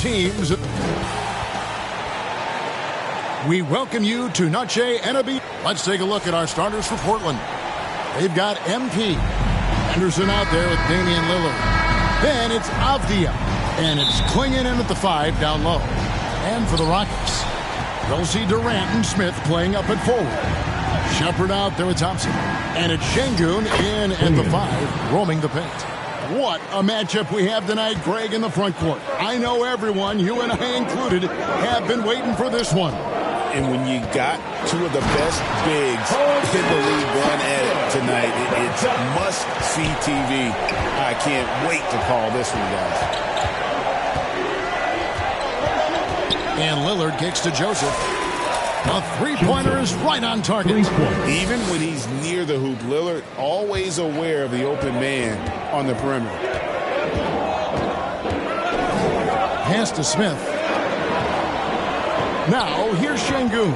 teams. We welcome you to Noche NB. Let's take a look at our starters for Portland. They've got MP. Henderson out there with Damian Lillard. Then it's Avdia. And it's Klingon in at the 5 down low. And for the Rockets, they'll see Durant and Smith playing up at forward. Shepherd out there with Thompson. And it's Şengün in at the 5, roaming the paint. What a matchup we have tonight, Greg, in the front court. I know everyone, you and I included, have been waiting for this one. And when you got two of the best bigs in the league going at it tonight, it's must-see TV. I can't wait to call this one, guys. And Lillard kicks to Joseph. A three-pointer is right on target. Even when he's near the hoop, Lillard always aware of the open man on the perimeter. Pass to Smith. Now, here's Şengün.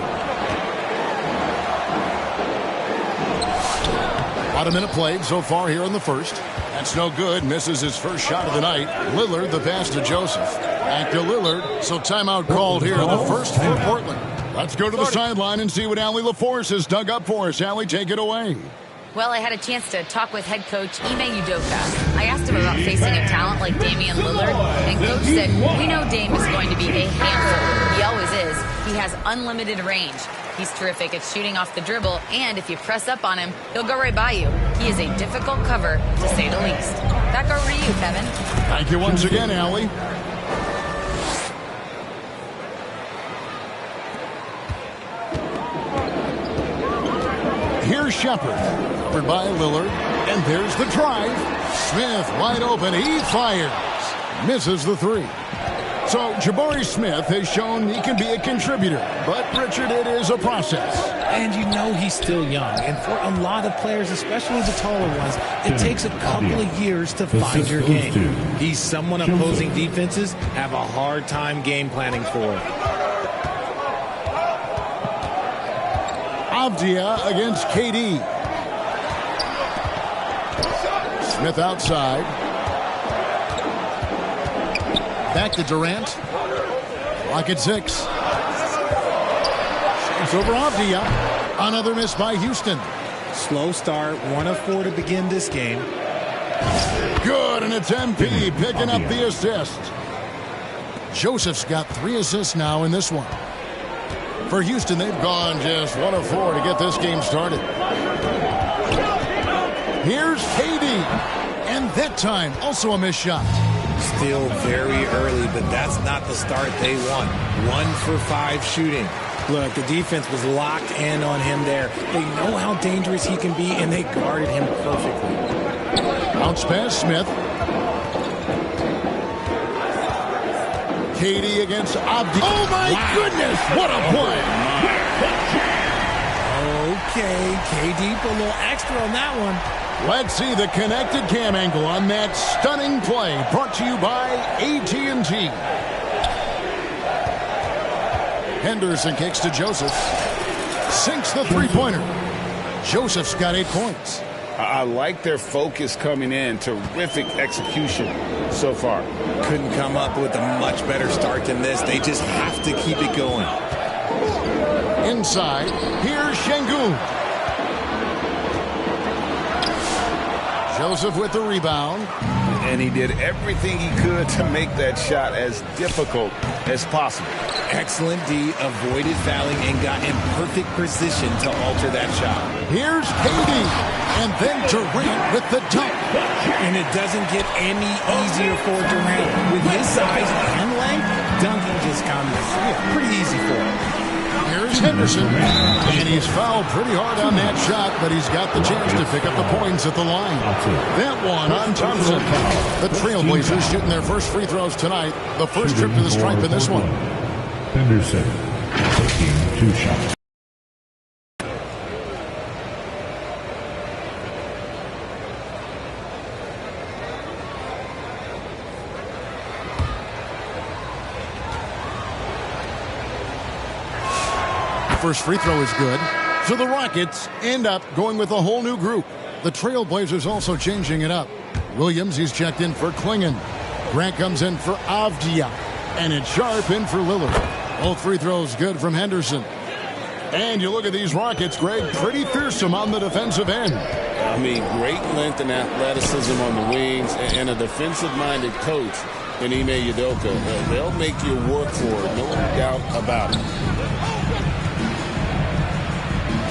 About a minute played so far here in the first. That's no good. Misses his first shot of the night. Lillard, the pass to Joseph. Back to Lillard. So timeout called here in the first for Portland. Let's go to the sideline and see what Allie LaForce has dug up for us. Allie, take it away. Well, I had a chance to talk with head coach Ime Udoka. I asked him about facing a talent like Damian Lillard, and coach said, we know Dame is going to be a handful. He always is. He has unlimited range. He's terrific at shooting off the dribble, and if you press up on him, he'll go right by you. He is a difficult cover, to say the least. Back over to you, Kevin. Thank you once again, Allie. Here's Shepherd, covered by Lillard, and there's the drive. Smith wide open, he fires, misses the 3. So Jabari Smith has shown he can be a contributor, but Richard, it is a process. And you know he's still young, and for a lot of players, especially the taller ones, it takes a couple of years to find your game. He's someone opposing defenses have a hard time game planning for. Avdia against KD. Smith outside. Back to Durant. Clock at 6. It's over Avdia. Another miss by Houston. Slow start, 1 of 4 to begin this game. Good, and it's MP picking up the assist. Joseph's got 3 assists now in this one. For Houston, they've gone just 1 of 4 to get this game started. Here's KD. And that time, also a missed shot. Still very early, but that's not the start they want. 1 for 5 shooting. Look, the defense was locked in on him there. They know how dangerous he can be, and they guarded him perfectly. Bounce pass, Smith. KD against Avdia. Oh, my goodness. What a play. Okay, KD put a little extra on that one. Let's see the connected cam angle on that stunning play. Brought to you by AT&T. Henderson kicks to Joseph. Sinks the three-pointer. Joseph's got 8 points. I like their focus coming in. Terrific execution so far. Couldn't come up with a much better start than this. They just have to keep it going. Inside, here's Şengün. Joseph with the rebound. And he did everything he could to make that shot as difficult as possible. Excellent D, avoided fouling and got in perfect position to alter that shot. Here's KD. And then Durant with the dunk. And it doesn't get any easier for Durant. With his size and length, dunking just comes pretty easy for him. Here's Henderson. And he's fouled pretty hard on that shot, but he's got the chance to pick up the points at the line. That one on Thompson. The Trailblazers shooting their first free throws tonight. The first trip to the stripe in this one. Henderson taking 2 shots. First free throw is good. So the Rockets end up going with a whole new group. The Trailblazers also changing it up. Williams, he's checked in for Klingon. Grant comes in for Avdia. And it's Sharp in for Lillard. Both free throws good from Henderson. And you look at these Rockets, Greg, pretty fearsome on the defensive end. I mean, great length and athleticism on the wings, and a defensive-minded coach in Ime Udoka. They'll make you work for it, no doubt about it.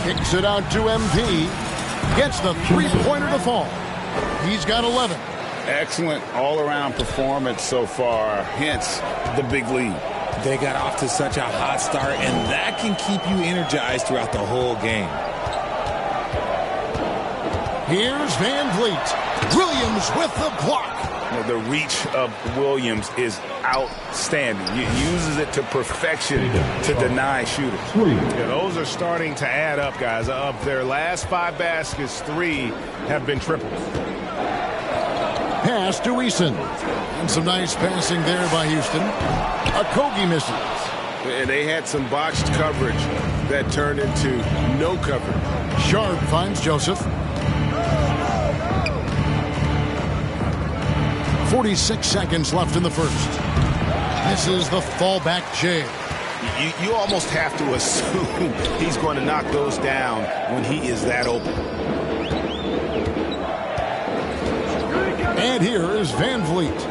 Kicks it out to MP. Gets the three-pointer to fall. He's got 11. Excellent all-around performance so far, hence the big lead. They got off to such a hot start, and that can keep you energized throughout the whole game. Here's Van Vliet. Williams with the block. The reach of Williams is outstanding. He uses it to perfection to deny shooters. Yeah, those are starting to add up, guys. Of their last 5 baskets, 3 have been triples. Pass to Eason. And some nice passing there by Houston. Okogie misses. And they had some botched coverage that turned into no coverage. Sharp finds Joseph. 46 seconds left in the first. This is the fallback Jay. You almost have to assume he's going to knock those down when he is that open. And here is Van Vliet.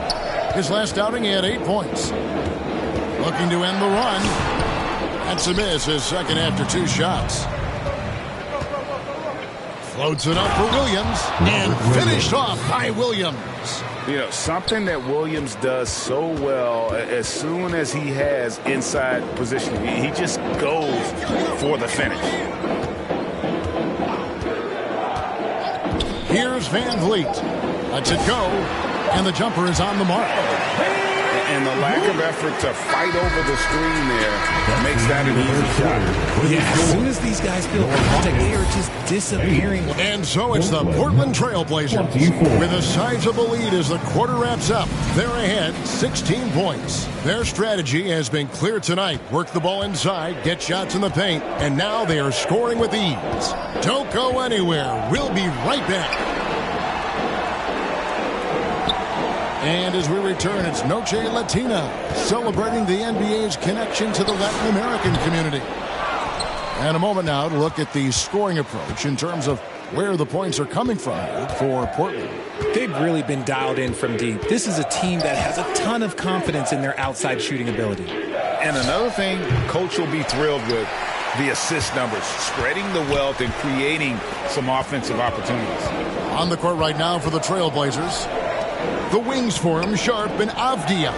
His last outing, he had 8 points. Looking to end the run. That's a miss, his second after 2 shots. Floats it up for Williams. And finished off by Williams. You know, something that Williams does so well, as soon as he has inside position, he just goes for the finish. Here's Van Vliet. Lets it go. And the jumper is on the mark. And the lack of effort to fight over the screen there makes that an easy shot. Yeah, as soon as these guys feel contact, they are just disappearing. And so it's the Portland Trailblazers with a sizable lead as the quarter wraps up. They're ahead 16 points. Their strategy has been clear tonight. Work the ball inside, get shots in the paint, and now they are scoring with ease. Don't go anywhere. We'll be right back. And as we return, it's Noche Latina, celebrating the NBA's connection to the Latin American community. And a moment now to look at the scoring approach in terms of where the points are coming from for Portland. They've really been dialed in from deep. This is a team that has a ton of confidence in their outside shooting ability. And another thing Coach will be thrilled with, the assist numbers, spreading the wealth and creating some offensive opportunities. On the court right now for the Trailblazers. The wings for him, Sharp and Avdia.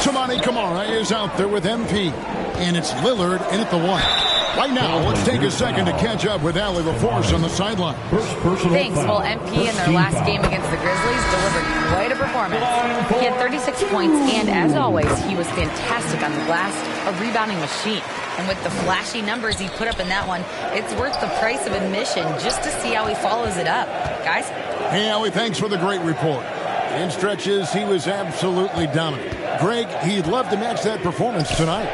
Toumani Camara is out there with MP. And it's Lillard in at the 1. Right now, let's take a second to catch up with Allie LaForce on the sideline. Thanks. Well, MP in their last game against the Grizzlies delivered quite a performance. He had 36 points, and as always, he was fantastic on the glass, a rebounding machine. And with the flashy numbers he put up in that one, it's worth the price of admission just to see how he follows it up. Guys? Hey, Allie, thanks for the great report. In stretches, he was absolutely dominant. Greg, he'd love to match that performance tonight.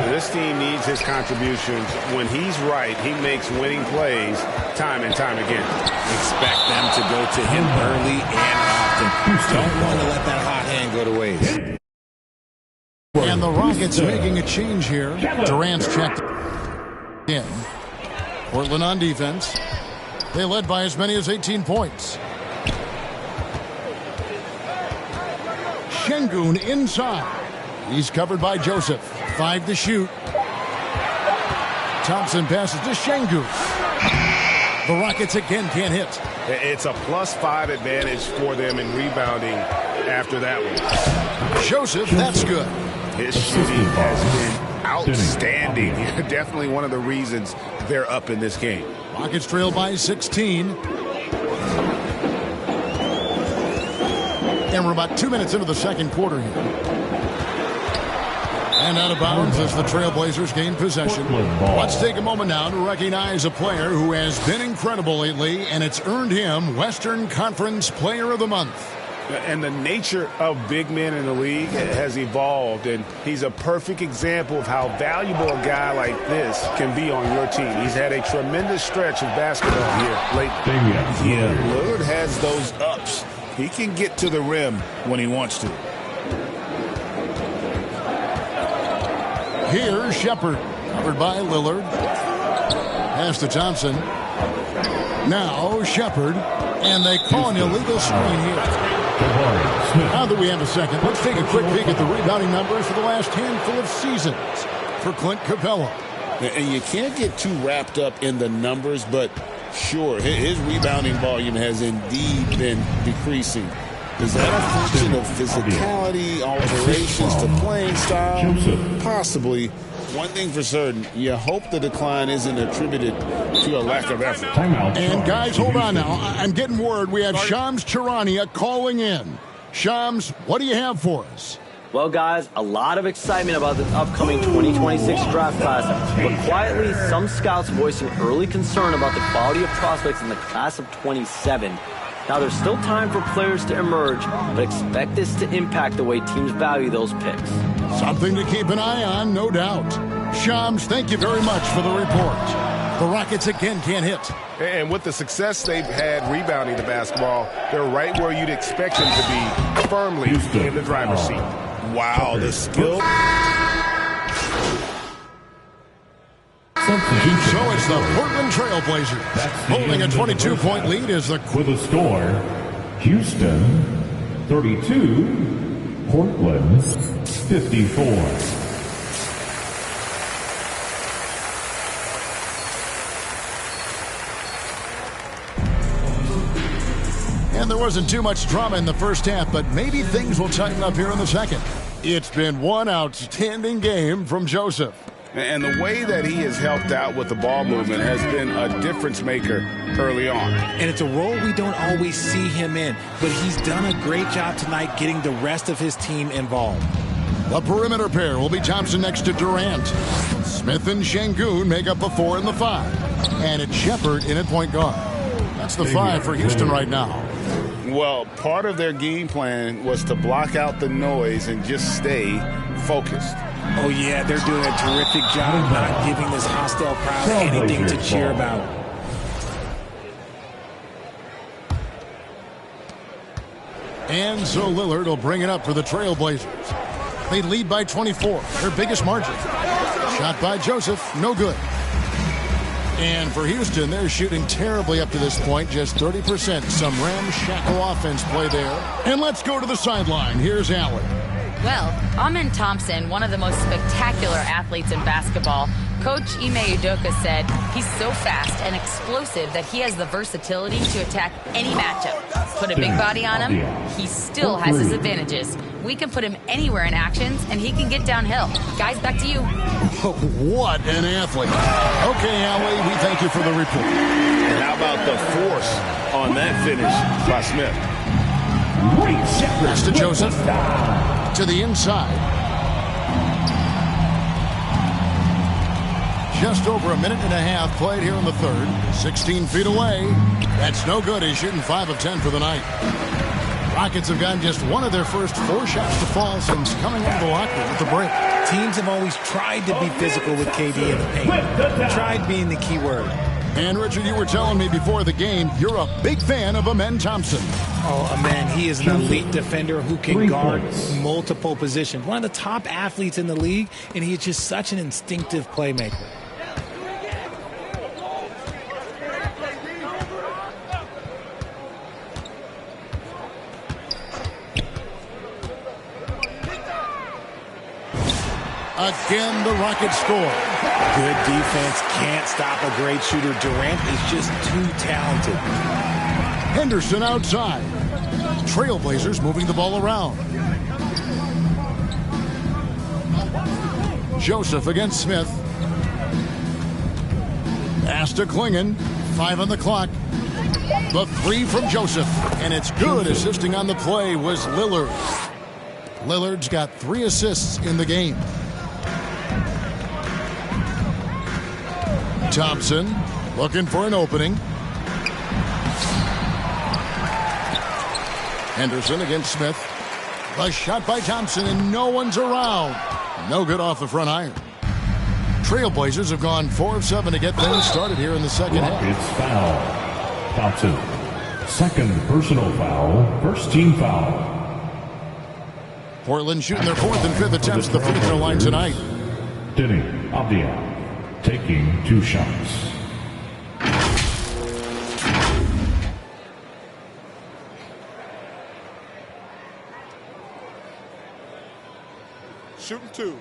This team needs his contributions. When he's right, he makes winning plays time and time again. Expect them to go to him early and often. Don't want to let that hot hand go to waste. And the Rockets making a change here. Durant's checked in. Portland on defense. They led by as many as 18 points. Şengün inside. He's covered by Joseph. 5 to shoot. Thompson passes to Şengün. The Rockets again can't hit. It's a +5 advantage for them in rebounding after that one. Joseph, that's good. His shooting has been outstanding. Definitely one of the reasons they're up in this game. Rockets trail by 16. And we're about 2 minutes into the second quarter here. And out of bounds as the Trailblazers gain possession. Let's take a moment now to recognize a player who has been incredible lately, and it's earned him Western Conference Player of the Month. And the nature of big men in the league has evolved, and he's a perfect example of how valuable a guy like this can be on your team. He's had a tremendous stretch of basketball here lately. Yeah, Lillard has those ups. He can get to the rim when he wants to. Here's Shepard, covered by Lillard. Pass to Thompson. Now Shepard, and they call an illegal screen here. Now that we have a second, let's take a quick peek at the rebounding numbers for the last handful of seasons for Clint Capella. And you can't get too wrapped up in the numbers, but sure, his rebounding volume has indeed been decreasing. Is that a function of physicality, alterations to playing style? Possibly. One thing for certain, you hope the decline isn't attributed to a lack of effort. And guys, hold on now. I'm getting word we have Shams Charania calling in. Shams, what do you have for us? Well, guys, a lot of excitement about this upcoming 2026 draft class, but quietly, some scouts voicing early concern about the quality of prospects in the class of 27. Now, there's still time for players to emerge, but expect this to impact the way teams value those picks. Something to keep an eye on, no doubt. Shams, thank you very much for the report. The Rockets again can't hit. And with the success they've had rebounding the basketball, they're right where you'd expect them to be, firmly in the driver's seat. Wow, the skill. So it's the Portland Trailblazers holding a 22-point lead as the... With a score, Houston 32, Portland 54. And there wasn't too much drama in the first half, but maybe things will tighten up here in the second. It's been one outstanding game from Joseph. And the way that he has helped out with the ball movement has been a difference maker early on. And it's a role we don't always see him in, but he's done a great job tonight getting the rest of his team involved. The perimeter pair will be Thompson next to Durant. Smith and Şengün make up the 4 and the 5. And it's Shepard in at point guard. That's the 5 for Houston right now. Well, part of their game plan was to block out the noise and just stay focused. Oh, yeah, they're doing a terrific job of not giving this hostile crowd anything to cheer about. And so Lillard will bring it up for the Trailblazers. They lead by 24, their biggest margin. Shot by Joseph, no good. And for Houston, they're shooting terribly up to this point, just 30%. Some ramshackle offense play there. And let's go to the sideline. Here's Allen. Well, Amen Thompson, one of the most spectacular athletes in basketball, Coach Ime Udoka said he's so fast and explosive that he has the versatility to attack any matchup. Put a big body on him, he still has his advantages. We can put him anywhere in actions, and he can get downhill. Guys, back to you. What an athlete. Okay, Allie, we thank you for the report. And how about the force on that finish by Smith? Pass to Joseph. To the inside. Just over a minute and a half played here in the third. 16 feet away. That's no good. He's shooting 5 of 10 for the night. Rockets have gotten just one of their first 4 shots to fall since coming out of the locker room at the break. Teams have always tried to be physical with KD in the paint. Tried being the key word. And, Richard, you were telling me before the game you're a big fan of Amen Thompson. Oh, man, he is an elite defender who can guard multiple positions. One of the top athletes in the league, and he is just such an instinctive playmaker. Again, the Rockets score. Good defense can't stop a great shooter. Durant is just too talented. Henderson outside. Trailblazers moving the ball around. Joseph against Smith. Pass to Klingon. 5 on the clock. The 3 from Joseph. And it's good. Assisting on the play was Lillard. Lillard's got 3 assists in the game. Thompson looking for an opening. Henderson against Smith. A shot by Thompson, and no one's around. No good off the front iron. Trailblazers have gone 4 of 7 to get things started here in the second half. Rockets foul. Thompson. Second personal foul. First team foul. Portland shooting their 4th and 5th attempts at the free throw line tonight. Denny Avdia taking 2 shots. Shooting 2.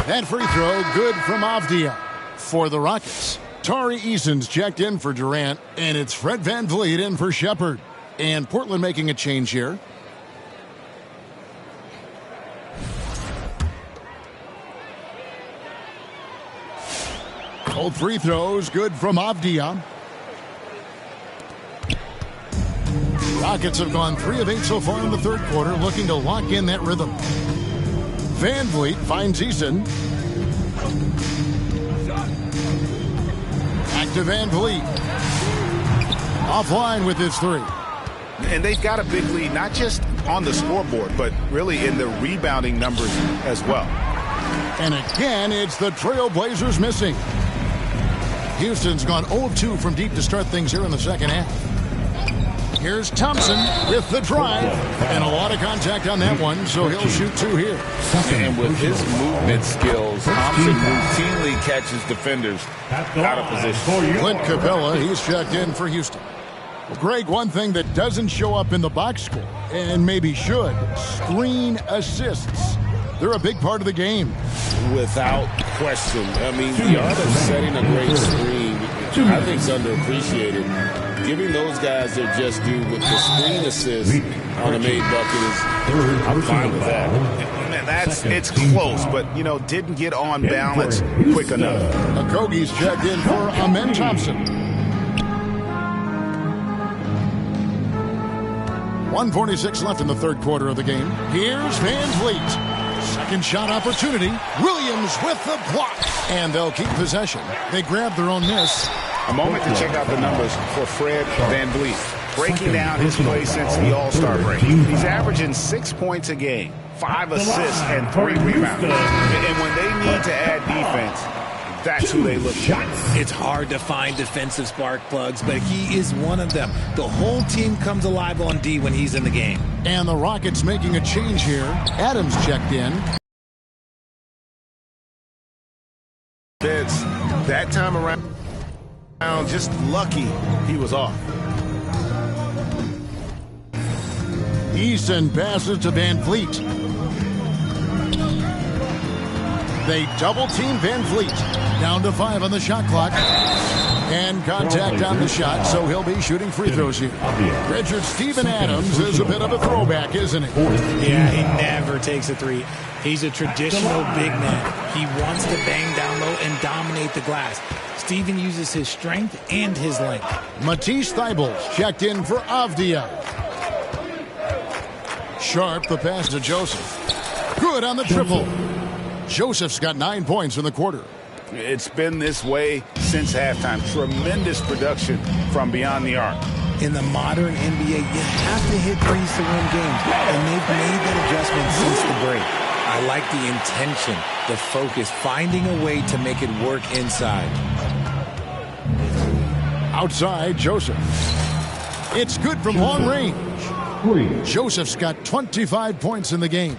That free throw good from Avdia. For the Rockets, Tari Eason's checked in for Durant, and it's Fred VanVleet in for Shepherd. And Portland making a change here. Both free throws good from Avdia. Rockets have gone 3 of 8 so far in the third quarter, looking to lock in that rhythm. VanVleet finds Eason. Back to VanVleet. Offline with his 3. And they've got a big lead, not just on the scoreboard, but really in the rebounding numbers as well. And again, it's the Trailblazers missing. Houston's gone 0 of 2 from deep to start things here in the second half. Here's Thompson with the drive, and a lot of contact on that one, so he'll shoot 2 here. And with his movement skills, Thompson routinely catches defenders out of position. Clint Capella, he's checked in for Houston. Greg, one thing that doesn't show up in the box score, and maybe should, screen assists. They're a big part of the game. Without question. I mean, the art of setting a great screen, I think, is underappreciated. Giving those guys their just due with the screen assist on a made bucket is, I'm fine with that. Man, it's close, but, didn't get on balance quick enough. Okogie's checked in for Amen Thompson. 1:46 left in the third quarter of the game. Here's VanVleet. Second shot opportunity. Williams with the block. And they'll keep possession. They grab their own miss. A moment to check out the numbers for Fred VanVleet. Breaking down his play since the All-Star break. He's averaging 6 points a game, 5 assists, and 3 rebounds. And when they need to add defense, that's who they look for. It's hard to find defensive spark plugs, but he is one of them. The whole team comes alive on D when he's in the game. And the Rockets making a change here. Adams checked in. Vince, that time around, just lucky he was off. Eason passes to VanVleet. They double-team VanVleet. Down to 5 on the shot clock. And contact on the shot, so he'll be shooting free throws here. Richard Steven Adams is a bit of a throwback, isn't he? Yeah, he never takes a 3. He's a traditional big man. He wants to bang down low and dominate the glass. Steven uses his strength and his length. Matisse Thybulle checked in for Avdia. Sharp, the pass to Joseph. Good on the triple. Joseph's got 9 points in the quarter. It's been this way since halftime. Tremendous production from beyond the arc. In the modern NBA, you have to hit threes to win games, and they've made that adjustment since the break. I like the intention, the focus, finding a way to make it work inside. Outside, Joseph. It's good from long range. Joseph's got 25 points in the game.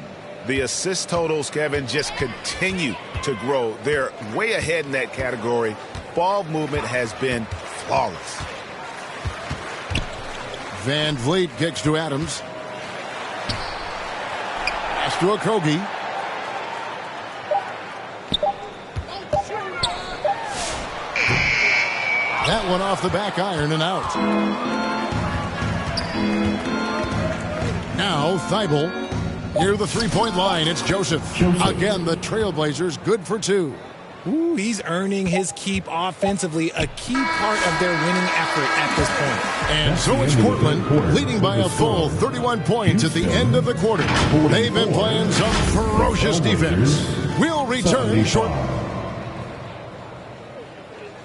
The assist totals, Kevin, just continue to grow. They're way ahead in that category. Ball movement has been flawless. VanVleet kicks to Adams. Pass to Okogie. That one off the back iron and out. Now Thybulle near the three-point line. It's Joseph. Again, the Trailblazers good for 2. Ooh, he's earning his keep offensively, a key part of their winning effort at this point. And so it's Portland leading by a full 31 points at the end of the quarter. They've been playing some ferocious defense. We'll return shortly.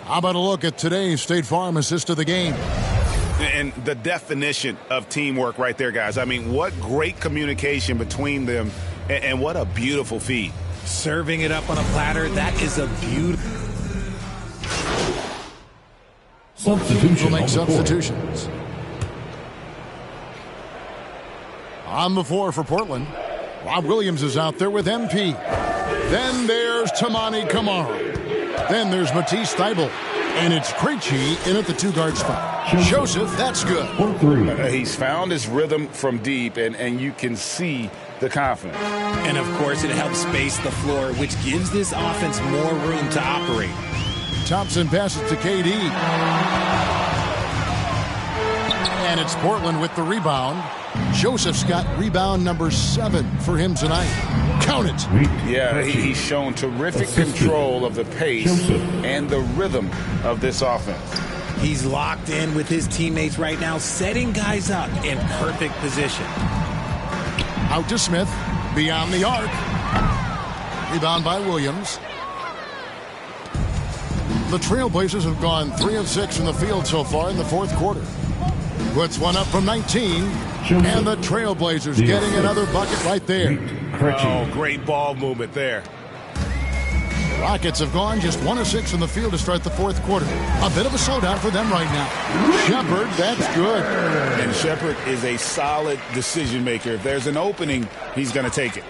How about a look at today's State Farm assist of the game? And the definition of teamwork right there, guys. I mean, what great communication between them, and what a beautiful feed. Serving it up on a platter, that is a beautiful. Substitution We'll make on the court. substitutions. On the floor for Portland, Rob Williams is out there with MP. Then there's Tamani Kamara. Then there's Matisse Thybulle. And it's Krejci in at the two-guard spot. Joseph, that's good. He's found his rhythm from deep, and you can see the confidence. And, of course, it helps space the floor, which gives this offense more room to operate. Thompson passes to KD. And it's Portland with the rebound. Joseph's got rebound number 7 for him tonight. Count it. Yeah, he's shown terrific control of the pace and the rhythm of this offense. He's locked in with his teammates right now, setting guys up in perfect position. Out to Smith. Beyond the arc. Rebound by Williams. The Trailblazers have gone 3 of 6 from the field so far in the fourth quarter. Puts one up from 19. And the Trailblazers getting another bucket right there. Oh, great ball movement there. Rockets have gone just 1 of 6 from the field to start the fourth quarter. A bit of a slowdown for them right now. Shepherd, that's good. And Shepherd is a solid decision maker. If there's an opening, he's going to take it.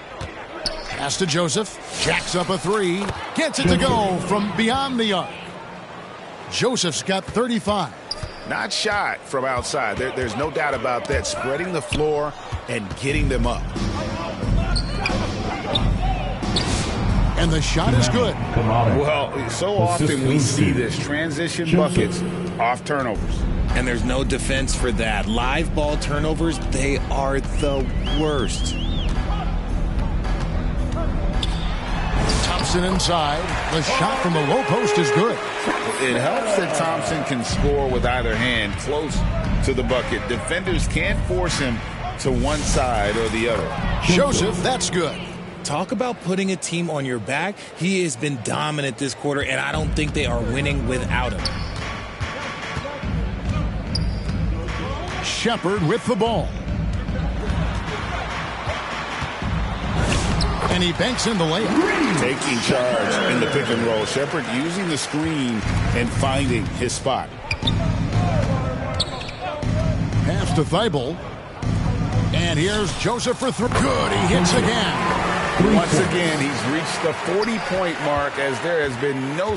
Pass to Joseph. Jacks up a 3. Gets it to go from beyond the arc. Joseph's got 35. Not shy from outside. There's no doubt about that. Spreading the floor and getting them up. And the shot is good. Well, so often we see this. Transition buckets off turnovers. And there's no defense for that. Live ball turnovers, they are the worst. Thompson inside. The shot from the low post is good. It helps that Thompson can score with either hand close to the bucket. Defenders can't force him to one side or the other. Joseph, that's good. Talk about putting a team on your back. He has been dominant this quarter, and I don't think they are winning without him. Shepherd with the ball. And he banks in the layup. Taking charge in the pick and roll. Shepherd using the screen and finding his spot. Pass to Thybulle. And here's Joseph for 3. Good, he hits again. Once again, he's reached the 40-point mark as there has been no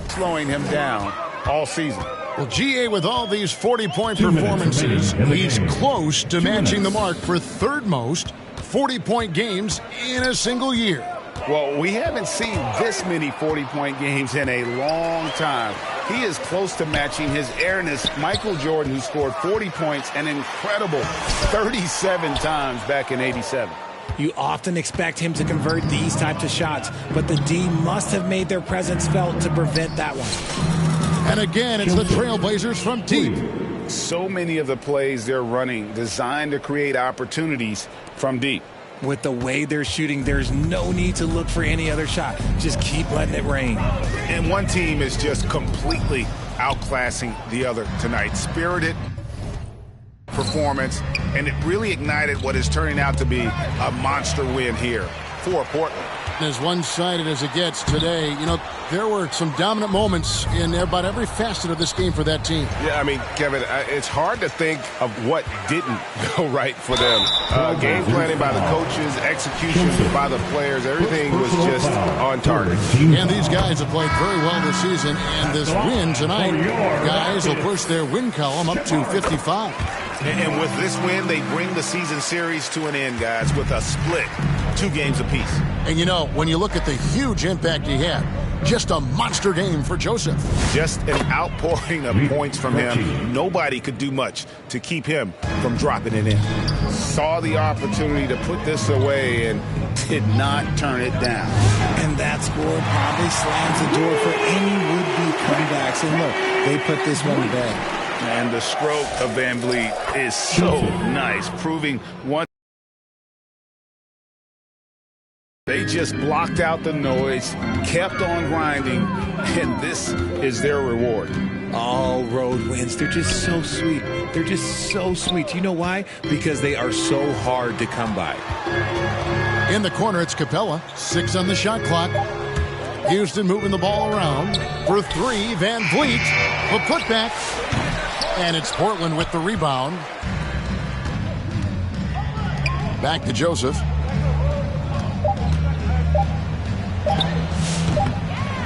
slowing him down all season. Well, GA, with all these 40-point performances, he's close to matching the mark for third most 40-point games in a single year. Well, we haven't seen this many 40-point games in a long time. He is close to matching his airness, Michael Jordan, who scored 40 points an incredible 37 times back in '87. You often expect him to convert these types of shots, but the D must have made their presence felt to prevent that one. And again, it's the Trailblazers from deep. So many of the plays they're running designed to create opportunities from deep. With the way they're shooting, there's no need to look for any other shot. Just keep letting it rain. And one team is just completely outclassing the other tonight. Spirited performance, and it really ignited what is turning out to be a monster win here for Portland. As one-sided as it gets today, you know, there were some dominant moments in about every facet of this game for that team. Yeah, I mean, Kevin, it's hard to think of what didn't go right for them. Game planning by the coaches, execution by the players, everything was just on target. And these guys have played very well this season, and this win tonight, guys will push their win column up to 55. And with this win, they bring the season series to an end, guys, with a split, 2 games apiece. And, you know, when you look at the huge impact he had, just a monster game for Joseph. Just an outpouring of points from him. Nobody could do much to keep him from dropping it in. Saw the opportunity to put this away and did not turn it down. And that score probably slams the door for any would-be comebacks. And look, they put this one to bed. And the stroke of Van Vliet is so nice, proving one. They just blocked out the noise, kept on grinding, and this is their reward. All road wins. They're just so sweet. They're just so sweet. You know why? Because they are so hard to come by. In the corner, it's Capella. 6 on the shot clock. Houston moving the ball around. For three, Van Vliet. The putback. And it's Portland with the rebound. Back to Joseph.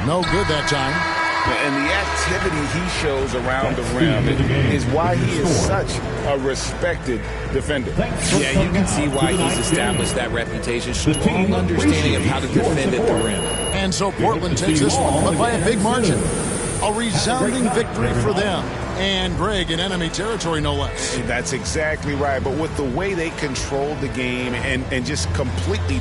No good that time. And the activity he shows around the rim is why he is such a respected defender. Yeah, you can see why he's established that reputation. Strong understanding of how to defend at the rim. And so Portland takes this one, but by a big margin. A resounding victory for them. And Greg in enemy territory, no less. That's exactly right. But with the way they controlled the game and just completely...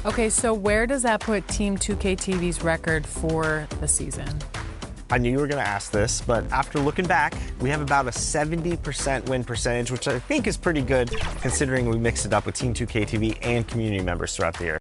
Okay, so where does that put Team 2K TV's record for the season? I knew you were going to ask this, but after looking back, we have about a 70% win percentage, which I think is pretty good considering we mixed it up with Team 2K TV and community members throughout the year.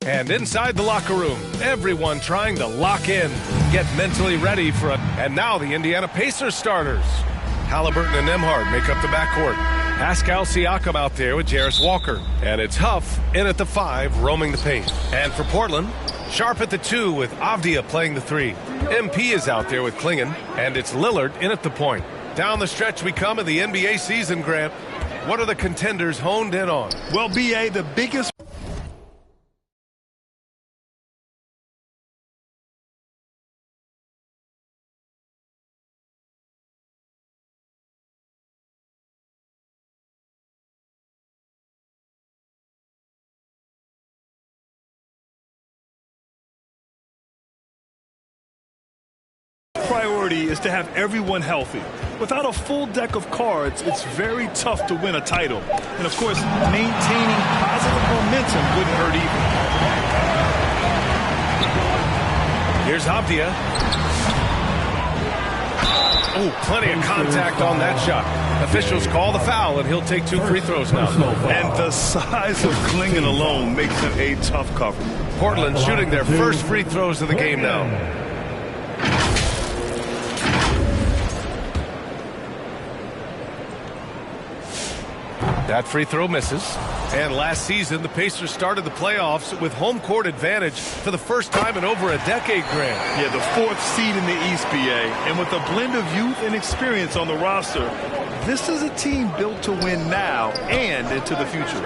And inside the locker room, everyone trying to lock in, get mentally ready for it. And now the Indiana Pacers starters. Halliburton and Nembhard make up the backcourt. Pascal Siakam out there with Jarris Walker. And it's Huff in at the 5, roaming the paint. And for Portland, Sharp at the 2 with Avdia playing the 3. MP is out there with Klingon. And it's Lillard in at the point. Down the stretch we come in the NBA season, Grant. What are the contenders honed in on? Well, BA, the biggest... priority is to have everyone healthy. Without a full deck of cards, it's very tough to win a title. And of course, maintaining positive momentum wouldn't hurt either. Here's Avdia. Oh, plenty of contact on that shot. Officials call the foul, and he'll take 2 free throws now. And the size of Klingon alone makes him a tough cover. Portland shooting their first free throws of the game now. That free throw misses. And last season, the Pacers started the playoffs with home court advantage for the first time in over a decade, Grant. Yeah, the 4th seed in the East, BA. And with a blend of youth and experience on the roster, this is a team built to win now and into the future.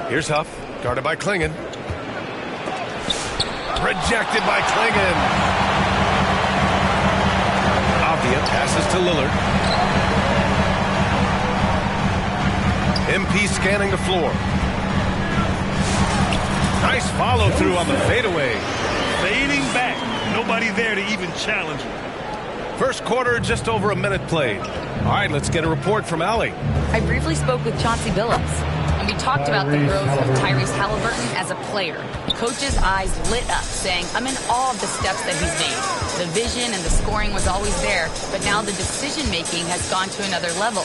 Here's Huff, guarded by Klingon. Rejected by Klingon. Avdia passes to Lillard. MP scanning the floor. Nice follow through on the fadeaway. Fading back. Nobody there to even challenge him. First quarter, just over a minute played. All right, let's get a report from Allie. I briefly spoke with Chauncey Billups, and we talked about the growth of Tyrese Halliburton as a player. Coach's eyes lit up, saying, I'm in awe of the steps that he's made. The vision and the scoring was always there, but now the decision-making has gone to another level.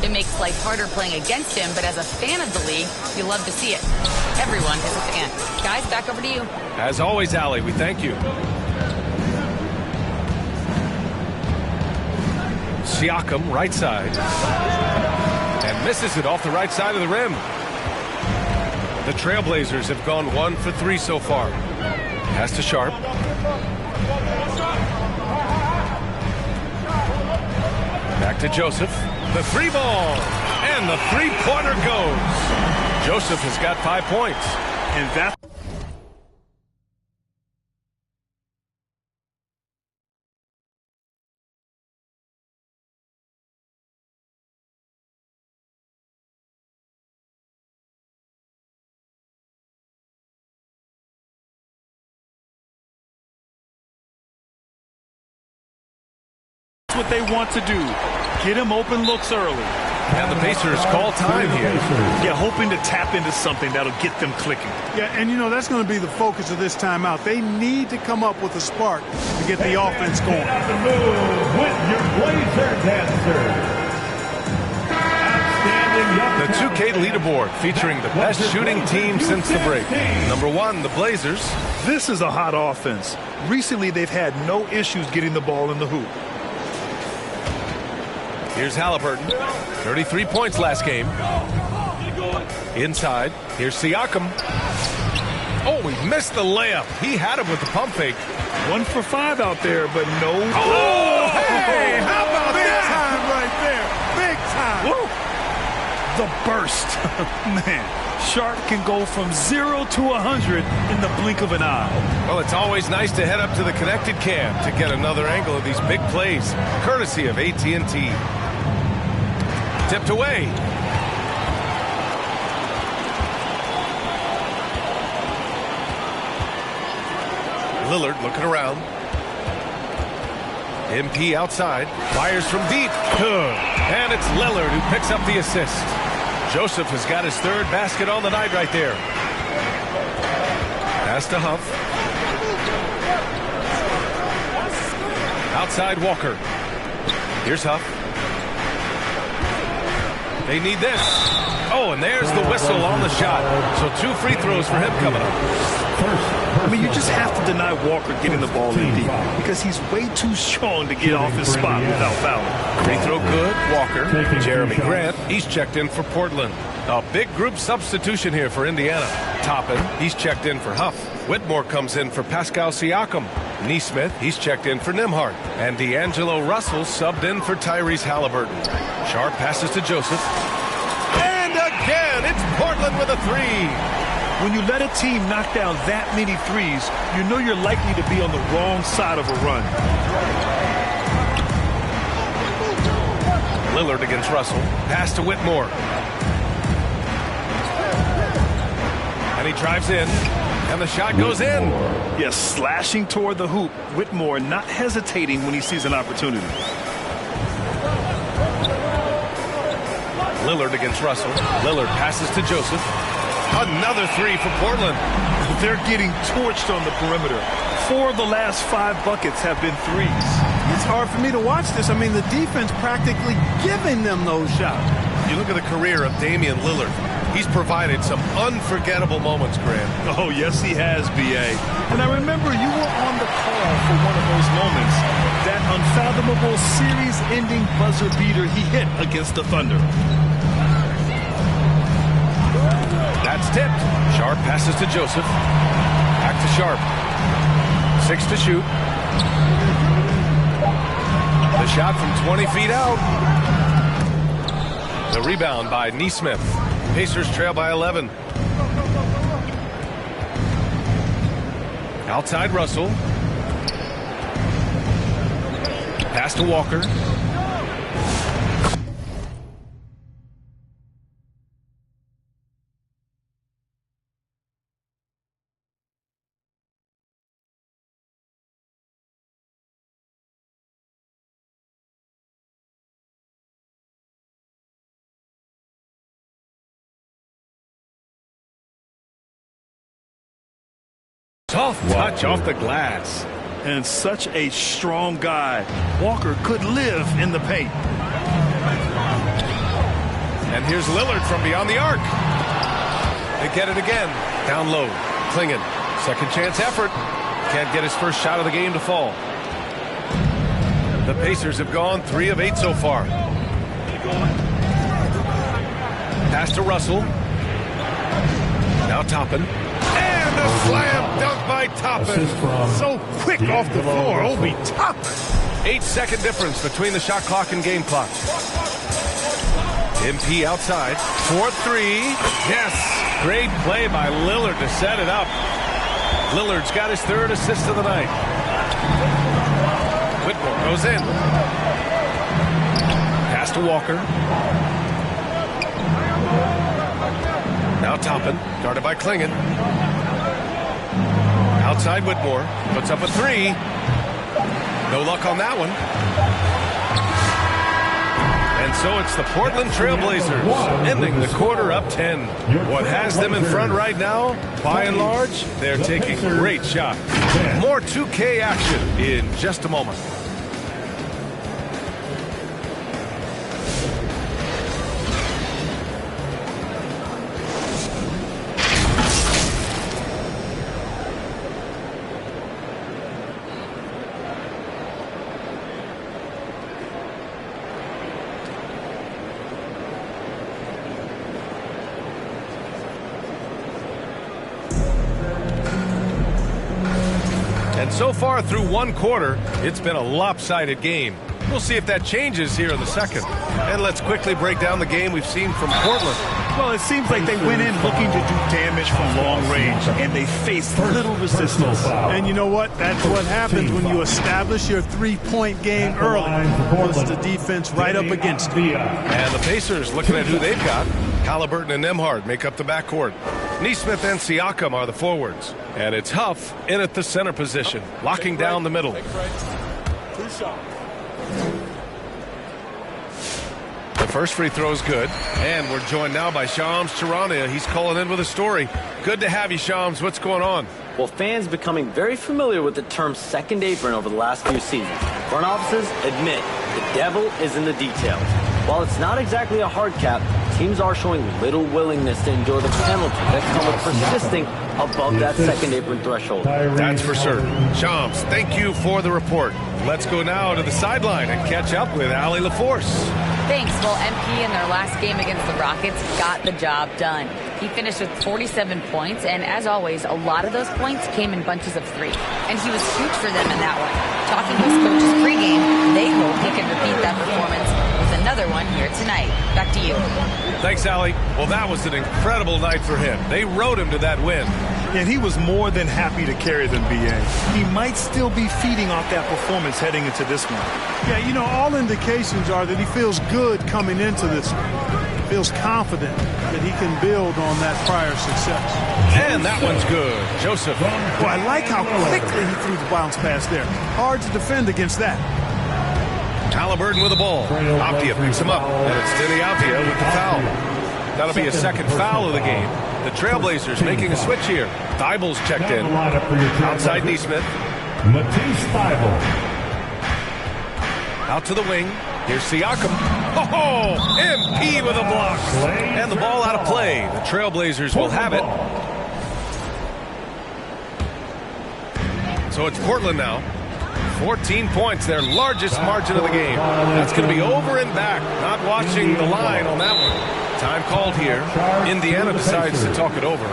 It makes life harder playing against him, but as a fan of the league, you love to see it. Everyone is a fan. Guys, back over to you. As always, Allie, we thank you. Siakam, right side. And misses it off the right side of the rim. The Trailblazers have gone 1 for 3 so far. Pass to Sharp. Back to Joseph. The 3-ball. And the 3-pointer goes. Joseph has got 5 points. And that's what they want to do. Get him open looks early. And the Pacers call time here. Yeah, hoping to tap into something that'll get them clicking. Yeah, and you know, that's going to be the focus of this timeout. They need to come up with a spark to get the offense going. With your Blazer dancer. The 2K leaderboard featuring the best shooting team since the break. Number 1, the Blazers. This is a hot offense. Recently, they've had no issues getting the ball in the hoop. Here's Halliburton. 33 points last game. Inside. Here's Siakam. Oh, he missed the layup. He had him with the pump fake. 1 for 5 out there, but no. Oh, hey, how about Big that? time right there. Big time. Woo. The burst. Man, Sharp can go from 0 to 100 in the blink of an eye. Well, it's always nice to head up to the connected cam to get another angle of these big plays, courtesy of AT&T. Tipped away. Lillard looking around. MP outside. Fires from deep. Good. And it's Lillard who picks up the assist. Joseph has got his third basket on the night right there. Pass to Huff. Outside Walker. Here's Huff. They need this. Oh, and there's the whistle on the shot. So 2 free throws for him coming up. I mean, you just have to deny Walker getting the ball in deep because he's way too strong to get off his spot without fouling. Free throw good. Walker. Jeremy Grant. He's checked in for Portland. A big group substitution here for Indiana. Toppin. He's checked in for Huff. Whitmore comes in for Pascal Siakam. Neesmith, he's checked in for Nembhard. And D'Angelo Russell subbed in for Tyrese Halliburton. Sharp passes to Joseph. And again, it's Portland with a 3. When you let a team knock down that many threes, you know you're likely to be on the wrong side of a run. Lillard against Russell. Pass to Whitmore. And he drives in. And the shot goes in. Yes, slashing toward the hoop. Whitmore not hesitating when he sees an opportunity. Lillard against Russell. Lillard passes to Joseph. Another 3 for Portland. They're getting torched on the perimeter. 4 of the last 5 buckets have been threes. It's hard for me to watch this. I mean, the defense practically giving them those shots. You look at the career of Damian Lillard. He's provided some unforgettable moments, Grant. Oh, yes, he has, B.A. And I remember you were on the call for one of those moments. That unfathomable series-ending buzzer beater he hit against the Thunder. That's tipped. Sharp passes to Joseph. Back to Sharp. 6 to shoot. The shot from 20 feet out. The rebound by Neesmith. Pacers trail by 11. Outside Russell. Pass to Walker. Soft touch off the glass. And such a strong guy. Walker could live in the paint. And here's Lillard from beyond the arc. They get it again. Down low. Klingon. Second chance effort. Can't get his first shot of the game to fall. The Pacers have gone 3 of 8 so far. Pass to Russell. Now Toppin. And a slam dunk by Toppin. So quick off the floor. Obi Toppin. 8-second difference between the shot clock and game clock. MP outside. 4-3. Yes. Great play by Lillard to set it up. Lillard's got his 3rd assist of the night. Whitmore goes in. Pass to Walker. Now Toppin, guarded by Klingon. Outside Whitmore, puts up a 3. No luck on that one. And so it's the Portland Trailblazers ending the quarter up 10. What has them in front right now, by and large, they're taking great shots. More 2K action in just a moment. And so far through one quarter, it's been a lopsided game. We'll see if that changes here in the second. And let's quickly break down the game we've seen from Portland. Well, it seems like they went in looking to do damage from long range, and they faced little resistance. And you know what? That's what happens when you establish your three-point game early. Puts the defense right up against you. And the Pacers, looking at who they've got, Halliburton and Nembhard make up the backcourt. Nesmith and Siakam are the forwards. And it's Huff in at the center position, locking down the middle. The first free throw is good. And we're joined now by Shams Charania. He's calling in with a story. Good to have you, Shams. What's going on? Well, fans becoming very familiar with the term second apron over the last few seasons. Front offices admit the devil is in the details. While it's not exactly a hard cap, teams are showing little willingness to endure the penalties that come with persisting above that second apron threshold. That's for certain. Shams, thank you for the report. Let's go now to the sideline and catch up with Allie LaForce. Thanks. Well, MP in their last game against the Rockets got the job done. He finished with 47 points, and as always, a lot of those points came in bunches of three. And he was huge for them in that one. Talking to his coaches pregame, they hope he can repeat that performance with another one here tonight. Back to you. Thanks, Allie. Well, that was an incredible night for him. They rode him to that win. And he was more than happy to carry them, B.A. He might still be feeding off that performance heading into this one. Yeah, you know, all indications are that he feels good coming into this one. Feels confident that he can build on that prior success. And that one's good. Joseph. Well, I like how quickly he threw the bounce pass there. Hard to defend against that. Halliburton with the ball. Avdia picks him up. And it's Denny Avdia with the foul. That'll be a second foul of the game. The Trailblazers making a switch here. Thybulle's checked in. Outside Nesmith. Matisse Thybulle. Out to the wing. Here's Siakam. Oh, MP with a block. And the ball out of play. The Trailblazers will have it. So it's Portland now. 14 points, their largest margin of the game. That's going to be over and back. Not watching the line on that one. Time called here. Indiana decides to talk it over.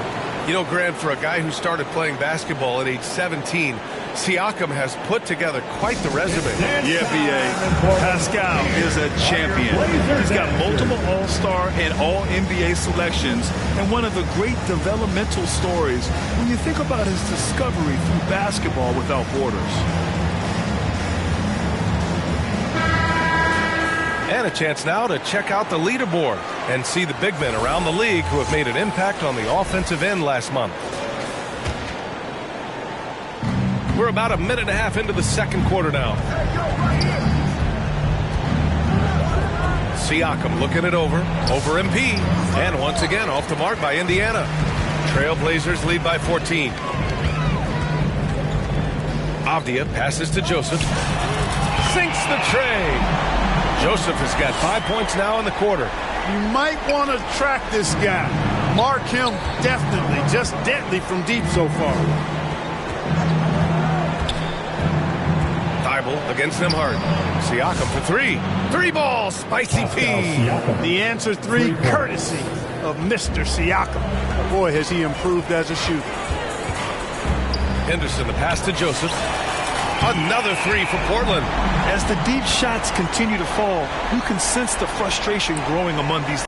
You know, Grant, for a guy who started playing basketball at age 17, Siakam has put together quite the resume. Yeah, B.A. Pascal is a champion. He's got multiple All-Star and All-NBA selections, and one of the great developmental stories when you think about his discovery through basketball without borders. And a chance now to check out the leaderboard and see the big men around the league who have made an impact on the offensive end last month. We're about a minute and a half into the second quarter now. Siakam looking it over MP. And once again off the mark by Indiana. Trailblazers lead by 14. Avdia passes to Joseph. Sinks the tray. Joseph has got 5 points now in the quarter. You might want to track this guy. Mark him definitely. Just deadly from deep so far. Thybulle against Nembhard. Siakam for three. Three ball, Spicy P. The answer three, courtesy of Mr. Siakam. Boy, has he improved as a shooter. Henderson, the pass to Joseph. Another three for Portland. As the deep shots continue to fall, you can sense the frustration growing among these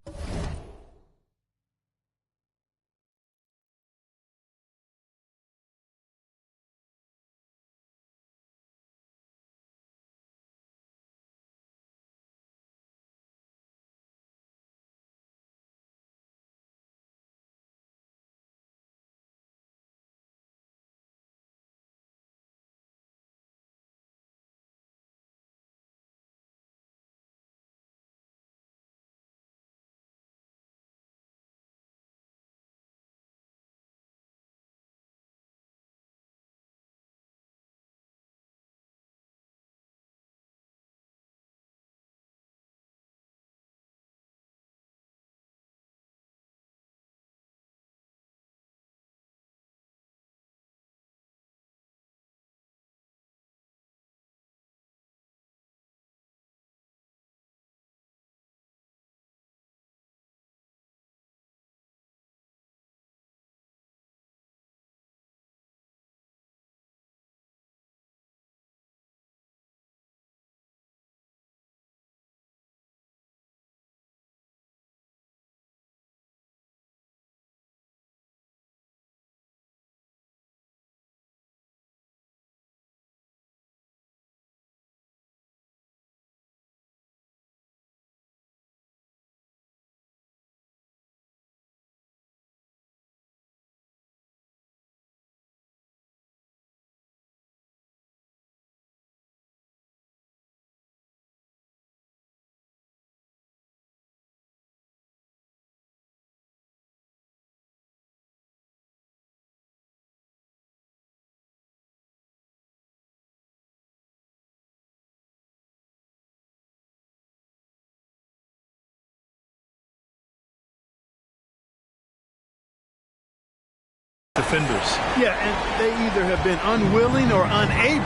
defenders. Yeah, and they either have been unwilling or unable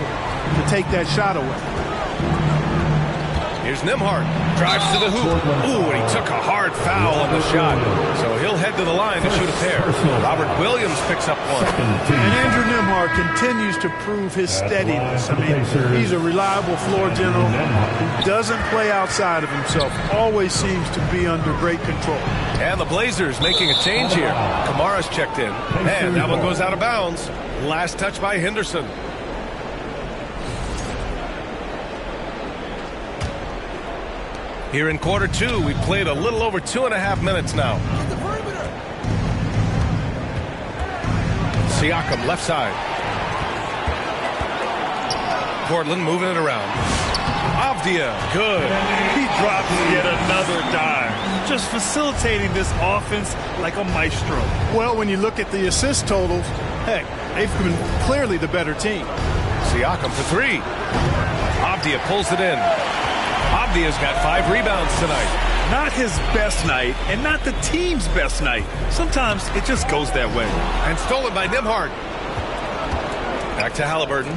to take that shot away. Here's Nembhard. Drives to the hoop. Ooh, and he took a hard foul on the shot. So he'll head to the line to shoot a pair. Robert Williams picks up one. And Andrew Nembhard continues to prove his steadiness. I mean, he's a reliable floor general who doesn't play outside of himself. Always seems to be under great control. And the Blazers making a change here. Kamara's checked in. And that one goes out of bounds. Last touch by Henderson. Here in quarter two, we've played a little over 2.5 minutes now. Siakam, left side. Portland moving it around. Avdia, good. He drops yet another dime. Just facilitating this offense like a maestro. Well, when you look at the assist totals, heck, they've been clearly the better team. Siakam for three. Avdia pulls it in. Avdia's got 5 rebounds tonight. Not his best night, and not the team's best night. Sometimes it just goes that way. And stolen by Nembhard. Back to Halliburton.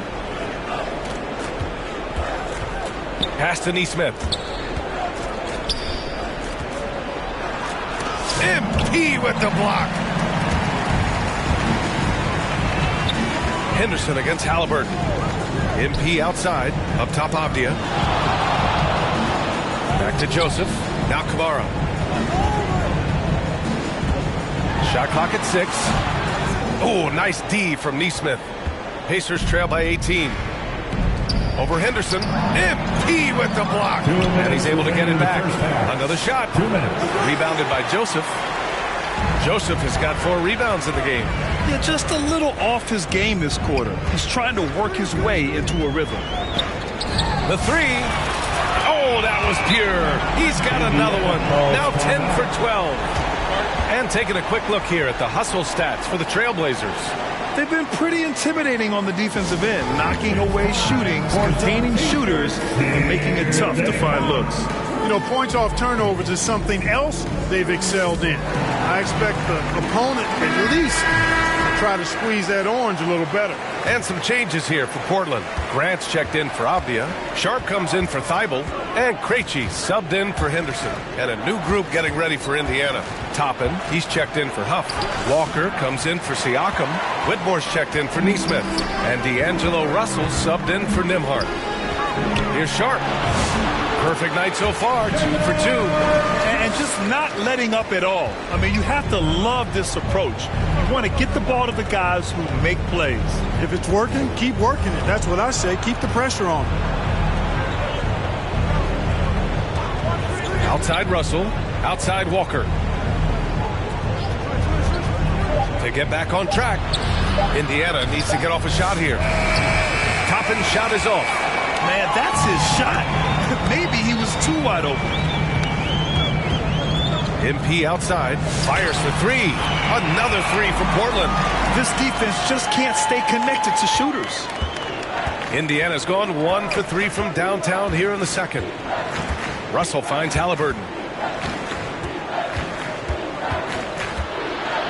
Pass to Nesmith. MP with the block. Henderson against Halliburton. MP outside. Up top, Avdia. Back to Joseph. Now Kamara. Shot clock at 6. Oh, nice D from Nesmith. Pacers trail by 18. Over Henderson. MP with the block. And he's able to get it back. Another shot. 2 minutes. Rebounded by Joseph. Joseph has got 4 rebounds in the game. Yeah, just a little off his game this quarter. He's trying to work his way into a rhythm. The 3. Oh, that was pure. He's got another one. Now 10 for 12. And taking a quick look here at the hustle stats for the Trailblazers. They've been pretty intimidating on the defensive end, knocking away shootings, containing shooters, and making it tough to find looks. You know, points off turnovers is something else they've excelled in. I expect the opponent at least to try to squeeze that orange a little better. And some changes here for Portland. Grant's checked in for Avdia. Sharp comes in for Thibault. And Krejci subbed in for Henderson. And a new group getting ready for Indiana. Toppin, he's checked in for Huff. Walker comes in for Siakam. Whitmore's checked in for Nesmith. And D'Angelo Russell subbed in for Nembhard. Here's Sharp. Perfect night so far, 2 for 2. And just not letting up at all. I mean, you have to love this approach. You want to get the ball to the guys who make plays. If it's working, keep working it. That's what I say. Keep the pressure on. Outside Russell, outside Walker. To get back on track, Indiana needs to get off a shot here. Toppin's shot is off. Man, that's his shot. Maybe he was too wide open. MP outside, fires for 3. Another 3 for Portland. This defense just can't stay connected to shooters. Indiana's gone 1 for 3 from downtown here in the second. Russell finds Halliburton.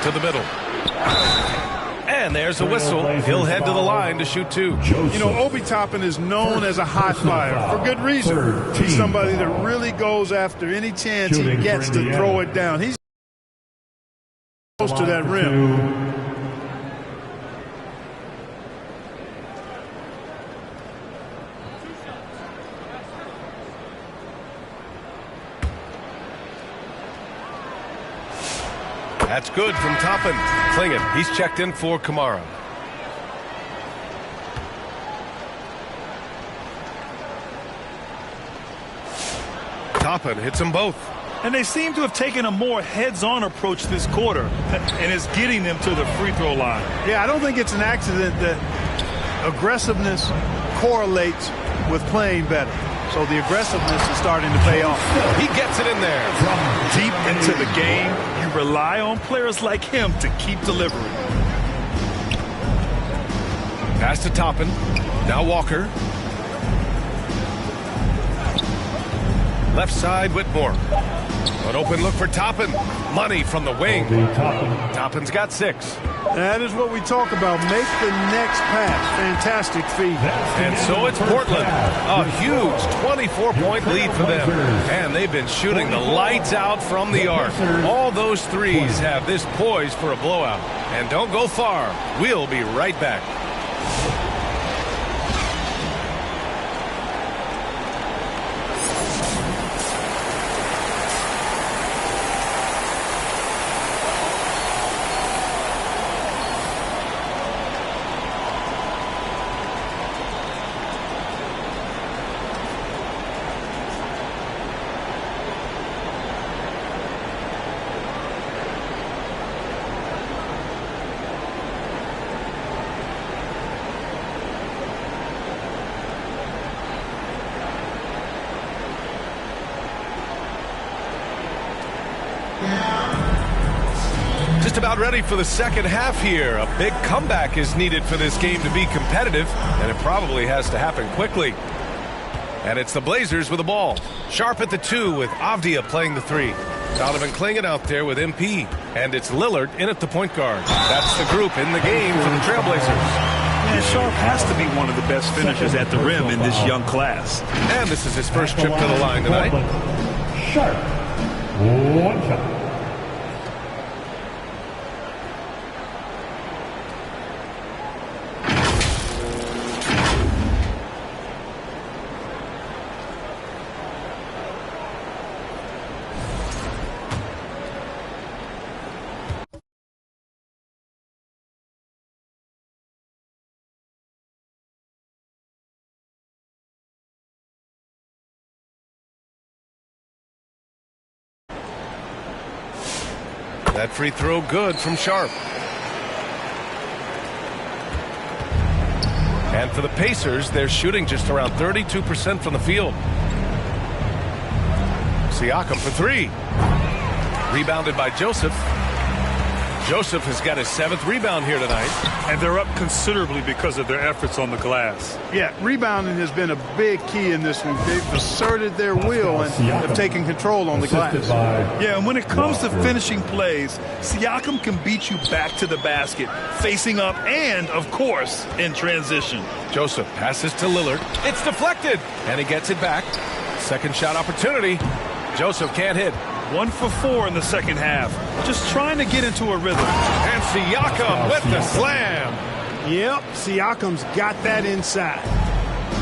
To the middle. And there's a whistle. He'll head to the line to shoot 2. You know, Obi Toppin is known as a hot flyer for good reason. He's somebody that really goes after any chance he gets to throw it down. He's close to that rim. That's good from Toppin. Klingon, he's checked in for Kamara. Toppin hits them both. And they seem to have taken a more heads-on approach this quarter, and it's getting them to the free throw line. Yeah, I don't think it's an accident that aggressiveness correlates with playing better. So the aggressiveness is starting to pay off. He gets it in there. Deep into the game, you rely on players like him to keep delivering. Pass to Toppin. Now Walker. Left side, Whitmore. An open look for Toppin. Money from the wing. Toppin's got 6. That is what we talk about. Make the next pass. Fantastic feed. And so it's Portland. A huge 24-point lead for them. And they've been shooting the lights out from the arc. All those threes have this poised for a blowout. And don't go far. We'll be right back. Just about ready for the second half here. A big comeback is needed for this game to be competitive, and it probably has to happen quickly. And it's the Blazers with the ball. Sharp at the 2 with Avdia playing the 3. Donovan Clingan out there with MP. And it's Lillard in at the point guard. That's the group in the game for the Trailblazers. Yeah, Sharp has to be one of the best finishers at the rim in this young class. And this is his first trip to the line tonight. Sharp. One shot. That free throw good from Sharp. And for the Pacers, they're shooting just around 32% from the field. Siakam for 3. Rebounded by Joseph. Joseph has got his 7th rebound here tonight. And they're up considerably because of their efforts on the glass. Yeah, rebounding has been a big key in this one. They've asserted their will and have taken control on the glass. Yeah, and when it comes to finishing plays, Siakam can beat you back to the basket, facing up and, of course, in transition. Joseph passes to Lillard. It's deflected, and he gets it back. Second shot opportunity. Joseph can't hit. 1 for 4 in the second half. Just trying to get into a rhythm. And Siakam with the slam. Yep, Siakam's got that inside.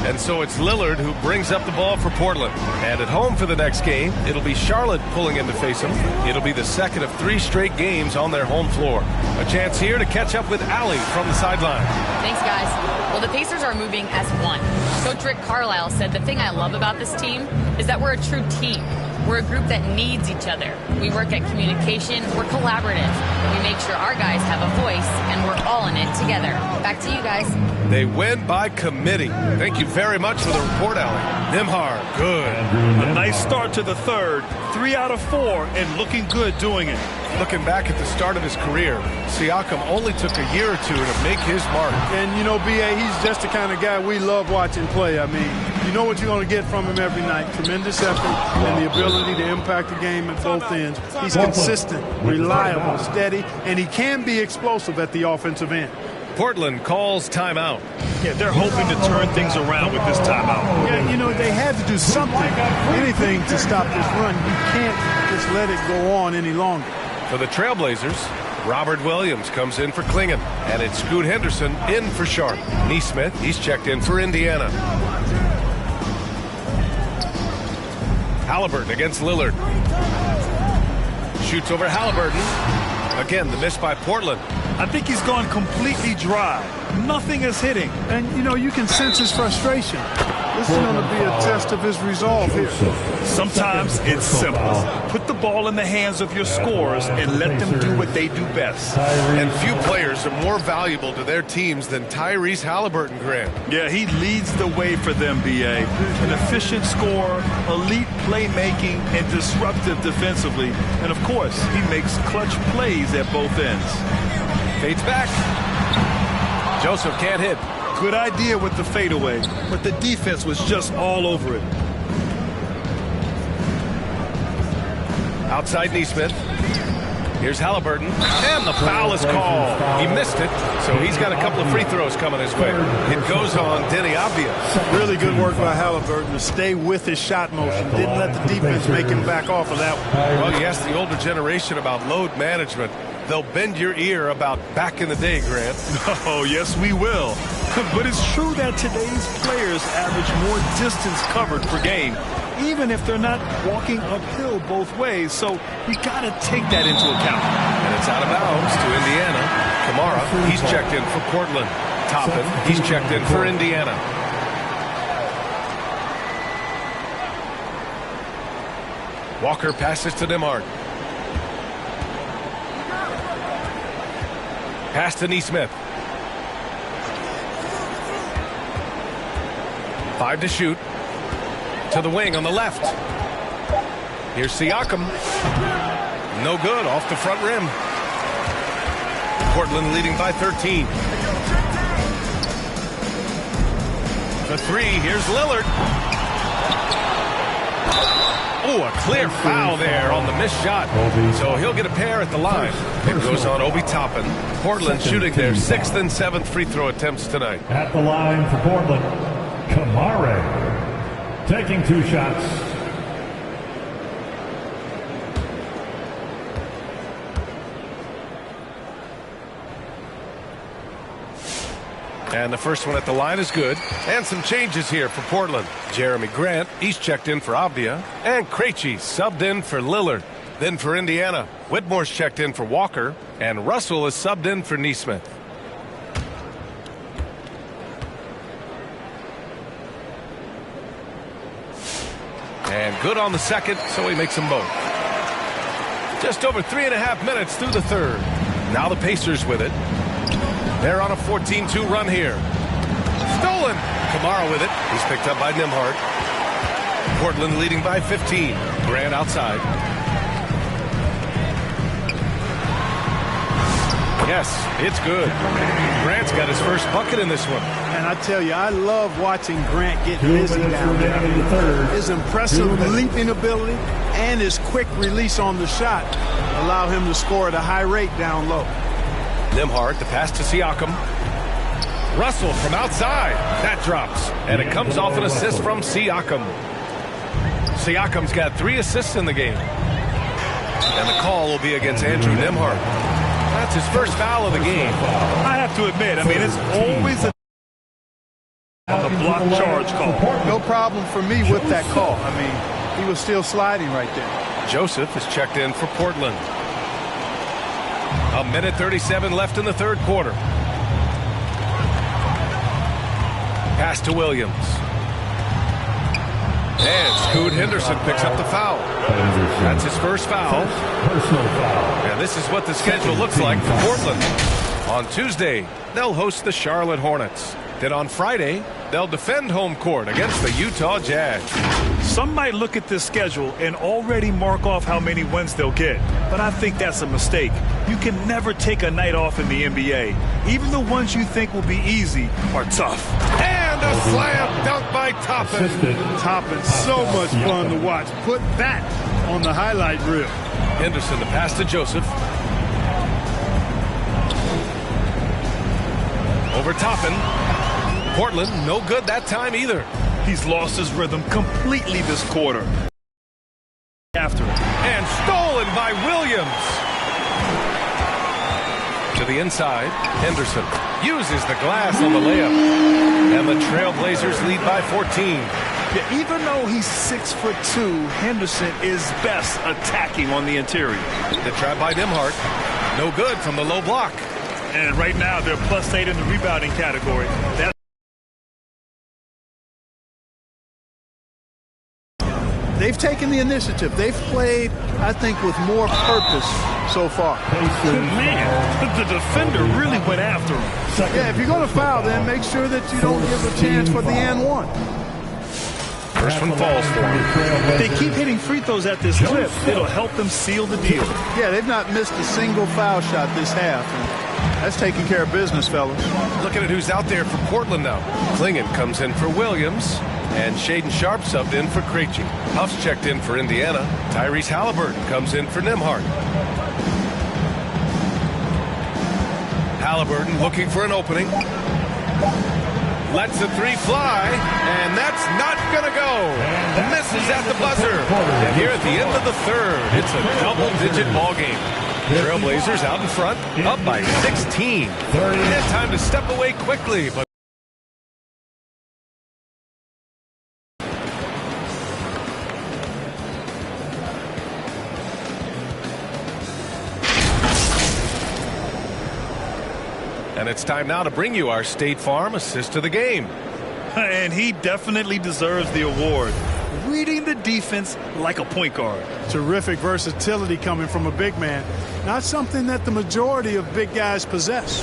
And so it's Lillard who brings up the ball for Portland. And at home for the next game, it'll be Charlotte pulling in to face them. It'll be the second of 3 straight games on their home floor. A chance here to catch up with Allie from the sideline. Thanks, guys. Well, the Pacers are moving as one. Coach Rick Carlisle said the thing I love about this team is that we're a true team. We're a group that needs each other. We work at communication. We're collaborative. We make sure our guys have a voice, and we're all in it together. Back to you guys. They win by committee. Thank you very much for the report, Allie. Nembhard, good. A nice start to the third. 3 out of 4, and looking good doing it. Looking back at the start of his career, Siakam only took a year or 2 to make his mark. And, you know, B.A., he's just the kind of guy we love watching play. I mean, you know what you're going to get from him every night. Tremendous effort and the ability to impact the game at both ends. He's consistent, reliable, steady, and he can be explosive at the offensive end. Portland calls timeout. Yeah, they're hoping to turn things around with this timeout. Yeah, you know, they had to do something, anything to stop this run. You can't just let it go on any longer. For the Trailblazers, Robert Williams comes in for Clingan, and it's Scoot Henderson in for Sharp. Neesmith, he's checked in for Indiana. Halliburton against Lillard. Shoots over Halliburton. Again, the miss by Portland. I think he's gone completely dry. Nothing is hitting. And, you know, you can sense his frustration. This is going to be a test of his resolve here. Sometimes it's simple. Put the ball in the hands of your scorers and let them do what they do best. And few players are more valuable to their teams than Tyrese Halliburton, Grant. Yeah, he leads the way for them, B.A. An efficient scorer, elite playmaking, and disruptive defensively. And, of course, he makes clutch plays at both ends. Fades back. Joseph can't hit. Good idea with the fadeaway, but the defense was just all over it. Outside Neesmith. Here's Halliburton, and the foul is called. He missed it, so he's got a couple of free throws coming his way. It goes on Denny Avdia. Really good work by Halliburton to stay with his shot motion. Didn't let the defense make him back off of that one. Well, you ask the older generation about load management. They'll bend your ear about back in the day, Grant. Oh, yes, we will. But it's true that today's players average more distance covered per game, even if they're not walking uphill both ways. So you got to take that into account. And it's out of bounds to Indiana. Kamara, he's checked in for Portland. Toppin, he's checked in for Indiana. Walker passes to Nembhard. Pass to Neesmith. 5 to shoot. To the wing on the left. Here's Siakam. No good, off the front rim. Portland leading by 13. The 3, here's Lillard. Oh, a clear foul there on the missed shot. So he'll get a pair at the line. It goes on Obi Toppin. Portland shooting their 6th and 7th free throw attempts tonight. At the line for Portland, Kamara, taking 2 shots. And the first one at the line is good. And some changes here for Portland. Jeremy Grant, he's checked in for Avdia. And Krejci subbed in for Lillard. Then for Indiana, Whitmore's checked in for Walker. And Russell is subbed in for Neesmith. And good on the second, so he makes them both. Just over 3.5 minutes through the third. Now the Pacers with it. They're on a 14-2 run here. Stolen. Kamara with it. He's picked up by Nembhard. Portland leading by 15. Grant outside. Yes, it's good. Grant's got his first bucket in this one. And I tell you, I love watching Grant get busy down there. His impressive leaping ability and his quick release on the shot allow him to score at a high rate down low. Nembhard, the pass to Siakam. Russell from outside. That drops. And it comes off an assist from Siakam. Siakam's got 3 assists in the game. And the call will be against Andrew Nembhard. That's his first foul of the game. I have to admit, I mean, it's always a block charge call. No problem for me with that call. I mean, he was still sliding right there. Joseph is checked in for Portland. 1:37 left in the third quarter. Pass to Williams. And Scoot Henderson picks up the foul. That's his first foul. Personal foul. And this is what the schedule looks like for Portland. On Tuesday, they'll host the Charlotte Hornets. Then on Friday, they'll defend home court against the Utah Jazz. Some might look at this schedule and already mark off how many wins they'll get, but I think that's a mistake. You can never take a night off in the NBA. Even the ones you think will be easy are tough. And a slam dunk by Toppin. Toppin, so much fun to watch. Put that on the highlight reel. Henderson, the pass to Joseph. Over Toppin. Portland, no good that time either. He's lost his rhythm completely this quarter. After it. And stolen by Williams. To the inside, Henderson uses the glass on the layup. And the Trailblazers lead by 14. Yeah, even though he's 6'2", Henderson is best attacking on the interior. The trap by Nembhard. No good from the low block. And right now, they're +8 in the rebounding category. They've taken the initiative. They've played, I think, with more purpose so far. Man, the defender really went after him. Yeah, if you're going to foul, then make sure that you don't give a chance for the and one. First one falls for him. If they keep hitting free throws at this clip, it'll help them seal the deal. Yeah, they've not missed a single foul shot this half. And That's taking care of business, fellas. Looking at who's out there for Portland now. Clingan comes in for Williams, and Shaden Sharp subbed in for Krejci. Huff's checked in for Indiana. Tyrese Halliburton comes in for Nembhard. Halliburton looking for an opening. Lets the three fly, and that's not going to go. Misses at the buzzer. And here at the end of the third, it's a double-digit ball game. Trailblazers out in front, up by 16. And time to step away quickly, but and it's time now to bring you our State Farm assist of the game. And he definitely deserves the award. Reading the defense like a point guard. Terrific versatility coming from a big man. Not something that the majority of big guys possess.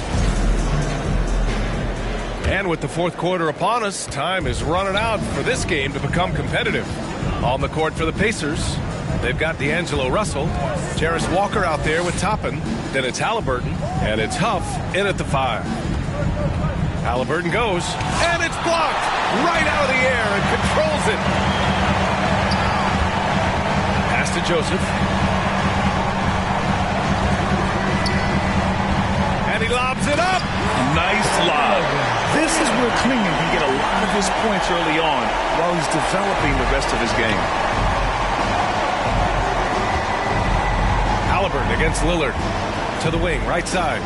And with the fourth quarter upon us, time is running out for this game to become competitive. On the court for the Pacers, they've got D'Angelo Russell, Jarris Walker out there with Toppin. Then it's Halliburton, and it's Huff in at the 5. Halliburton goes, and it's blocked right out of the air and controls it. Pass to Joseph. And he lobs it up. Nice lob. This is where Clingan can get a lot of his points early on while he's developing the rest of his game. Halliburton against Lillard. To the wing, right side.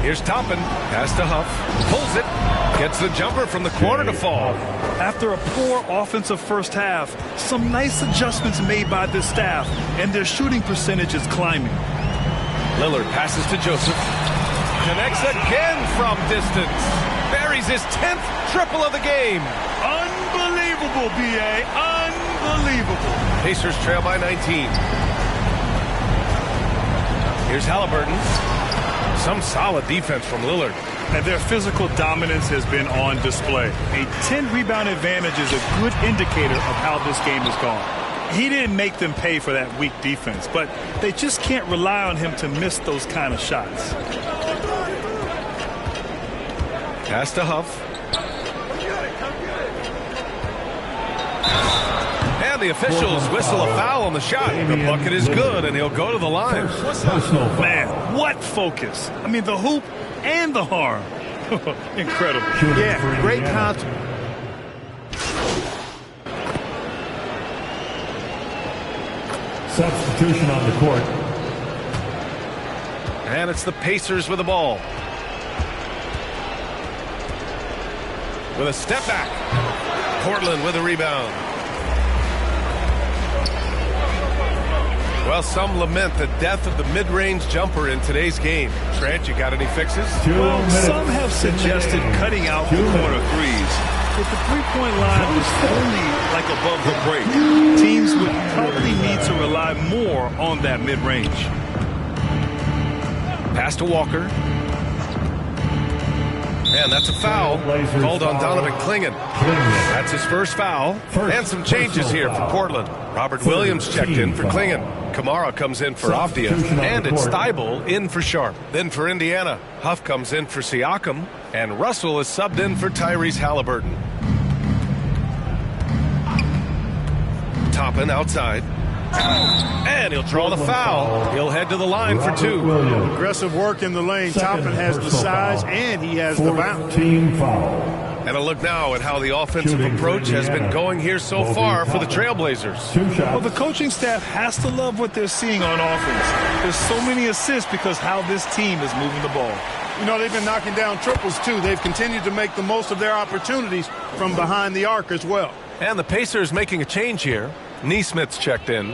Here's Toppin. Pass to Huff. Pulls it. Gets the jumper from the corner to fall. After a poor offensive first half, some nice adjustments made by this staff, and their shooting percentage is climbing. Lillard passes to Joseph. Connects again from distance. Buries his 10th triple of the game. Unbelievable, B.A. Unbelievable. Pacers trail by 19. Here's Halliburton. Some solid defense from Lillard. And their physical dominance has been on display. A 10-rebound advantage is a good indicator of how this game has gone. He didn't make them pay for that weak defense, but they just can't rely on him to miss those kind of shots. Pass to Huff. And the officials whistle a foul on the shot. The bucket is good, and he'll go to the line. Man, what focus. I mean, the hoop and the harm. Incredible. Yeah, great contact. Substitution on the court. And it's the Pacers with the ball. With a step back. Portland with a rebound. Well, some lament the death of the mid-range jumper in today's game. Trent, you got any fixes? Well, some have suggested cutting out the corner threes. But the three-point line was only like above the break. Teams would probably need to rely more on that mid-range. Pass to Walker. And that's a foul called on Donovan Clingan. That's his first foul. And some changes here for Portland. Robert Williams checked in for Clingan. Kamara comes in for Avdia. And it's Thybulle in for Sharp. Then for Indiana, Huff comes in for Siakam. And Russell is subbed in for Tyrese Halliburton. Toppin outside. And he'll draw the foul. He'll head to the line for 2. Aggressive work in the lane. Toppin has the size and he has the bounce. Team foul. And a look now at how the offensive approach has been going here so far for the Trailblazers. Well, the coaching staff has to love what they're seeing on offense. There's so many assists because how this team is moving the ball. You know, they've been knocking down triples, too. They've continued to make the most of their opportunities from behind the arc as well. And the Pacers making a change here. Neesmith's checked in.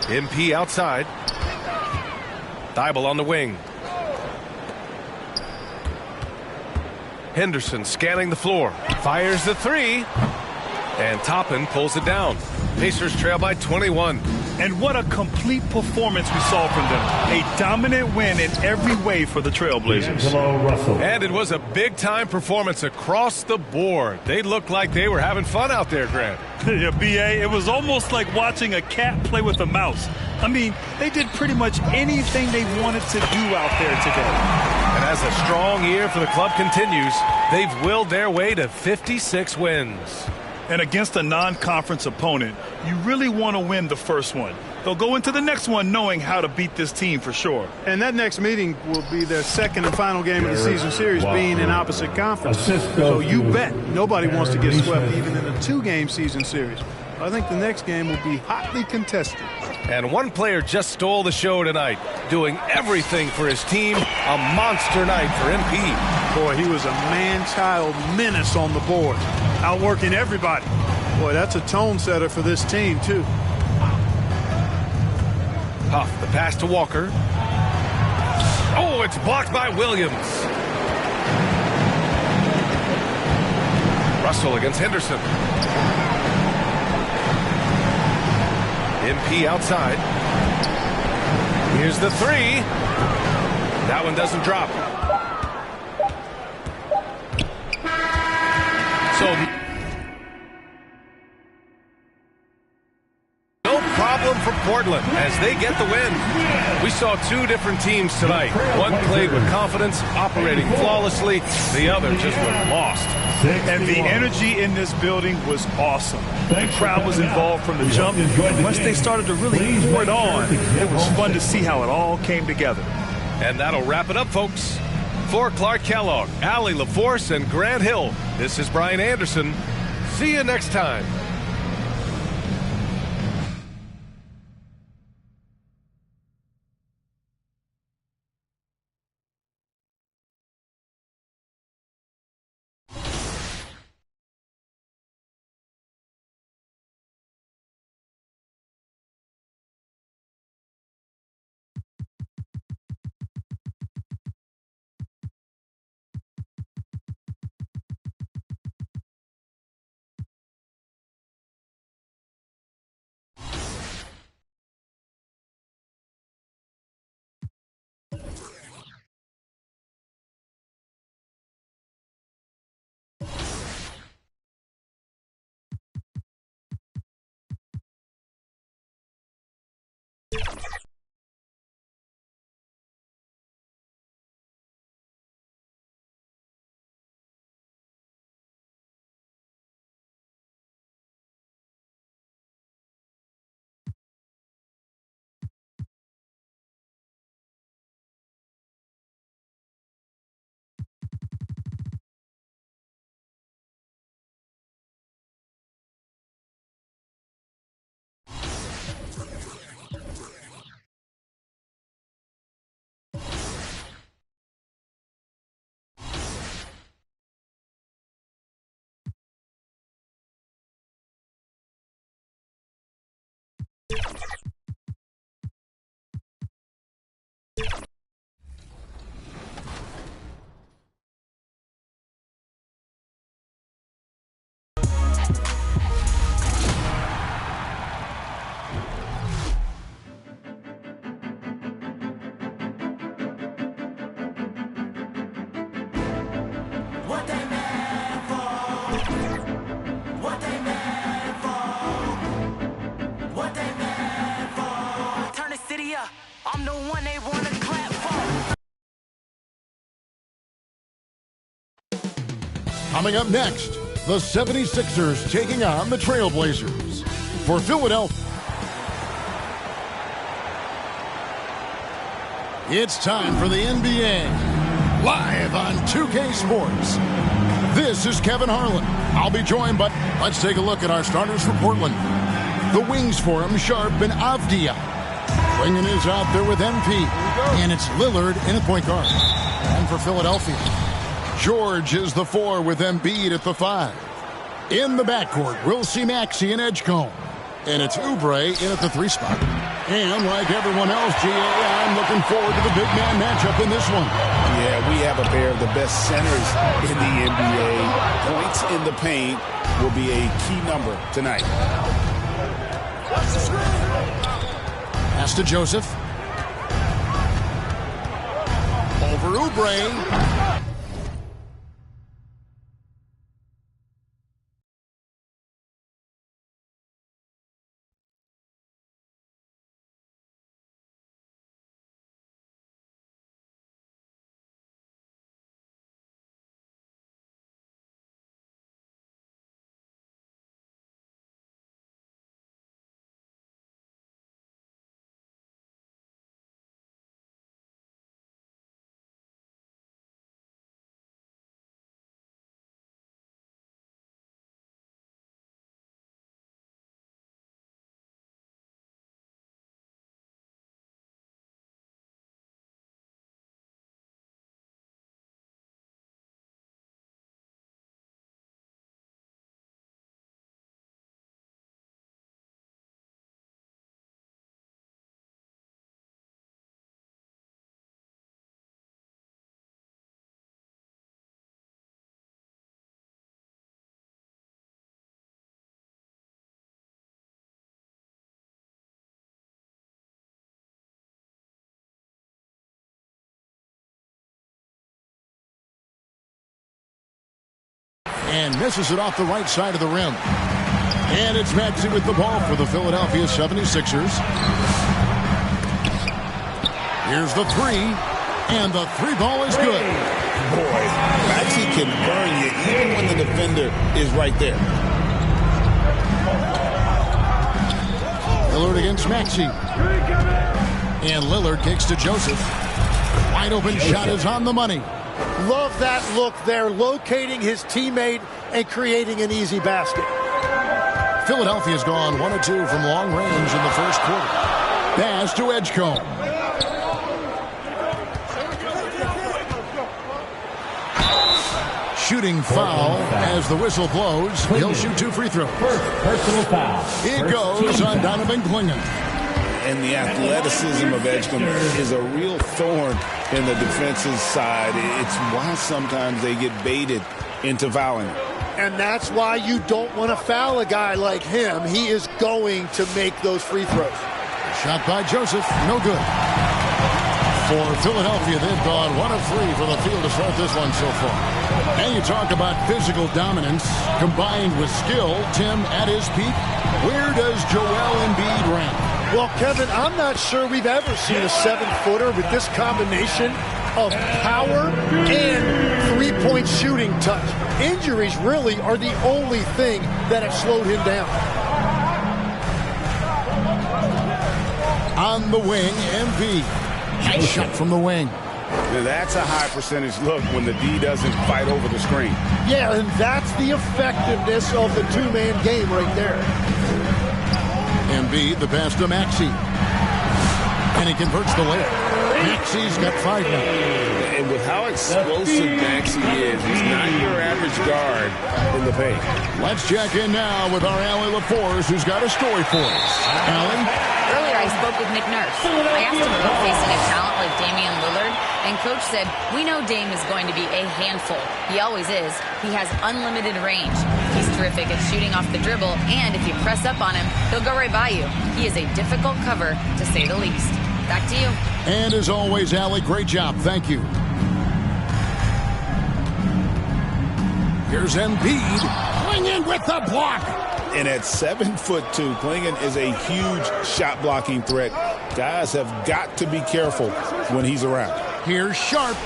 MP outside. Thybulle on the wing. Henderson scanning the floor. Fires the 3. And Toppin pulls it down. Pacers trail by 21. And what a complete performance we saw from them. A dominant win in every way for the Trailblazers. And it was a big-time performance across the board. They looked like they were having fun out there, Grant. Yeah, B.A., it was almost like watching a cat play with a mouse. I mean, they did pretty much anything they wanted to do out there today. And as the strong year for the club continues, they've willed their way to 56 wins. And against a non-conference opponent, you really want to win the first one. They'll go into the next one knowing how to beat this team for sure. And that next meeting will be their second and final game of the season series, being in opposite conferences. So you bet nobody wants to get swept even in a two-game season series. I think the next game will be hotly contested. And one player just stole the show tonight, doing everything for his team. A monster night for MP. Boy, he was a man-child menace on the board, outworking everybody. Boy, that's a tone setter for this team, too. Huff, the pass to Walker. Oh, it's blocked by Williams. Russell against Henderson. MP outside. Here's the three. That one doesn't drop. So no problem for Portland as they get the win. We saw two different teams tonight. One played with confidence, operating flawlessly. The other just was lost. And the energy in this building was awesome. The crowd was involved from the jump. And once they started to really pour it on, it was fun to see how it all came together. And that'll wrap it up, folks. For Clark Kellogg, Allie LaForce, and Grant Hill, this is Brian Anderson. See you next time. Coming up next, the 76ers taking on the Trailblazers. For Philadelphia, it's time for the NBA, live on 2K Sports. This is Kevin Harlan. I'll be joined by, let's take a look at our starters for Portland. The wings for him, Sharp and Avdia. Winging is out there with MP, and it's Lillard in at point guard. And for Philadelphia, George is the 4 with Embiid at the 5. In the backcourt, we'll see Maxey and Edgecombe. And it's Oubre in at the 3 spot. And like everyone else, GA, I'm looking forward to the big man matchup in this one. Yeah, we have a pair of the best centers in the NBA. Points in the paint will be a key number tonight. Pass to Joseph. Over Oubre. And misses it off the right side of the rim. And it's Maxey with the ball for the Philadelphia 76ers. Here's the three. And the three ball is good. Boy, Maxey can burn you even when the defender is right there. Lillard against Maxey. And Lillard kicks to Joseph. Wide open shot is on the money. Love that look there, locating his teammate and creating an easy basket. Philadelphia's gone 1 of 2 from long range in the first quarter. Pass to Edgecombe. Shooting foul as the whistle blows. He'll shoot 2 free throws. First personal foul. It goes on Donovan Clingan. And the athleticism of Edgecombe is a real thorn in the defense's side. It's why sometimes they get baited into fouling. And that's why you don't want to foul a guy like him. He is going to make those free throws. Shot by Joseph, no good. For Philadelphia, they've gone 1 of 3 for the field to start this one so far. And you talk about physical dominance combined with skill. Tim, at his peak, where does Joel Embiid rank? Well, Kevin, I'm not sure we've ever seen a 7-footer with this combination of power and three-point shooting touch. Injuries really are the only thing that have slowed him down. On the wing, Embiid. Nice shot from the wing. Now that's a high percentage look when the D doesn't fight over the screen. Yeah, and that's the effectiveness of the two-man game right there. Embiid, the pass to Maxey. And he converts the layup. Maxey's got 5 now. And with how explosive Maxey is, he's not your average guard in the paint. Let's check in now with our Allie LaForce, who's got a story for us. Allie? Earlier, I spoke with Nick Nurse. I asked him about facing a talent like Damian Lillard, and Coach said, we know Dame is going to be a handful. He always is. He has unlimited range. He's terrific at shooting off the dribble, and if you press up on him, he'll go right by you. He is a difficult cover, to say the least. Back to you. And as always, Allie, great job. Thank you. Here's Embiid. Clingan with the block. And at 7'2", Clingan is a huge shot-blocking threat. Guys have got to be careful when he's around. Here's Sharp.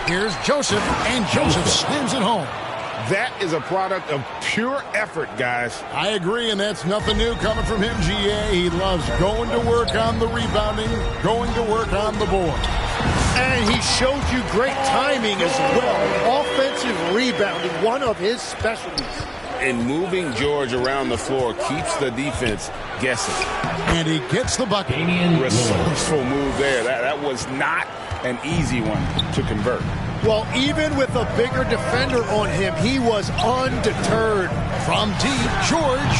Here's Joseph, and Joseph slams it home. That is a product of pure effort, guys. I agree, and that's nothing new coming from him, GA. He loves going to work on the rebounding, going to work on the board. And he showed you great timing as well. Offensive rebounding, one of his specialties. And moving George around the floor keeps the defense guessing. And he gets the bucket. Resourceful move there. That was not an easy one to convert. Well, even with a bigger defender on him, he was undeterred. From deep, George.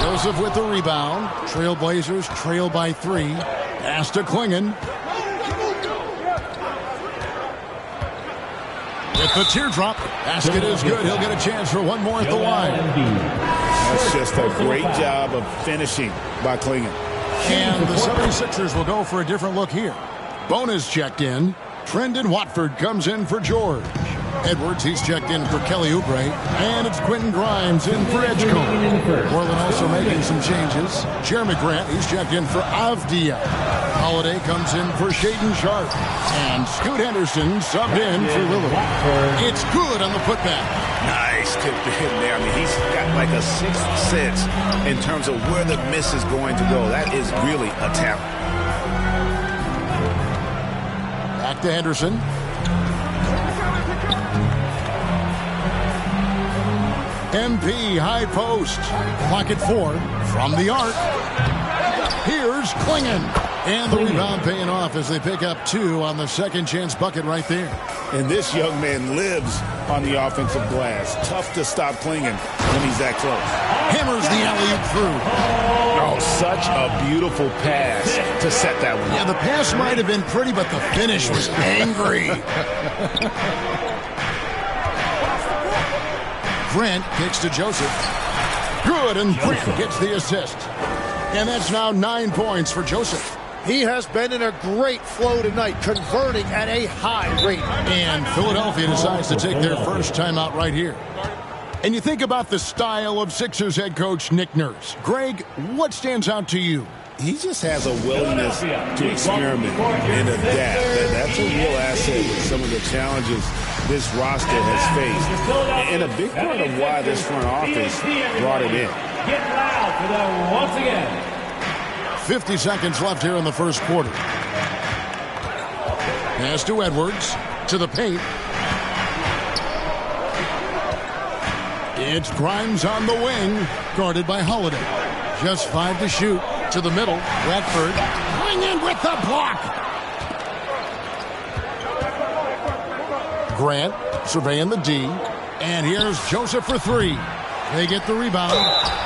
Joseph with the rebound. Trailblazers trail by 3. Pass to Clingan. With the teardrop. Basket is good. He'll get a chance for one more at the line. That's just a great job of finishing by Clingan. And the 76ers will go for a different look here. Bonus checked in. Trendon Watford comes in for George. Edwards, he's checked in for Kelly Oubre. And it's Quentin Grimes in for Edgecombe. Portland also making some changes. Jeremy Grant, he's checked in for Avdia. Holiday comes in for Shaedon Sharpe. And Scoot Henderson subbed in for Lillard. It's good on the putback. Nice tip to him there. I mean, he's got like a sixth sense in terms of where the miss is going to go. That is really a talent. Back to Henderson. MP high post. Clock at 4 from the arc. Here's Klingon. And the rebound paying off as they pick up 2 on the second chance bucket right there. And this young man lives on the offensive glass. Tough to stop Klingon when he's that close. Hammers the alley-oop through. Oh, such a beautiful pass to set that one. Yeah, the pass might have been pretty, but the finish was angry. Grant kicks to Joseph. Good, and Grant gets the assist. And that's now 9 points for Joseph. He has been in a great flow tonight, converting at a high rate. And Philadelphia decides to take their first timeout right here. And you think about the style of Sixers head coach Nick Nurse. Greg, what stands out to you? He just has a willingness to experiment and adapt. That's a real asset with some of the challenges this roster has faced. And a big part of why this front office brought it in. Get loud for them once again. 50 seconds left here in the first quarter. Pass to Edwards, to the paint. It's Grimes on the wing, guarded by Holiday. Just 5 to shoot, to the middle. Radford going in with the block. Grant surveying the D. And here's Joseph for 3. They get the rebound.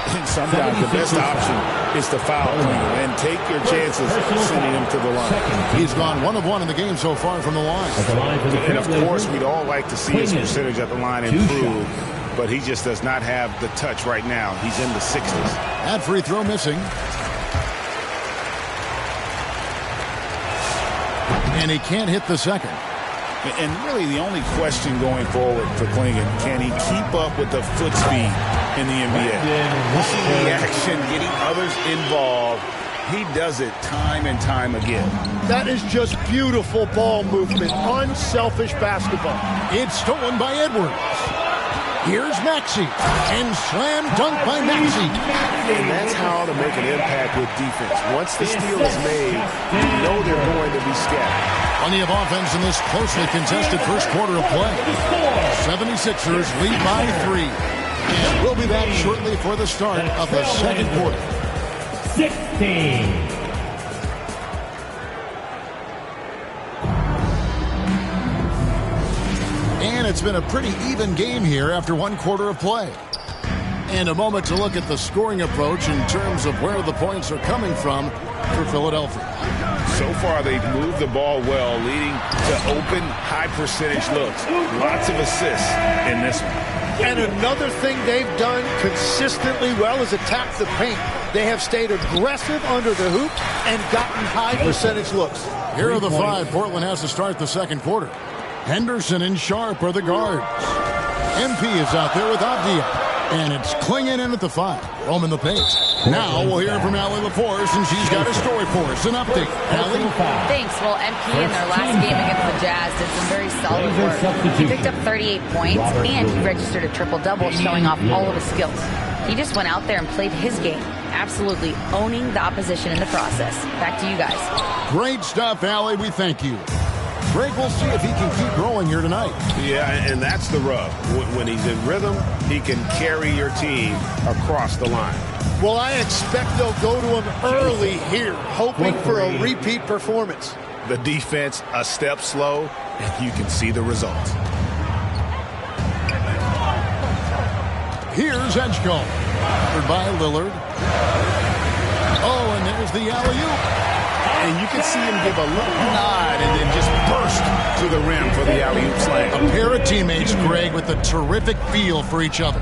And sometimes the best option is to foul and take your chances sending him to the line. He's gone 1 of 1 in the game so far from the line. And of course, we'd all like to see his percentage at the line improve, but he just does not have the touch right now. He's in the 60s. That free throw missing. And he can't hit the second. And really the only question going forward for Klingon, can he keep up with the foot speed in the NBA? Pushing the action, getting others involved. He does it time and time again. That is just beautiful ball movement, unselfish basketball. It's stolen by Edwards. Here's Maxey, and slam dunk by Maxey. And that's how to make an impact with defense. Once the steal is made, you know they're going to be scattered. Plenty of offense in this closely contested first quarter of play. 76ers lead by 3. And we'll be back shortly for the start of the second quarter. 16. And it's been a pretty even game here after 1 quarter of play. And a moment to look at the scoring approach in terms of where the points are coming from for Philadelphia. So far, they've moved the ball well, leading to open, high-percentage looks. Lots of assists in this one. And another thing they've done consistently well is attack the paint. They have stayed aggressive under the hoop and gotten high-percentage looks. Here are the 5 Portland has to start the second quarter. Henderson and Sharpe are the guards. MP is out there with Avdia. And it's Klingon in at the 5. Roman the paint. Now we'll hear from Allie LaForce, and she's got a story for us. An update. Allie? Thanks. Well, MP in their last game against the Jazz did some very solid work. He picked up 38 points, and he registered a triple-double, showing off all of his skills. He just went out there and played his game, absolutely owning the opposition in the process. Back to you guys. Great stuff, Allie. We thank you. Greg, we'll see if he can keep growing here tonight. Yeah, and that's the rub. When he's in rhythm, he can carry your team across the line. Well, I expect they'll go to him early here, hoping for a repeat performance. The defense a step slow, and you can see the results. Here's Edgecombe. Covered by Lillard. Oh, and there's the alley-oop. And you can see him give a little nod and then just burst to the rim for the alley-oop slam. A pair of teammates, Greg, with a terrific feel for each other.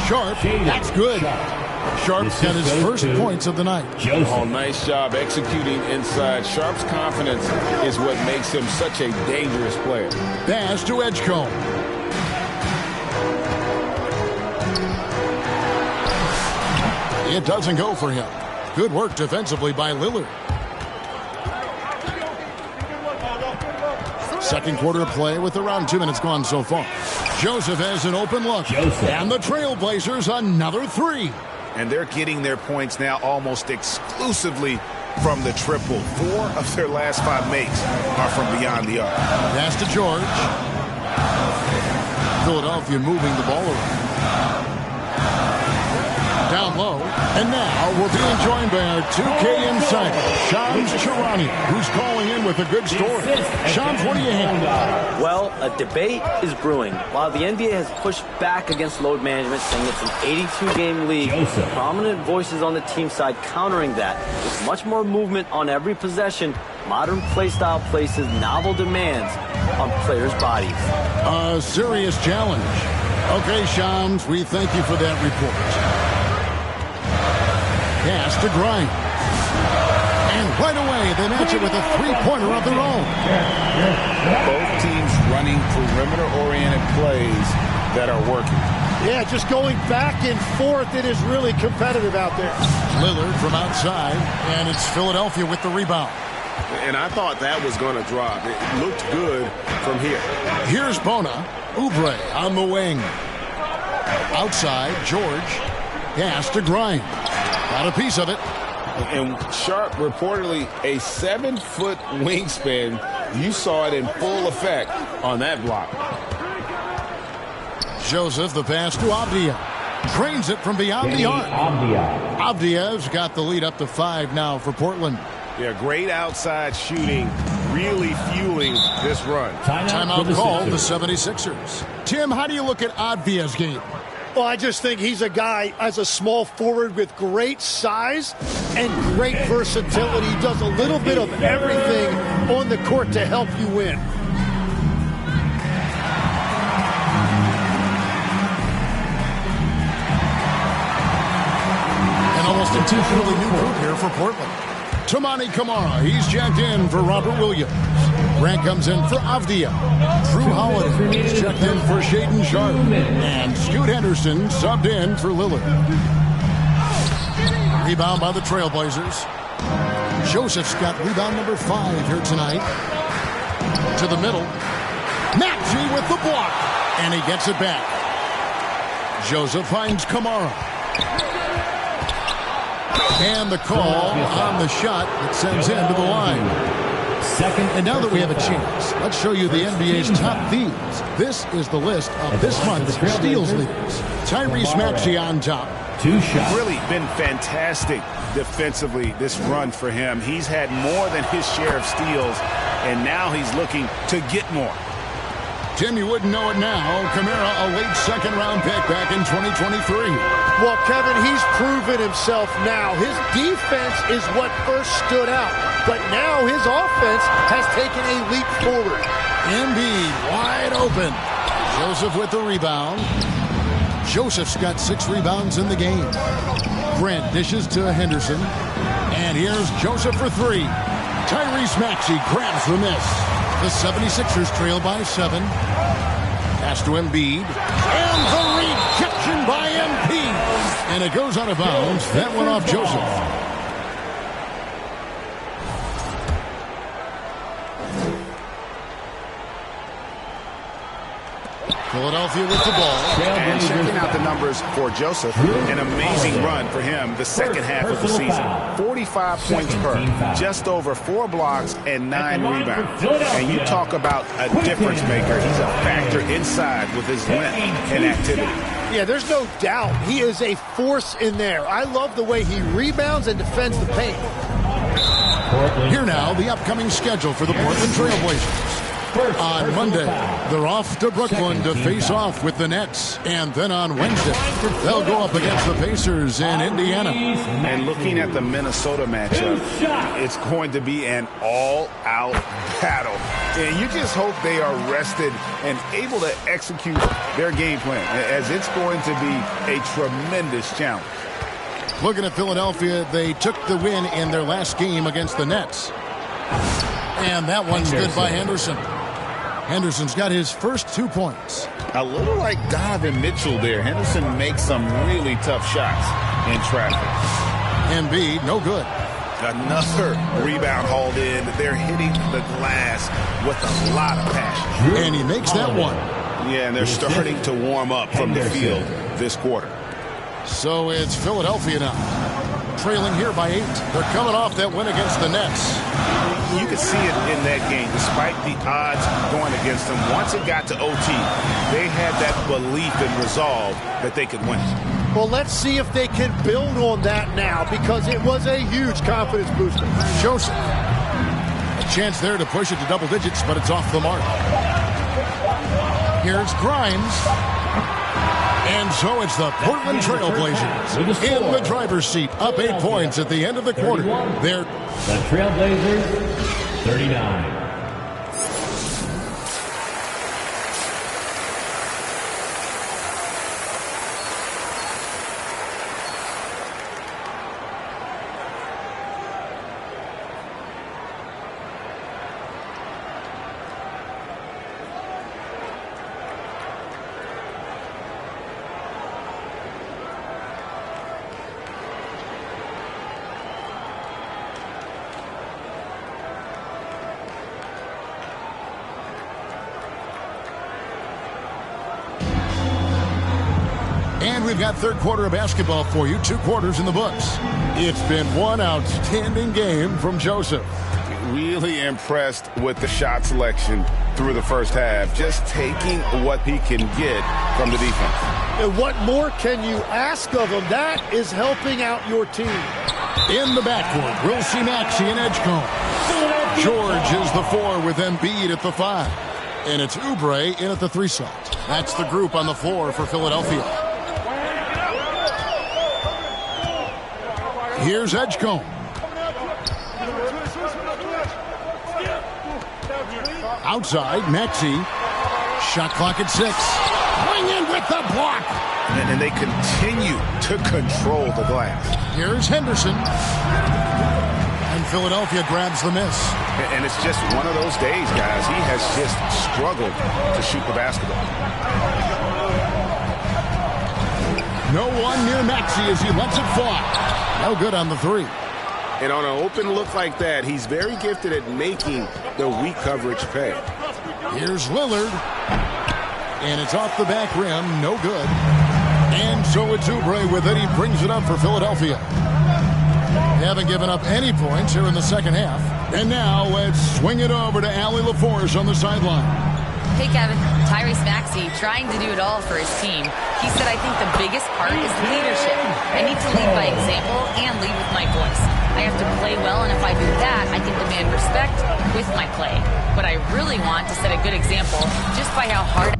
Sharpe, that's good. Sharp's got his first points of the night. Oh, nice job executing inside. Sharp's confidence is what makes him such a dangerous player. Pass to Edgecombe. It doesn't go for him. Good work defensively by Lillard. Second quarter play with around 2 minutes gone so far. Joseph has an open look. And the Trailblazers another three. And they're getting their points now almost exclusively from the triple. 4 of their last 5 makes are from beyond the arc. Pass to George. Philadelphia moving the ball around. Down low. And now we're being joined by our 2K insider, Shams Charania, who's calling in with a good story. Shams, what do you have? Well, a debate is brewing. While the NBA has pushed back against load management, saying it's an 82-game league, prominent voices on the team side countering that. With much more movement on every possession, modern play style places novel demands on players' bodies. A serious challenge. Okay, Shams, we thank you for that report. Pass to Grimes. And right away, they match it with a three-pointer of their own. Both teams running perimeter-oriented plays that are working. Yeah, just going back and forth. It is really competitive out there. Lillard from outside, and it's Philadelphia with the rebound. And I thought that was going to drop. It looked good from here. Here's Bona. Oubre on the wing. Outside, George. Pass to Grimes. Got a piece of it. And Sharp reportedly a 7-foot wingspan. You saw it in full effect on that block. Joseph, the pass to Avdia. Drains it from beyond the arc. Avdia's got the lead up to 5 now for Portland. Yeah, great outside shooting, really fueling this run. Timeout called the 76ers. Tim, how do you look at Avdia's game? Well, I just think he's a guy as a small forward with great size and great versatility. He does a little bit of everything on the court to help you win. And almost intentionally new group here for Portland. Toumani Camara, he's jacked in for Robert Williams. Grant comes in for Avdia. Drew Holiday is checked in for Shaedon Sharpe. And Scoot Henderson subbed in for Lillard. Rebound by the Trailblazers. Joseph's got rebound number 5 here tonight. To the middle. Maxey with the block. And he gets it back. Joseph finds Camara. And the call on the shot that sends him to the line. And now that we have a chance, let's show you the NBA's top thieves. This is the list of this month's steals leaders. Tyrese Maxey on top. 2 shots. Really been fantastic defensively this run for him. He's had more than his share of steals, and now he's looking to get more. Tim, you wouldn't know it now. Camara, a late second-round pick back in 2023. Well, Kevin, he's proven himself now. His defense is what first stood out, but now his offense has taken a leap forward. Embiid wide open. Joseph with the rebound. Joseph's got 6 rebounds in the game. Grant dishes to Henderson. And here's Joseph for 3. Tyrese Maxey grabs the miss. The 76ers trail by 7. Pass to Embiid. And the rejection by Embiid. And it goes out of bounds. That went off Joseph. Philadelphia with the ball. And checking out the numbers for Joseph, an amazing run for him the second half of the season. 45 points per, just over 4 blocks and 9 rebounds. And you talk about a difference maker. He's a factor inside with his length and activity. Yeah, there's no doubt he is a force in there. I love the way he rebounds and defends the paint. Here now, the upcoming schedule for the Portland Trailblazers. On Monday, they're off to Brooklyn to face off with the Nets. And then on Wednesday, they'll go up against the Pacers in Indiana. And looking at the Minnesota matchup, it's going to be an all-out battle. And you just hope they are rested and able to execute their game plan, as it's going to be a tremendous challenge. Looking at Philadelphia, they took the win in their last game against the Nets. And that one's good by Henderson. Henderson's got his first 2 points. A little like Donovan Mitchell there. Henderson makes some really tough shots in traffic. Embiid, no good. Another rebound hauled in. They're hitting the glass with a lot of passion. And he makes that one. Yeah, and they're starting to warm up from the field this quarter. So it's Philadelphia now, trailing here by 8. They're coming off that win against the Nets. You could see it in that game, despite the odds going against them. Once it got to OT, they had that belief and resolve that they could win. Well, let's see if they can build on that now, because it was a huge confidence booster. Joseph, a chance there to push it to double digits, but it's off the mark. Here's Grimes. And so it's the Portland Trail Blazers in the driver's seat, up 8 points at the end of the quarter. They're the Trail Blazers, 39. And we've got third quarter of basketball for you, 2 quarters in the books. It's been one outstanding game from Joseph. Really impressed with the shot selection through the first half, just taking what he can get from the defense. And what more can you ask of him? That is helping out your team. In the backcourt, we'll see Maxey and Edgecombe. George is the 4 with Embiid at the 5. And it's Oubre in at the 3 slot. That's the group on the floor for Philadelphia. Here's Edgecombe. Outside, Maxey. Shot clock at 6. Swing in with the block. And they continue to control the glass. Here's Henderson. And Philadelphia grabs the miss. And it's just one of those days, guys. He has just struggled to shoot the basketball. No one near Maxey as he lets it fly. No good on the 3. And on an open look like that, he's very gifted at making the weak coverage pay. Here's Lillard. And it's off the back rim. No good. And so it's Oubre with it. He brings it up for Philadelphia. They haven't given up any points here in the second half. And now let's swing it over to Allie LaForce on the sideline. Hey, Kevin. Tyrese Maxey trying to do it all for his team. He said, I think the biggest part is leadership. I need to lead by example and lead with my voice. I have to play well, and if I do that, I can demand respect with my play. But I really want to set a good example just by how hard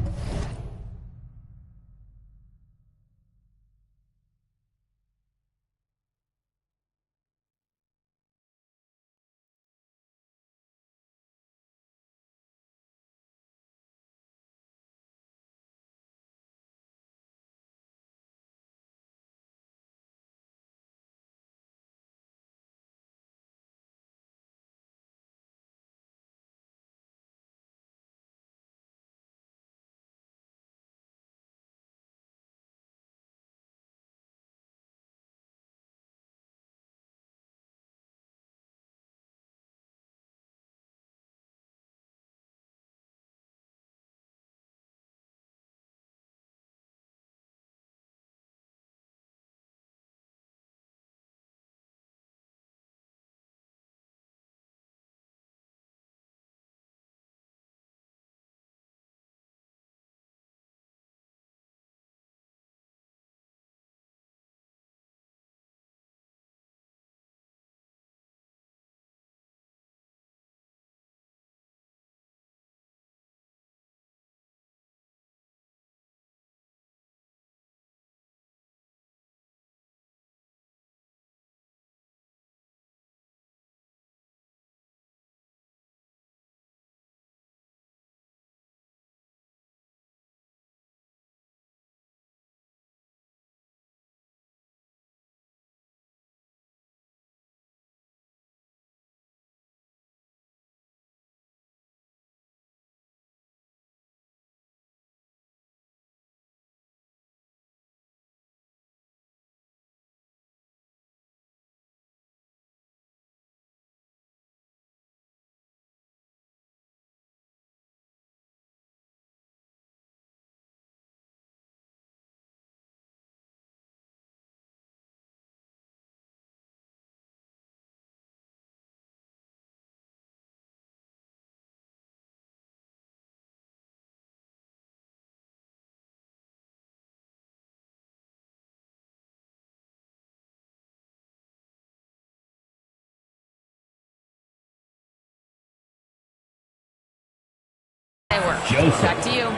Back to you.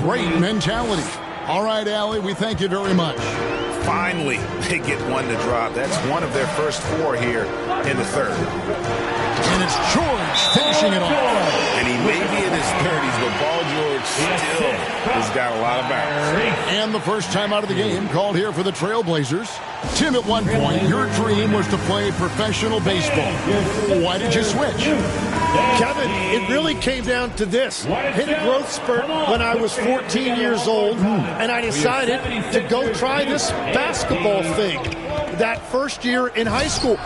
Great mentality. All right, Allie, we thank you very much. Finally, they get one to drop. That's one of their first 4 here in the third. And it's George finishing it off. And he may be in his 30s, but Paul George still has got a lot of bounce. And the first time out of the game called here for the Trailblazers. Tim, at one point, your dream was to play professional baseball. Why did you switch? Kevin, it really came down to this. Hit a growth spurt when I was 14 years old, and I decided to go try this basketball thing that first year in high school.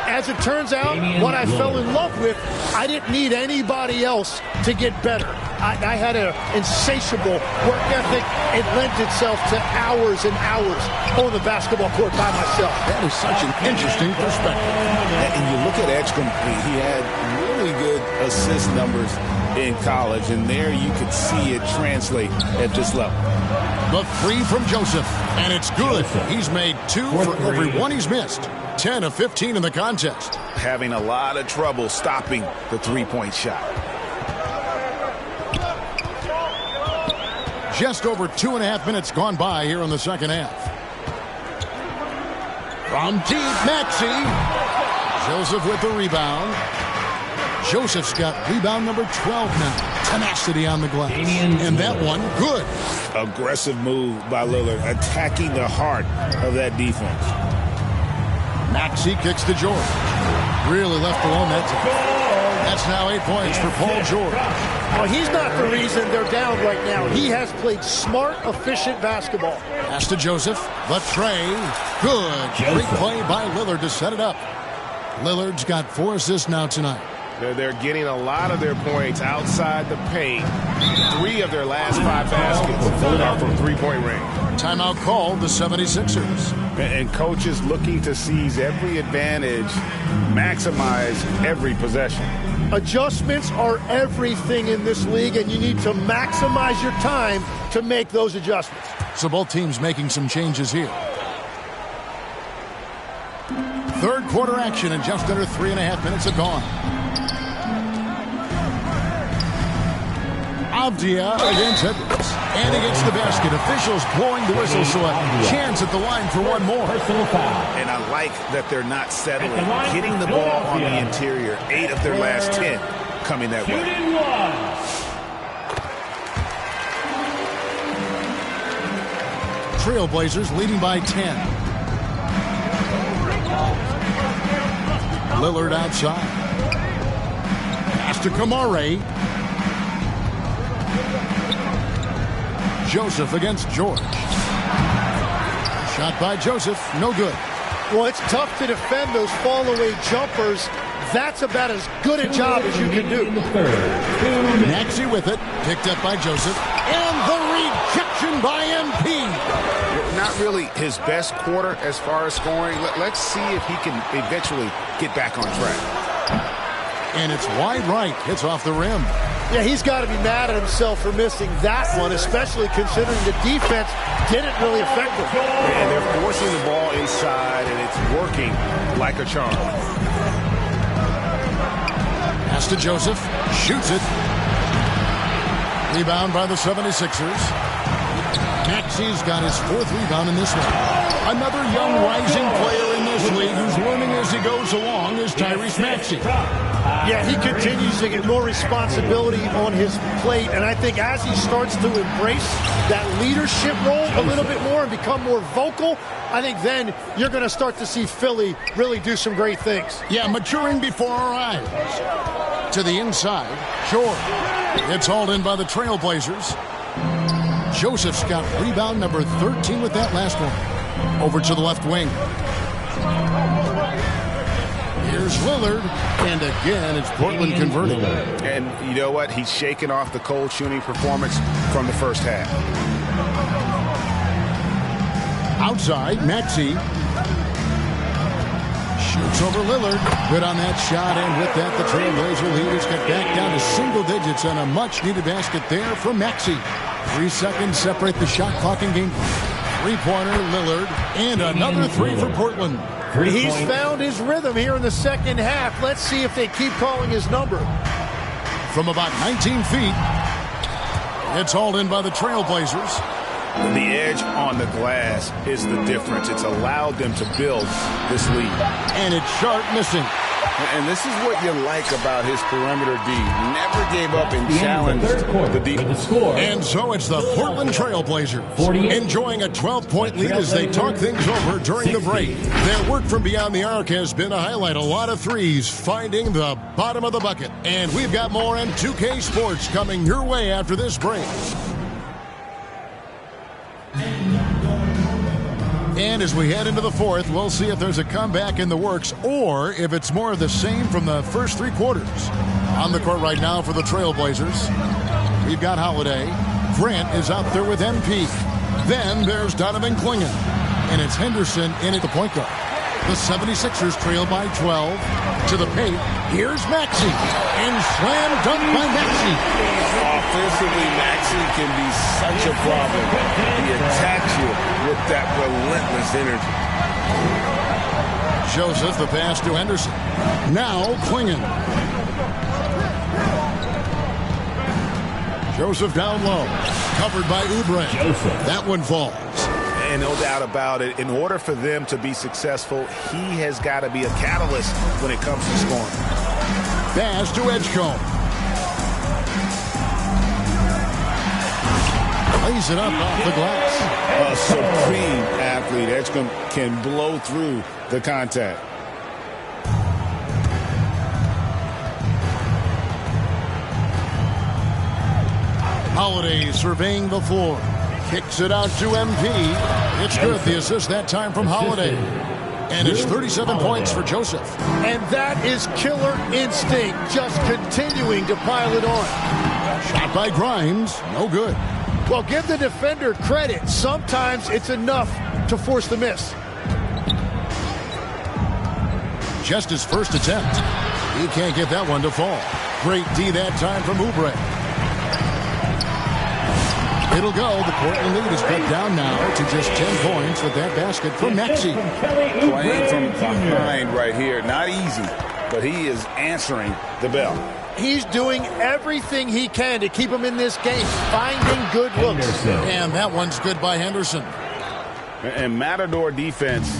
As it turns out, what I fell in love with, I didn't need anybody else to get better. I had an insatiable work ethic. It lent itself to hours and hours on the basketball court by myself. That is such an interesting perspective. And you look at Ekstrom, he had really good assist numbers in college, and there you could see it translate at this level. The 3 from Joseph, and it's good. He's made 2 for every one he's missed. 10 of 15 in the contest. Having a lot of trouble stopping the three-point shot. Just over 2.5 minutes gone by here in the second half. From deep, Maxey. Joseph with the rebound. Joseph's got rebound number 12 now. Tenacity on the glass. And that one, good. Aggressive move by Lillard, attacking the heart of that defense. Maxey kicks to George. Really left alone that time. That's now 8 points for Paul George. Well, he's not the reason they're down right now. He has played smart, efficient basketball. Pass to Joseph. The tray. Good. Great play by Lillard to set it up. Lillard's got 4 assists now tonight. They're getting a lot of their points outside the paint. 3 of their last 5 baskets are from three-point range. Timeout called the 76ers. And coaches looking to seize every advantage, maximize every possession. Adjustments are everything in this league, and you need to maximize your time to make those adjustments. So both teams making some changes here. Third quarter action, and just under 3.5 minutes have gone. Avdia against Edwards. And against the basket. Officials blowing the whistle, so a chance at the line for one more. And I like that they're not settling. Getting the ball on the interior. 8 of their last 10 coming that way. Trailblazers leading by 10. Lillard outside. Pass to Kamare. Joseph against George. Shot by Joseph, no good. Well, it's tough to defend those fall-away jumpers. That's about as good a job as you can do. Maxey with it, picked up by Joseph. And the rejection by MP. Not really his best quarter as far as scoring. Let's see if he can eventually get back on track. And it's wide right, hits off the rim. Yeah, he's got to be mad at himself for missing that one, especially considering the defense didn't really affect him. And they're forcing the ball inside, and it's working like a charm. Pass to Joseph, shoots it. Rebound by the 76ers. Maxey's got his 4th rebound in this one. Another young rising player in this league who's learning as he goes along is Tyrese Maxey. Yeah, he continues to get more responsibility on his plate, and I think as he starts to embrace that leadership role a little bit more and become more vocal, I think then you're going to start to see Philly really do some great things. Yeah, maturing before our eyes. To the inside, George. It's hauled in by the Trailblazers. Joseph's got rebound number 13 with that last one. Over to the left wing. Here's Lillard, and again, it's Portland converting. And you know what? He's shaking off the cold shooting performance from the first half. Outside, Maxey. Shoots over Lillard. Good on that shot, and with that, the Trailblazer lead has got back down to single digits, and a much-needed basket there from Maxey. 3 seconds separate the shot clock and game. 3-pointer, Lillard, and another 3 for Portland. He's found his rhythm here in the second half. Let's see if they keep calling his number. From about 19 feet, It's hauled in by the Trailblazers. The edge on the glass is the difference. It's allowed them to build this lead. And it's Sharp missing. And this is what you like about his perimeter D. Never gave up and challenged the deep. And so it's the Portland Trailblazers enjoying a 12-point lead as they talk things over during the break. Their work from beyond the arc has been a highlight. A lot of threes finding the bottom of the bucket. And we've got more in 2K Sports coming your way after this break. And as we head into the fourth, we'll see if there's a comeback in the works or if it's more of the same from the first three quarters. On the court right now for the Trailblazers, we've got Holiday. Grant is out there with MP. Then there's Donovan Clingan. And it's Henderson in at the point guard. The 76ers trail by 12 to the paint. Here's Maxey. And slam dunk by Maxey. Offensively, Maxey can be such a problem. He attacks you with that relentless energy. Joseph, the pass to Henderson. Now Clingan. Joseph down low. Covered by Oubre. That one falls. And no doubt about it, in order for them to be successful, he has got to be a catalyst when it comes to scoring. Pass to Edgecombe. Lays it up off the glass. A supreme athlete. Edgecombe can blow through the contact. Holiday surveying the floor. Kicks it out to MP. It's good. The assist that time from Holiday. And it's 37 points for Joseph. And that is killer instinct, just continuing to pile it on. Shot by Grimes. No good. Well, give the defender credit. Sometimes it's enough to force the miss. Just his first attempt. He can't get that one to fall. Great D that time from Oubre. It'll go. The Portland lead is cut down now to just 10 points with that basket from Maxey. Playing from behind right here. Not easy, but he is answering the bell. He's doing everything he can to keep him in this game, finding good looks. And that one's good by Henderson. And Matador defense,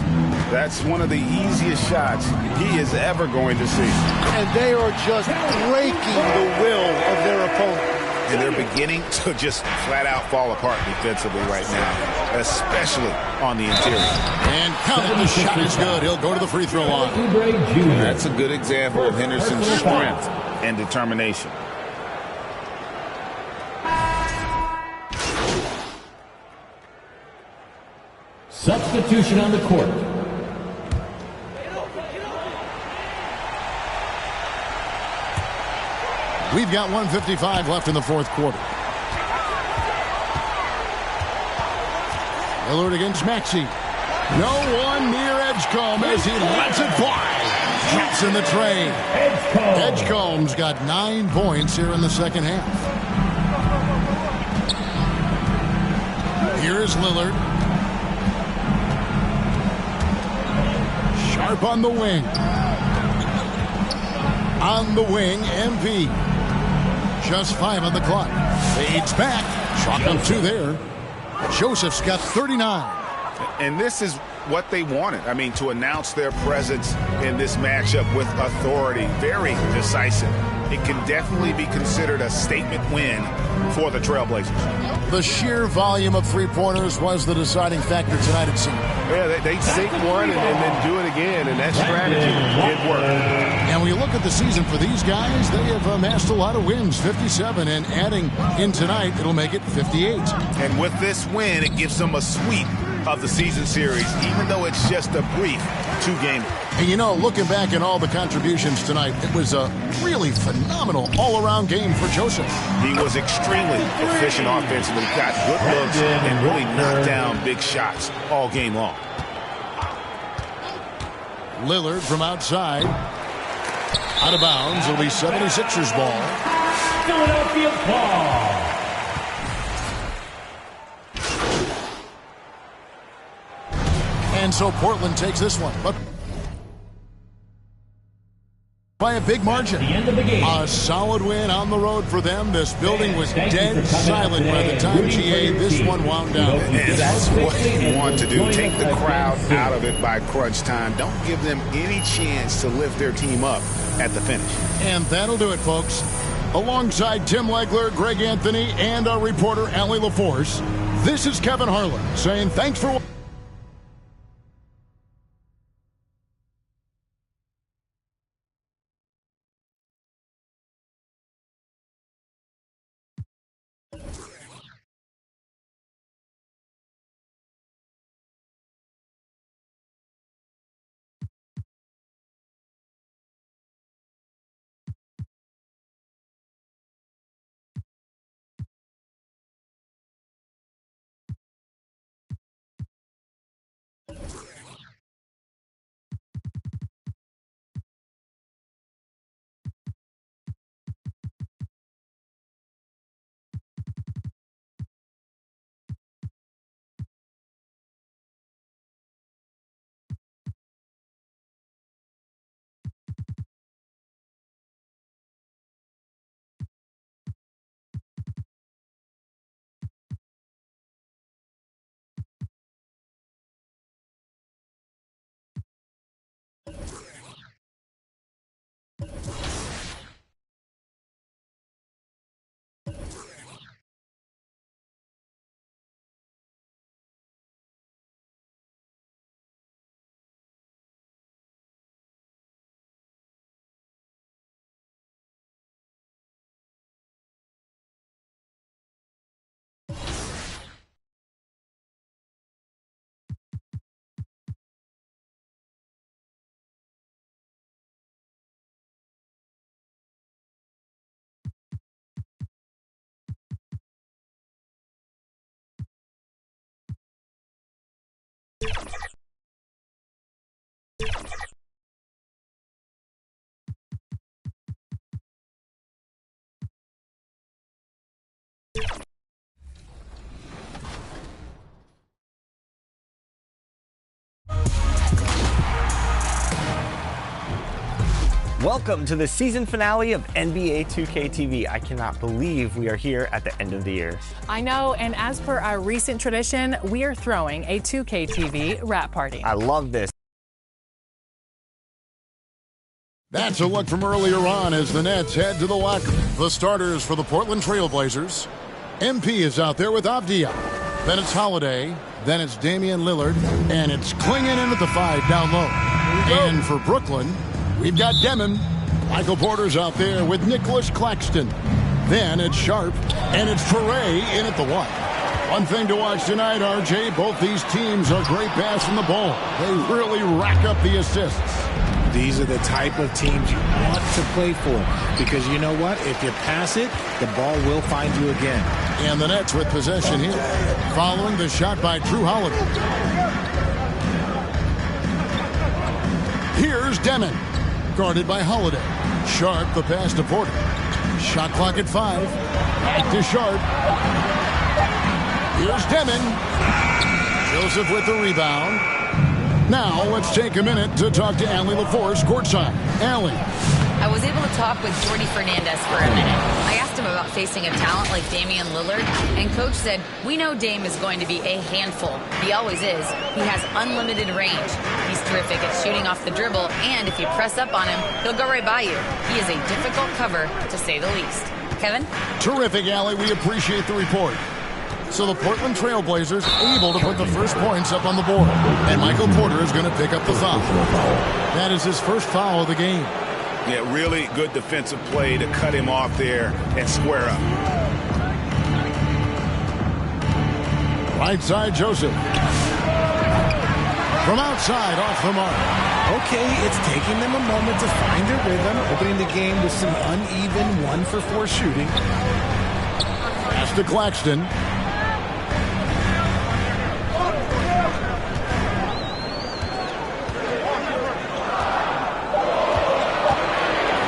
that's one of the easiest shots he is ever going to see. And they are just breaking the will of their opponent. And they're beginning to just flat out fall apart defensively right now, especially on the interior. And counted, the shot is good. He'll go to the free throw line. That's a good example of Henderson's strength and determination. Substitution on the court. We've got 1:55 left in the fourth quarter. Lillard against Maxey. No one near Edgecombe as he lets it fly. Drops in the tray. Edgecombe's got 9 points here in the second half. Here's Lillard. Sharp on the wing. On the wing, MP. Just 5 on the clock. Fades back. Chalk up 2 there. Joseph's got 39. And this is what they wanted. I mean, to announce their presence in this matchup with authority. Very decisive. It can definitely be considered a statement win for the Trailblazers. The sheer volume of three-pointers was the deciding factor tonight, it seemed. Yeah, they sink one and then do it again, and that strategy did work. And when you look at the season for these guys, they have amassed a lot of wins, 57, and adding in tonight, it'll make it 58. And with this win, it gives them a sweep of the season series, even though it's just a brief 2-game. And you know, looking back at all the contributions tonight, it was a really phenomenal all-around game for Joseph. He was extremely efficient offensively, got good looks, and really knocked down big shots all game long. Lillard from outside. Out of bounds. It'll be 76ers ball. Philadelphia ball. And so Portland takes this one. But by a big margin. A solid win on the road for them. This building was dead silent by the time GA this one wound down. And that's what you want to do. Take the crowd out of it by crunch time. Don't give them any chance to lift their team up at the finish. And that'll do it, folks. Alongside Tim Legler, Greg Anthony, and our reporter, Allie LaForce, this is Kevin Harlan saying thanks for watching. Welcome to the season finale of NBA 2K TV. I cannot believe we are here at the end of the year. I know, and as per our recent tradition, we are throwing a 2K TV wrap party. I love this. That's a look from earlier on as the Nets head to the locker. The starters for the Portland Trail Blazers. MP is out there with Avdia. Then it's Holiday. Then it's Damian Lillard. And it's Klingon in at the 5 down low. And for Brooklyn, we've got Demon. Michael Porter's out there with Nicholas Claxton. Then it's Sharp. And it's Toure in at the 1. One thing to watch tonight, RJ, both these teams are great passing the ball. They really rack up the assists. These are the type of teams you want to play for because you know what? If you pass it, the ball will find you again. And the Nets with possession here, following the shot by Drew Holiday. Here's Demon, guarded by Holiday. Sharp, the pass to Porter. Shot clock at 5. Back to Sharp. Here's Demon. Joseph with the rebound. Now, let's take a minute to talk to Allie LaForce courtside. Allie. I was able to talk with Jordi Fernandez for a minute. I asked him about facing a talent like Damian Lillard, and Coach said, we know Dame is going to be a handful. He always is. He has unlimited range. He's terrific at shooting off the dribble, and if you press up on him, he'll go right by you. He is a difficult cover, to say the least. Kevin? Terrific, Allie. We appreciate the report. So the Portland Trail Blazers able to put the first points up on the board. And Michael Porter is going to pick up the foul. That is his first foul of the game. Yeah, really good defensive play to cut him off there and square up. Right side, Joseph. From outside, off the mark. Okay, it's taking them a moment to find their rhythm, opening the game with some uneven 1-for-4 shooting. Pass to Claxton.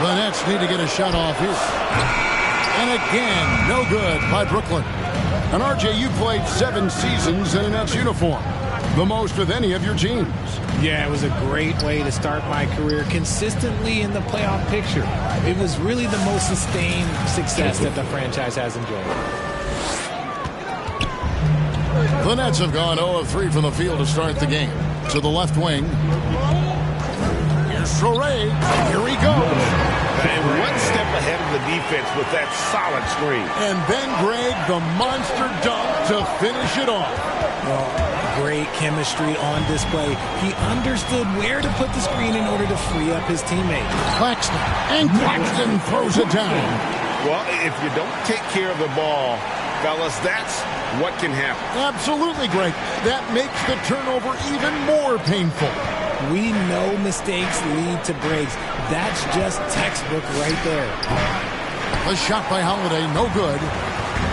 The Nets need to get a shot off here. And again, no good by Brooklyn. And RJ, you played 7 seasons in a Nets uniform. the most with any of your teams. Yeah, it was a great way to start my career consistently in the playoff picture. It was really the most sustained success that the franchise has enjoyed. The Nets have gone 0 of 3 from the field to start the game. To the left wing. Here's Traore. Here he goes. And one step ahead of the defense with that solid screen. And then Greg, the monster dunk to finish it off. Great chemistry on display. He understood where to put the screen in order to free up his teammate. Claxton. And Claxton throws it down. Well, if you don't take care of the ball, fellas, that's what can happen. Absolutely, Greg. That makes the turnover even more painful. We know mistakes lead to breaks. That's just textbook right there. A shot by Holiday, no good.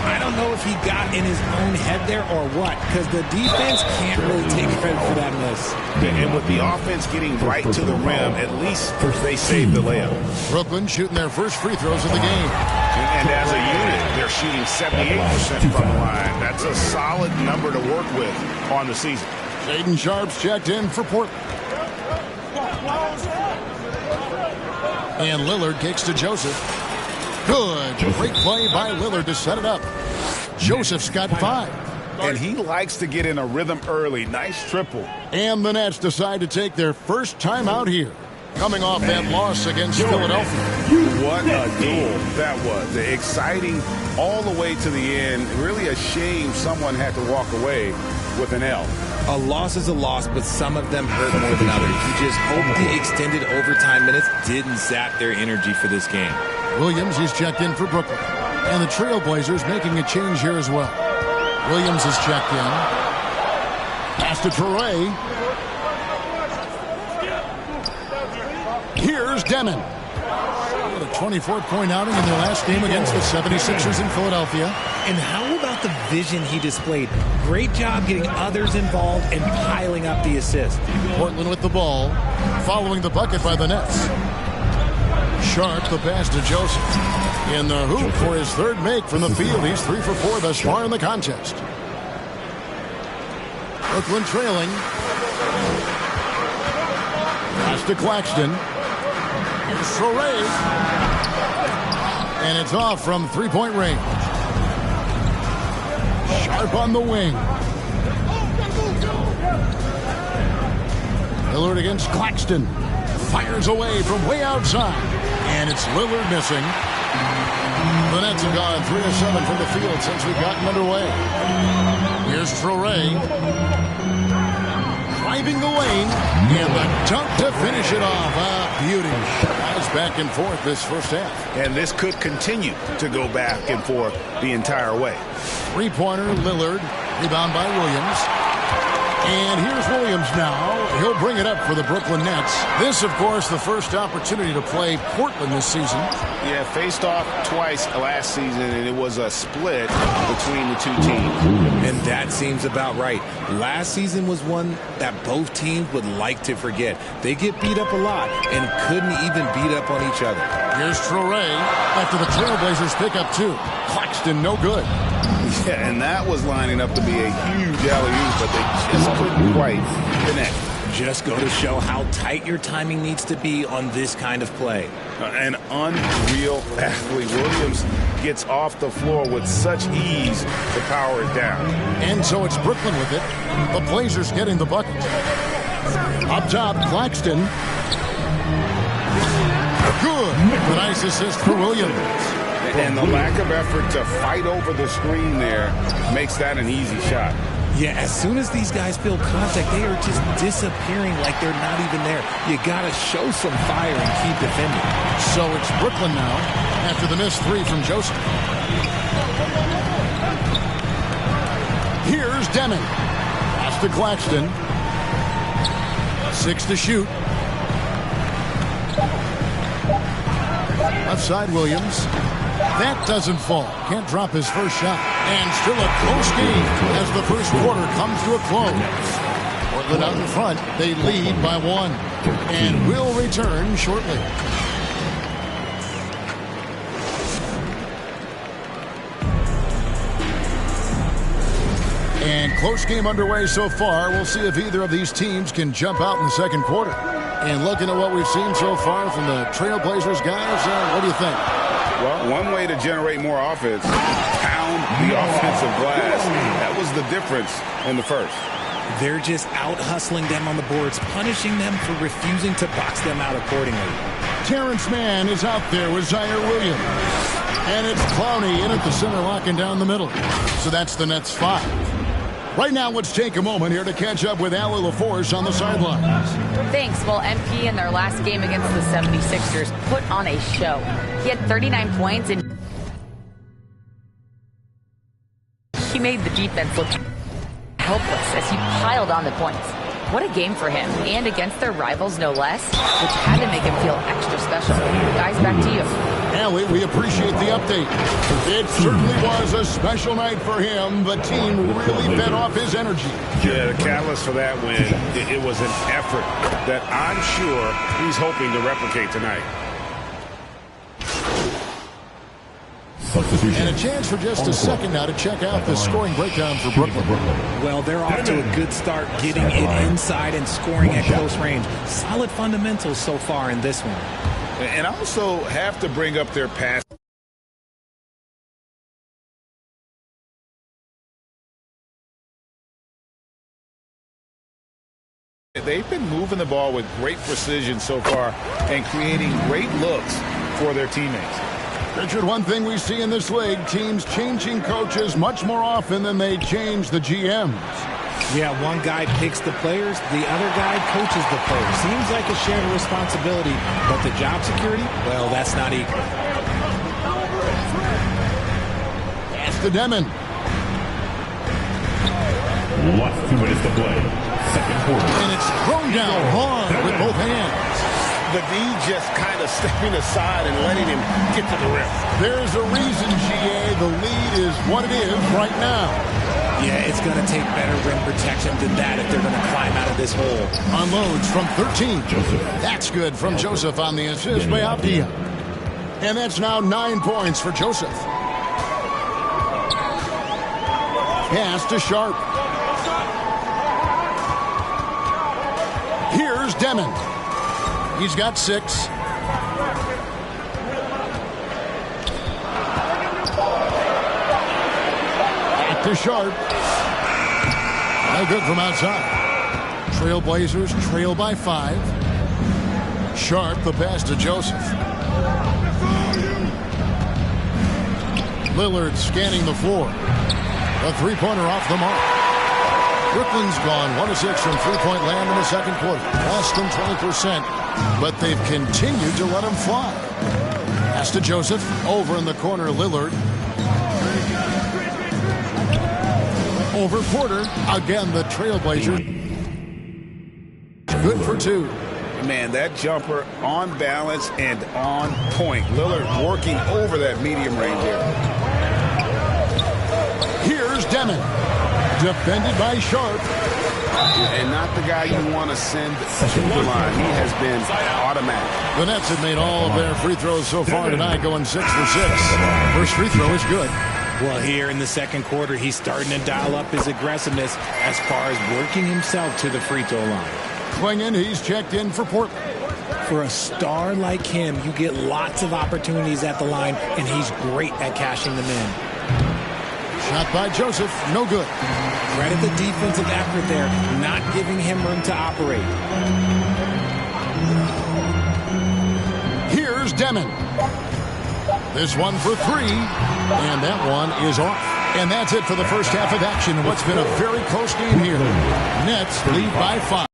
I don't know if he got in his own head there or what, because the defense can't really take credit for that miss. And with the offense getting right to the rim, at least they saved the layup. Brooklyn shooting their first free throws of the game. And as a unit, they're shooting 78% from the line. That's a solid number to work with on the season. Shaedon Sharpe's checked in for Portland. And Lillard kicks to Joseph. Good. Great play by Lillard to set it up. Joseph's got 5. And he likes to get in a rhythm early. Nice triple. And the Nets decide to take their first time out here. Coming off that loss against Philadelphia. What a duel that was. Exciting all the way to the end. Really a shame someone had to walk away with an L. A loss is a loss, but some of them hurt more than others. You just hope the extended overtime minutes didn't zap their energy for this game. Williams, he's checked in for Brooklyn. And the Trailblazers making a change here as well. Williams is checked in. Pass to Traore. Here's Demon. With a 24-point outing in their last game against the 76ers in Philadelphia. And how about the vision he displayed? Great job getting others involved and piling up the assist. Portland with the ball, following the bucket by the Nets. Sharpe, the pass to Joseph. In the hoop for his third make from the field. He's 3 for 4 thus far in the contest. Brooklyn trailing. Pass to Claxton. Here's Traore. And it's off from three-point range. Sharpe on the wing. Lillard against Claxton. Fires away from way outside. And it's Lillard missing. The Nets have gone 3 of 7 from the field since we've gotten underway. Here's Traore. Driving the lane. And the dunk to finish it off. Ah, beauty. Guys back and forth this first half. And this could continue to go back and forth the entire way. Three-pointer, Lillard. Rebound by Williams. And here's Williams now. He'll bring it up for the Brooklyn Nets. This, of course, the first opportunity to play Portland this season. Yeah, faced off twice last season, and it was a split between the two teams. And that seems about right. Last season was one that both teams would like to forget. They get beat up a lot and couldn't even beat up on each other. Here's Traore after the Trailblazers pick up 2. Claxton, no good. Yeah, and that was lining up to be a huge alley-oop, but they just couldn't quite connect. Just go to show how tight your timing needs to be on this kind of play. An unreal athlete. Williams gets off the floor with such ease to power it down. And so it's Brooklyn with it. The Blazers getting the bucket. Up top, Claxton. Good. A nice assist for Williams. And the lack of effort to fight over the screen there makes that an easy shot. Yeah, as soon as these guys feel contact, they are just disappearing like they're not even there. You got to show some fire and keep defending. So it's Brooklyn now after the missed 3 from Joseph. Here's Demon. Pass to Claxton. 6 to shoot. Left side, Williams. That doesn't fall. Can't drop his first shot. And still a close game as the first quarter comes to a close. Portland out in front. They lead by 1. And will return shortly. And close game underway so far. We'll see if either of these teams can jump out in the second quarter. And looking at what we've seen so far from the Trailblazers guys, what do you think? Well, one way to generate more offense, pound the offensive glass. That was the difference in the first. They're just out-hustling them on the boards, punishing them for refusing to box them out accordingly. Terrence Mann is out there with Zaire Williams. And it's Clowney in at the center, locking down the middle. So that's the Nets 5. Right now, let's take a moment here to catch up with Allie LaForce on the sidelines. Thanks. Well, MP in their last game against the 76ers put on a show. He had 39 points and he made the defense look helpless as he piled on the points. What a game for him, and against their rivals no less, which had to make him feel extra special. Guys, back to you. Allie, we appreciate the update. It certainly was a special night for him. The team really fed off his energy. Yeah, the catalyst for that win, it was an effort that I'm sure he's hoping to replicate tonight. And a chance for just a second now to check out the scoring breakdown for Brooklyn. Well, they're off to a good start getting it inside and scoring at close range. Solid fundamentals so far in this one. And I also have to bring up their pass. They've been moving the ball with great precision so far and creating great looks for their teammates. Richard, one thing we see in this league, teams changing coaches much more often than they change the GMs. Yeah, one guy picks the players, the other guy coaches the players. Seems like a shared responsibility, but the job security, well, that's not equal. Pass to Demon. Last 2 minutes to play. Second quarter. And it's thrown down hard with both hands. The D just kind of stepping aside and letting him get to the rim. There's a reason, GA, the lead is what it is right now. Yeah, it's going to take better rim protection than that if they're going to climb out of this hole. Unloads from 13. Joseph. That's good from Joseph on the assist by Avdia. And that's now 9 points for Joseph. Pass to Sharp. Here's Demon. He's got 6. Back to Sharp. No good from outside. Trailblazers trail by 5. Sharp, the pass to Joseph. Lillard scanning the floor. A three-pointer off the mark. Brooklyn's gone 1 of 6 from three-point land in the second quarter. Less than 20%, but they've continued to let him fly. Pass to Joseph. Over in the corner, Lillard. Over Porter. Again, the Trailblazers. Good for 2. Man, that jumper on balance and on point. Lillard working over that medium range area. Here's Demon. Defended by Sharp. And not the guy you want to send to the line. He has been automatic. The Nets have made all of their free throws so far tonight, going 6 for 6. First free throw is good. Well, here in the second quarter, he's starting to dial up his aggressiveness as far as working himself to the free throw line. Klingon, he's checked in for Portland. For a star like him, you get lots of opportunities at the line, and he's great at cashing them in. Shot by Joseph, no good. Credit the defensive effort there, not giving him room to operate. Here's Demon. This one for 3, and that one is off. And that's it for the first half of action in what's been a very close game here. Nets lead by 5.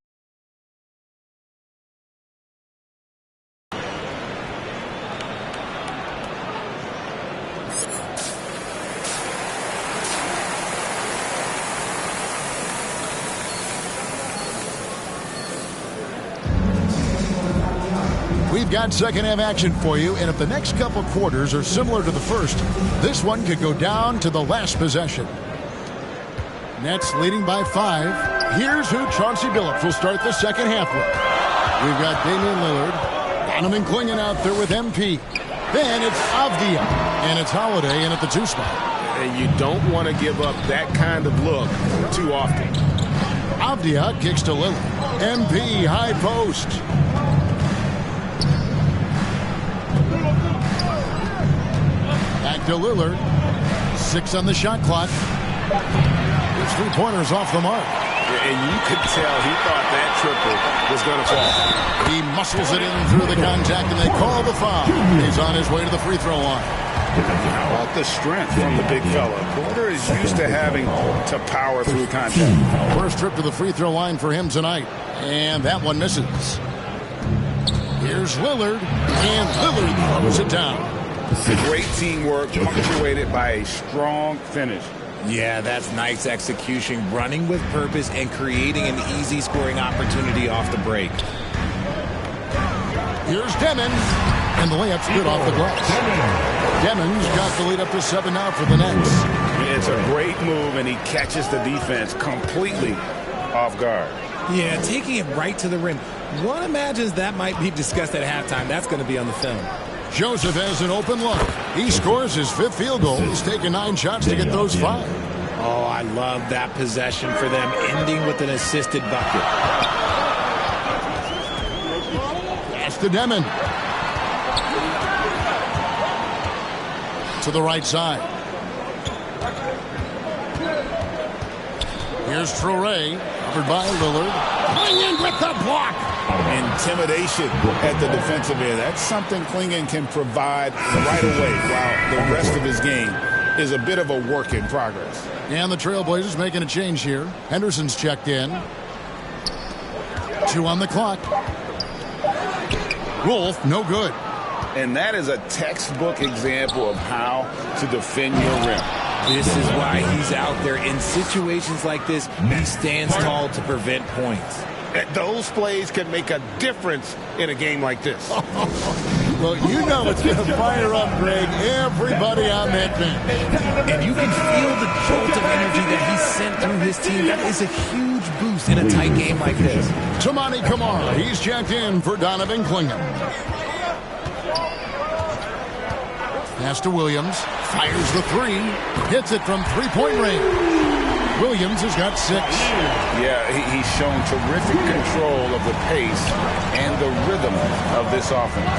We've got second half action for you, and if the next couple quarters are similar to the first, this one could go down to the last possession. Nets leading by 5. Here's who Chauncey Billups will start the second half with. We've got Damian Lillard, Donovan Clingan out there with MP. Then it's Avdia, and it's Holiday in at the 2 spot. And you don't want to give up that kind of look too often. Avdia kicks to Lillard. MP high post. Back to Lillard. 6 on the shot clock. His 3-pointers off the mark. And you could tell he thought that triple was going to fall. He muscles it in through the contact, and they call the foul. He's on his way to the free throw line. How about the strength from the big fella? Porter is used to having to power through contact. First trip to the free throw line for him tonight. And that one misses. Here's Lillard, and Lillard throws it down. Great teamwork, punctuated by a strong finish. Yeah, that's nice execution, running with purpose and creating an easy scoring opportunity off the break. Here's Demon, and the layup's good off the glass. Demon's got the lead up to 7 now for the Nets. It's a great move, and he catches the defense completely off guard. Yeah, taking it right to the rim. One imagines that might be discussed at halftime. That's going to be on the film. Joseph has an open look. He scores his 5th field goal. He's taken 9 shots to get those 5. Oh, I love that possession for them, ending with an assisted bucket. Pass to Demon. To the right side. Here's Traoré, covered by Lillard. Clingan with the block. Intimidation at the defensive end. That's something Clingan can provide right away, while the rest of his game is a bit of a work in progress. And the Trailblazers making a change here. Henderson's checked in. 2 on the clock. Wolf, no good. And that is a textbook example of how to defend your rim. This is why he's out there. In situations like this, he stands tall to prevent points. Those plays can make a difference in a game like this. Well, you know it's going to fire up, Greg, everybody on that bench. And you can feel the jolt of energy that he sent through his team. That is a huge boost in a tight game like this. Tamani Kamara, he's checked in for Donovan Clingan. Pass to Williams, fires the 3, hits it from 3-point range. Williams has got 6. Yeah, he's shown terrific control of the pace and the rhythm of this offense.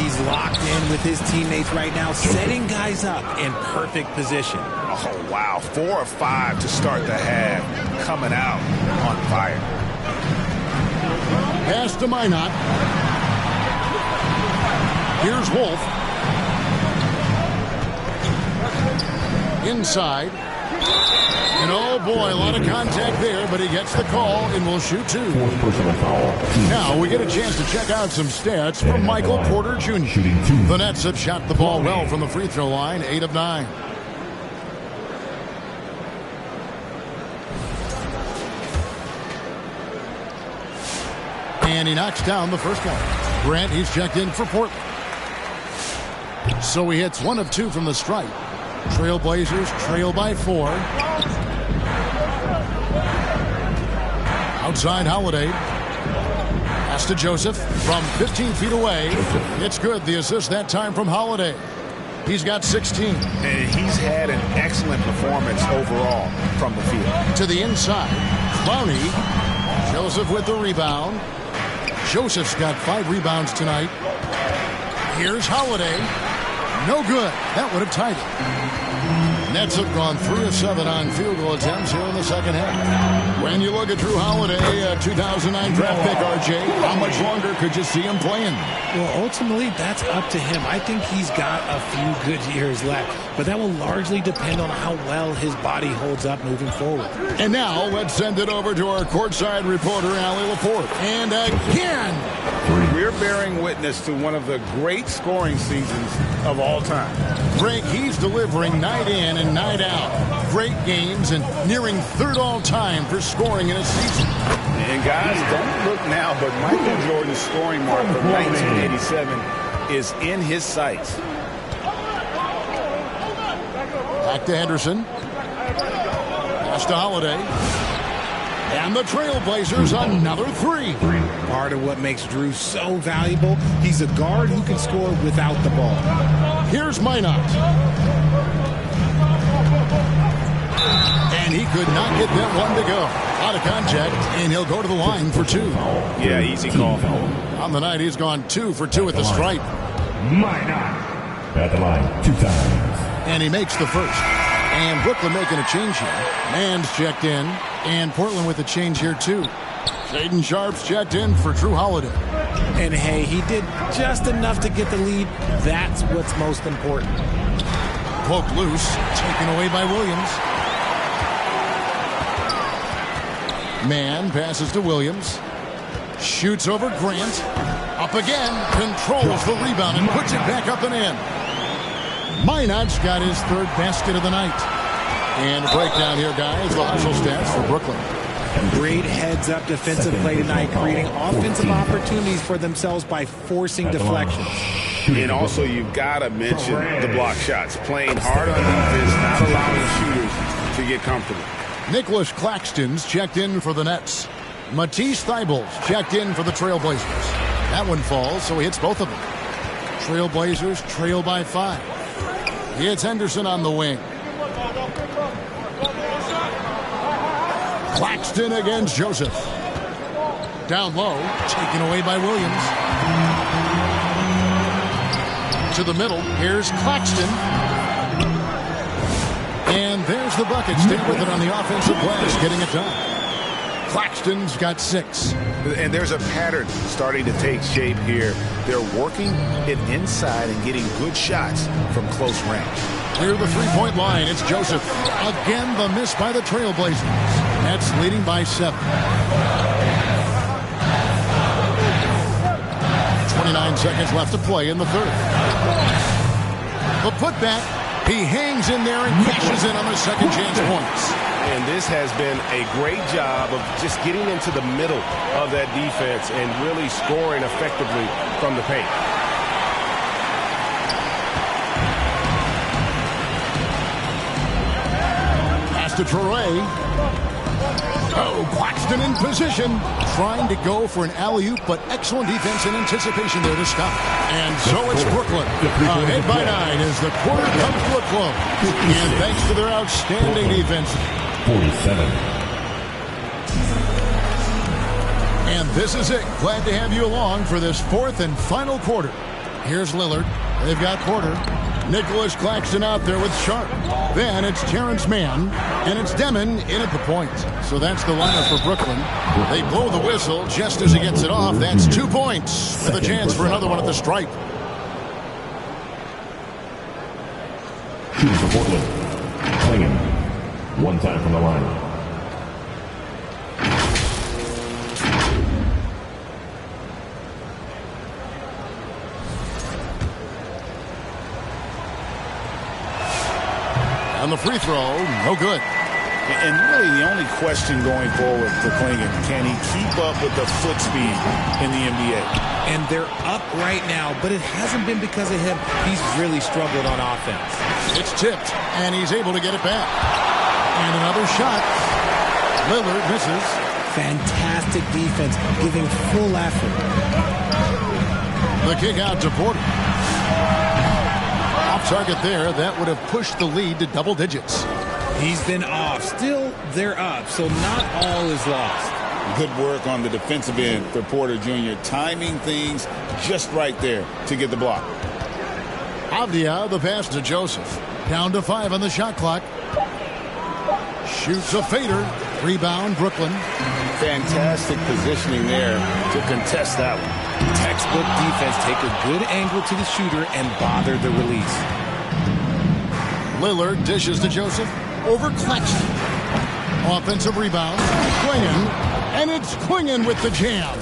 He's locked in with his teammates right now, setting guys up in perfect position. Oh, wow. 4 of 5 to start the half, coming out on fire. Pass to Minot. Here's Wolf. Inside. And oh boy, a lot of contact there, but he gets the call and will shoot 2. Now we get a chance to check out some stats from Michael Porter Jr. The Nets have shot the ball well from the free throw line, 8 of 9. And he knocks down the first one. Grant, he's checked in for Portland. So he hits 1 of 2 from the stripe. Trailblazers trail by 4. Outside Holiday. Pass to Joseph from 15 feet away. It's good. The assist that time from Holiday. He's got 16. And he's had an excellent performance overall from the field. To the inside. Clowney. Joseph with the rebound. Joseph's got 5 rebounds tonight. Here's Holiday. No good. That would have tied it. Nets have gone 3 of 7 on field goal attempts here in the second half. When you look at Drew Holiday, 2009 draft pick, RJ, how much longer could you see him playing? Well, ultimately, that's up to him. I think he's got a few good years left, but that will largely depend on how well his body holds up moving forward. And now, let's send it over to our courtside reporter, Allie Laporte. And again, we're bearing witness to one of the great scoring seasons of all time. Greg, he's delivering night in and night out. Great games and nearing 3rd all-time for scoring in a season. And guys, don't look now, but Michael Jordan's scoring mark from 1987 is in his sights. Back to Henderson. Pass to Holiday. And the Trailblazers another 3. Part of what makes Drew so valuable, he's a guard who can score without the ball. Here's Minot. And he could not get that one to go. Out of contact, and he'll go to the line for 2. Yeah, easy call. On the night, he's gone 2 for 2 at the stripe. At the line 2 times. And he makes the first. And Brooklyn making a change here. Mann's checked in. And Portland with a change here, too. Shaedon Sharpe's checked in for Drew Holiday. And, hey, he did just enough to get the lead. That's what's most important. Poked loose. Taken away by Williams. Mann passes to Williams. Shoots over Grant. Up again. Controls the rebound and puts it back up and in. Minot's got his 3rd basket of the night. And a breakdown here, guys. The hustle stats for Brooklyn. Great heads-up defensive play tonight, creating offensive opportunities for themselves by forcing deflections. And also, you've got to mention the block shots. Playing hard on defense, not allowing shooters to get comfortable. Nicholas Claxton's checked in for the Nets. Matisse Thybulle's checked in for the Trailblazers. That one falls, so he hits both of them. Trailblazers trail by 5. He hits Henderson on the wing. Claxton against Joseph. Down low, taken away by Williams. To the middle, here's Claxton. And there's the bucket. Stay with it on the offensive glass, getting it done. Claxton's got 6. And there's a pattern starting to take shape here. They're working it inside and getting good shots from close range. Near the 3-point line, it's Joseph. Again, the miss by the Trailblazers. Nets leading by 7. 29 seconds left to play in the 3rd. The putback. He hangs in there and cashes in on the second chance points. And this has been a great job of just getting into the middle of that defense and really scoring effectively from the paint. Pass to Traore. Oh, Claxton in position. Trying to go for an alley-oop, but excellent defense and anticipation there to stop. And so it's Brooklyn. Ahead by 9 as the quarter comes to a close. And thanks to their outstanding defense. 47. And this is it. Glad to have you along for this 4th and final quarter. Here's Lillard. They've got Porter. Nicholas Claxton out there with Sharpe. Then it's Terrence Mann. And it's Demon in at the point. So that's the lineup for Brooklyn. They blow the whistle just as he gets it off. That's 2 points with a chance for another one at the stripe. Shooting for Portland. Clingan. 1 time from the line. On the free throw, no good. And really the only question going forward for Clingan, can he keep up with the foot speed in the NBA? And they're up right now, but it hasn't been because of him. He's really struggled on offense. It's tipped, and he's able to get it back. And another shot. Lillard misses. Fantastic defense, giving full effort. The kick out to Porter. Off target there. That would have pushed the lead to double digits. He's been off. Still, they're up, so not all is lost. Good work on the defensive end for Porter Jr. Timing things just right there to get the block. Avdia, the pass to Joseph. Down to 5 on the shot clock. Shoots a fader. Rebound, Brooklyn. Fantastic positioning there to contest that one. Textbook defense. Take a good angle to the shooter and bother the release. Lillard dishes to Joseph. Over Claxton. Offensive rebound. Clingan. And it's Clingan with the jam.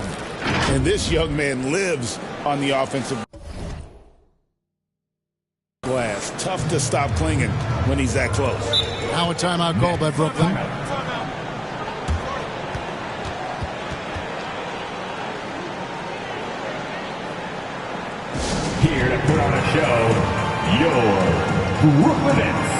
And this young man lives on the offensive glass. Tough to stop Clingan when he's that close. Now a timeout call by Brooklyn. Here to put on a show, your Brooklyn Nets.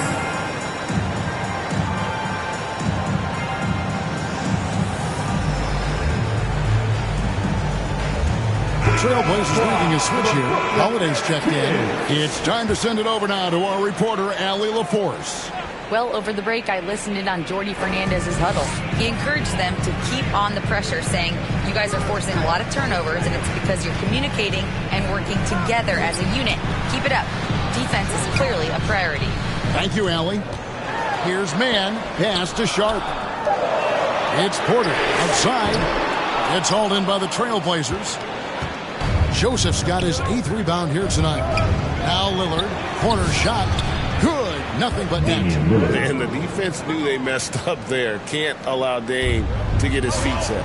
Trailblazers making a switch here. Holiday's checked in. It's time to send it over now to our reporter, Allie LaForce. Well, over the break, I listened in on Jordi Fernandez's huddle. He encouraged them to keep on the pressure, saying, you guys are forcing a lot of turnovers, and it's because you're communicating and working together as a unit. Keep it up. Defense is clearly a priority. Thank you, Allie. Here's man. Pass to Sharp. It's Porter outside. It's hauled in by the Trailblazers. Joseph's got his 8th rebound here tonight. Now Lillard. Corner shot. Good. Nothing but net. And the defense knew they messed up there. Can't allow Dame to get his feet set.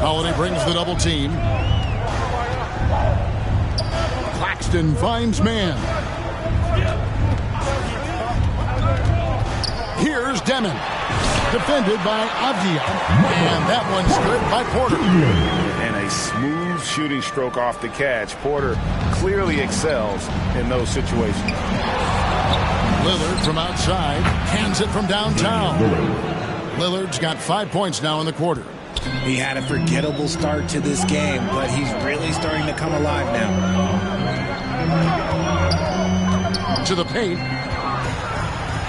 Holiday brings the double team. Claxton finds man. Here's Demon. Defended by Avdia. And that one's stripped by Porter. And a smooth shooting stroke off the catch. Porter clearly excels in those situations. Lillard from outside. Hands it from downtown. Lillard's got 5 points now in the quarter. He had a forgettable start to this game, but he's really starting to come alive now. To the paint.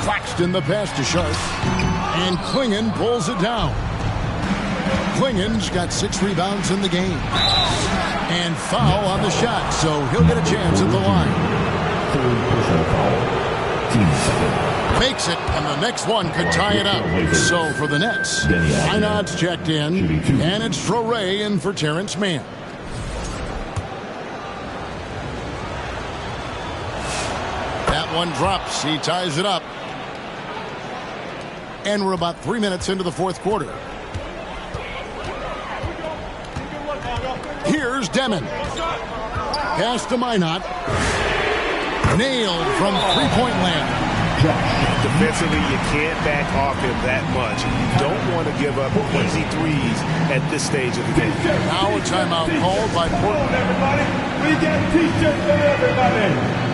Claxton the pass to Sharp. And Klingon pulls it down. Klingon's got 6 rebounds in the game. And foul on the shot, so he'll get a chance at the line. Makes it, and the next one could tie it up. So for the Nets, Einard's checked in, and it's Traore in for Terrence Mann. That one drops. He ties it up. And we're about 3 minutes into the fourth quarter. Here's Demon. Pass to Minot. Nailed from three-point land. Defensively, you can't back off him that much. You don't want to give up easy threes at this stage of the game. Now a timeout called by Portland. Everybody, we got t-shirts for everybody.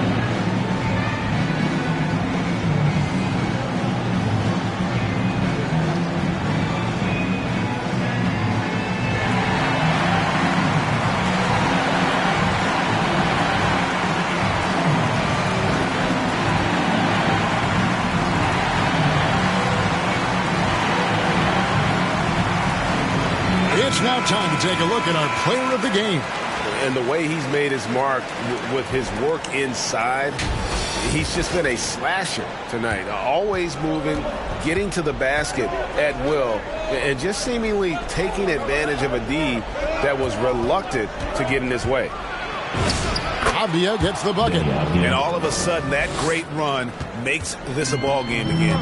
It's now time to take a look at our player of the game. And the way he's made his mark with his work inside, he's just been a slasher tonight. Always moving, getting to the basket at will, and just seemingly taking advantage of a D that was reluctant to get in his way. Avdia gets the bucket. And all of a sudden, that great run makes this a ball game again.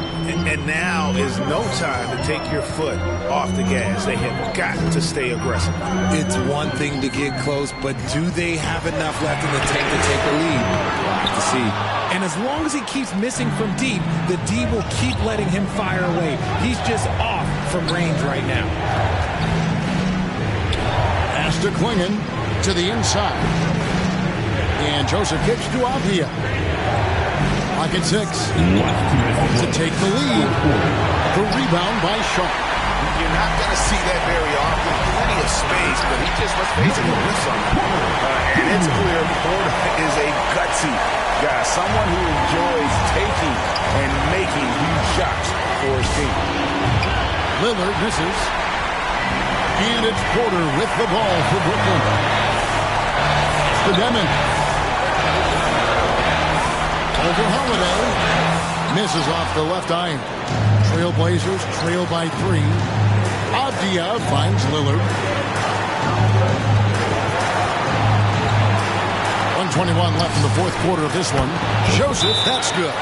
And now is no time to take your foot off the gas. They have got to stay aggressive. It's one thing to get close, but do they have enough left in the tank to take the lead? We'll have to see. And as long as he keeps missing from deep, the D will keep letting him fire away. He's just off from range right now. Pass to Klingon to the inside. And Joseph kicks to Avdia. Clock at 6. To take the lead. The rebound by Sharp. You're not going to see that very often. Plenty of space, but he just was facing the miss on that. And it's clear Porter is a gutsy guy. Someone who enjoys taking and making huge shots for his team. Lillard misses. And it's Porter with the ball for Brooklyn. To Demon. Over Holiday. Misses off the left iron. Trailblazers trail by 3. Avdia finds Lillard. 1:21 left in the fourth quarter of this one. Joseph, that's good.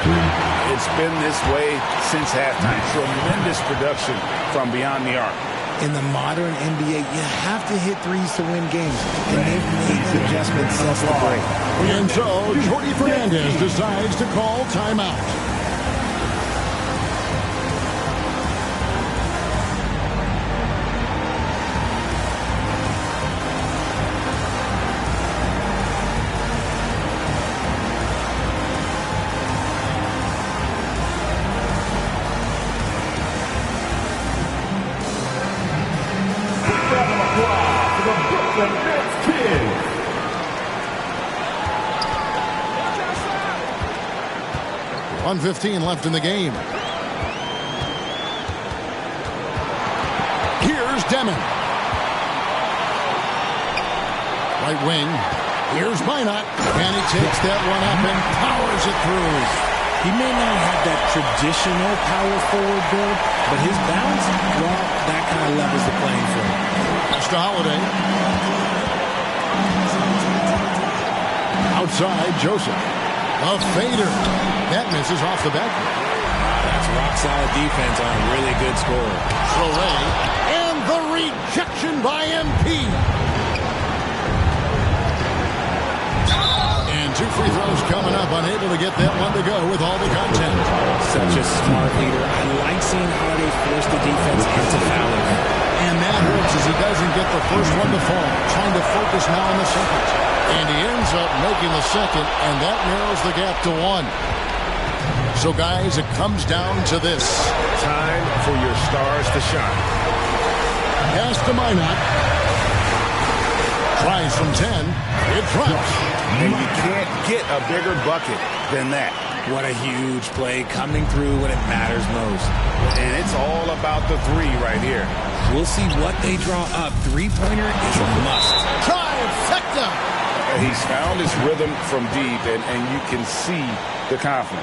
It's been this way since halftime. Tremendous production from beyond the arc. In the modern NBA, you have to hit threes to win games, and they've made the adjustment since the break. And so, Jordi Fernandez decides to call timeout. 1:15 left in the game. Here's Demon. Right wing. Here's Minot. And he takes that one up and powers it through. He may not have that traditional power forward build, but his balance, well, that kind of levels the playing field. Pass to Holiday. Outside, Joseph. A fader. That misses off the back. That's rock-solid defense on a really good score. Fleury. And the rejection by MP. And 2 free throws coming up. Unable to get that one to go with all the content. Such a smart leader. I like seeing Holiday force the defense into fouling. And that hurts as he doesn't get the first one to fall. Trying to focus now on the second. And he ends up making the second, and that narrows the gap to 1. So, guys, it comes down to this. Time for your stars to shine. Pass to Minot. Tries from 10. It drops. And you can't get a bigger bucket than that. What a huge play coming through when it matters most. And it's all about the 3 right here. We'll see what they draw up. Three-pointer is a must. Trifecta. He's found his rhythm from deep, and you can see the confidence.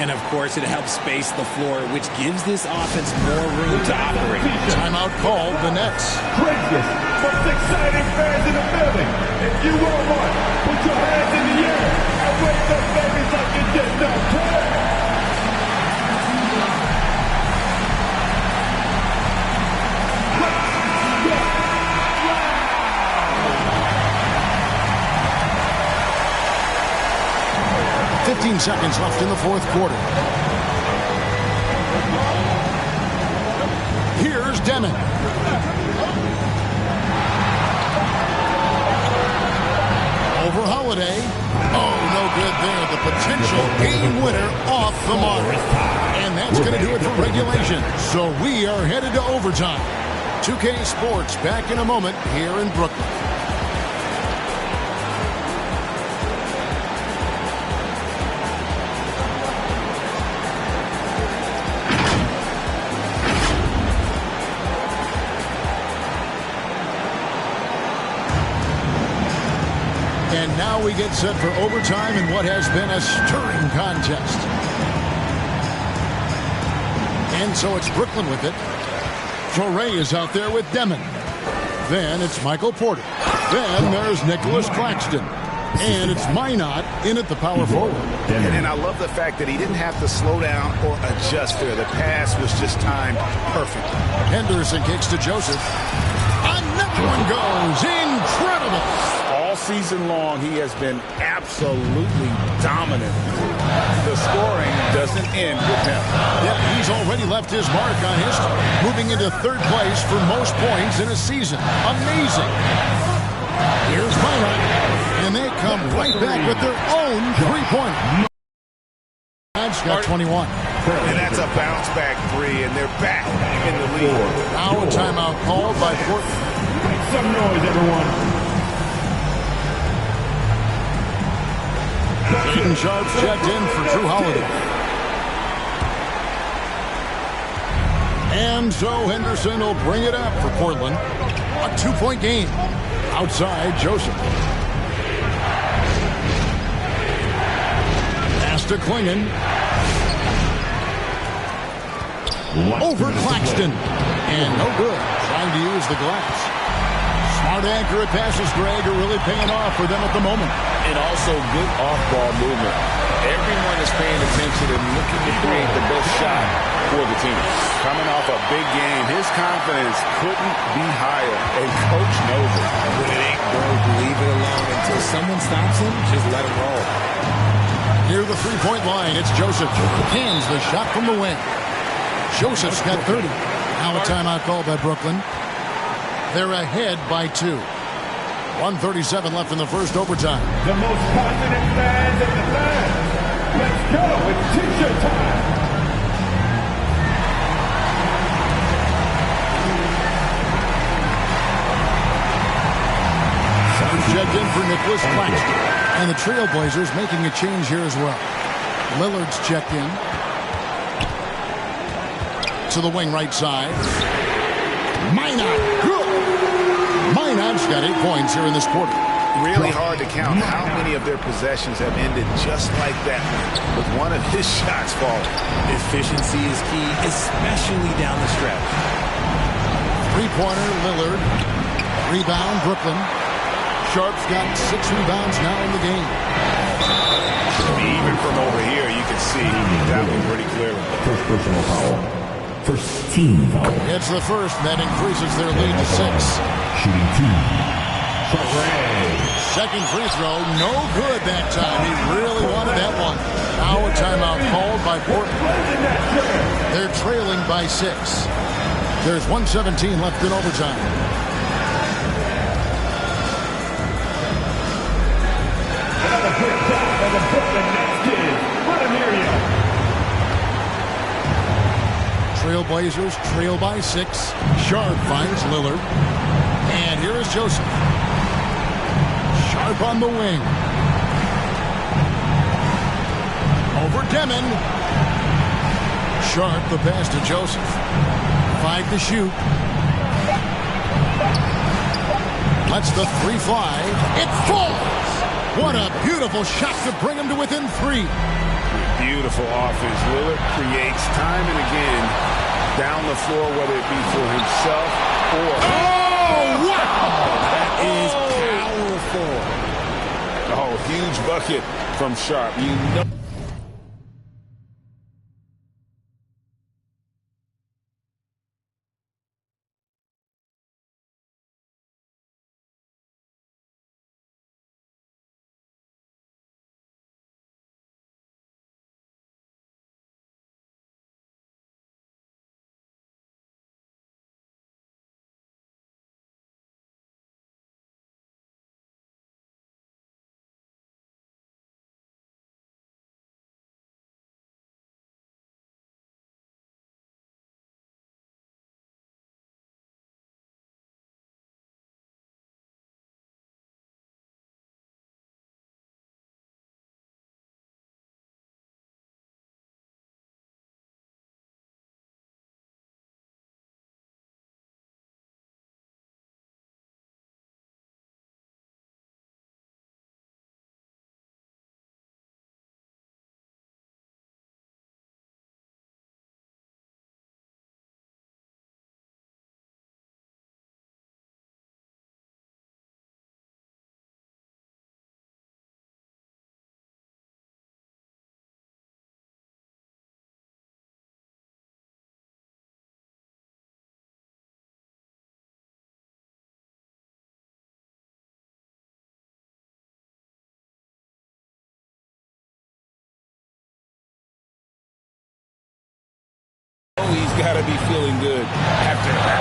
And, of course, it helps space the floor, which gives this offense more room to operate. Timeout called, the Nets. Craziest, most exciting fans in the building. If you want one, put your hands in the air and wave those babies like you just don't care. 15 seconds left in the fourth quarter. Here's Demon. Over Holiday. Oh, no good there. The potential game winner off the mark. And that's going to do it for regulation. So we are headed to overtime. 2K Sports back in a moment here in Brooklyn. And now we get set for overtime in what has been a stirring contest. And so it's Brooklyn with it. Fleury is out there with Demon. Then it's Michael Porter. Then there's Nicholas Claxton. And it's Minot in at the power forward. And I love the fact that he didn't have to slow down or adjust there. The pass was just timed perfect. Henderson kicks to Joseph. Another one goes. Incredible. All season long, he has been absolutely dominant. The scoring doesn't end with him. Yeah, he's already left his mark on history, moving into third place for most points in a season. Amazing. Here's Minot, and they come right back with their own three-pointer. That's got 21. And that's a bounce-back three, and they're back in the lead. Now a timeout called by Portland. Make some noise, everyone. Jaden Sharp's checked in for Drew Holiday. And so Henderson will bring it up for Portland. A 2-point game. Outside, Joseph. Pass to Klingon. Over Claxton. And no good. Trying to use the glass. Smart, accurate passes, Greg, are really paying off for them at the moment. And also good off-ball movement. Everyone is paying attention and looking to create the best shot for the team. Coming off a big game, his confidence couldn't be higher, and Coach knows it. When it ain't broke, leave it alone. Until someone stops him, just let him roll. Near the three-point line, it's Joseph. Hands the shot from the wing. Joseph's got 30. Now a timeout called by Brooklyn. They're ahead by 2. 1:37 left in the first overtime. The most passionate fans in the land. Let's go. It's T-shirt time. Checked in for Nicholas Claxton. And the Trailblazers making a change here as well. Lillard's checked in. to the wing right side. Minot. Good. Minot's got 8 points here in this quarter. Really hard to count how many of their possessions have ended just like that, with one of his shots falling. Efficiency is key, especially down the stretch. Three-pointer, Lillard. Rebound, Brooklyn. Sharp's got 6 rebounds now in the game. Even from over here, you can see that one pretty clearly. First personal foul. First team foul. It's the first, and that increases their lead to 6. Shooting 2. Second free throw, no good that time. He really wanted that one. Now a timeout called by Portland. They're trailing by 6. There's 1:17 left in overtime. Trailblazers trail by 6. Sharp finds Lillard. And here is Joseph. Sharp on the wing. Over Demon. Sharp, the pass to Joseph. 5 to shoot. Lets the 3 fly. It falls. What a beautiful shot to bring him to within 3. Beautiful offense. Lillard creates time and again down the floor, whether it be for himself or... Oh, wow! That is powerful. Oh, huge bucket from Sharp. You know. He's got to be feeling good after that.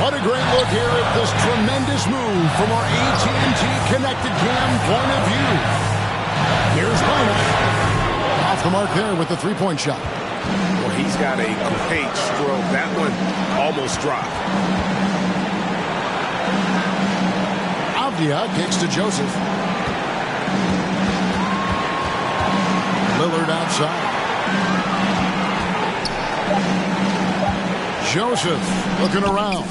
What a great look here at this tremendous move from our AT&T Connected Cam point of view. Here's Minot. Off the mark there with the three-point shot. Well, he's got a great stroke. That one almost dropped. Avdia kicks to Joseph. Lillard outside. Joseph looking around.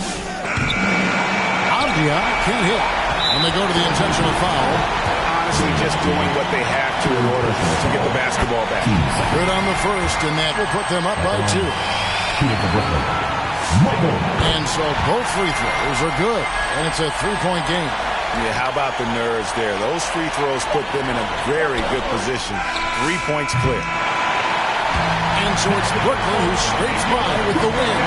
Avdia can't hit. And they go to the intentional foul. Honestly, just doing what they have to in order to get the basketball back. Good on the first, and that will put them up by 2. And so both free throws are good, and it's a 3-point game. Yeah, how about the nerves there? Those free throws put them in a very good position. 3 points clear. And so it's Brooklyn who scrapes by with the win.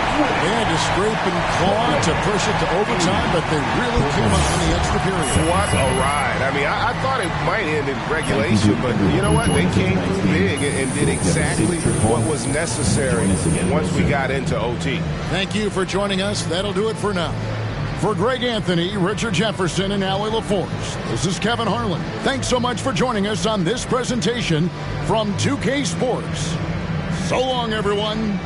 They had to scrape and claw to push it to overtime, but they really came up in the extra period. What a ride. I mean, I thought it might end in regulation, but you know what? They came big and did exactly what was necessary once we got into OT. Thank you for joining us. That'll do it for now. For Greg Anthony, Richard Jefferson, and Allie LaForce, this is Kevin Harlan. Thanks so much for joining us on this presentation from 2K Sports. So long, everyone.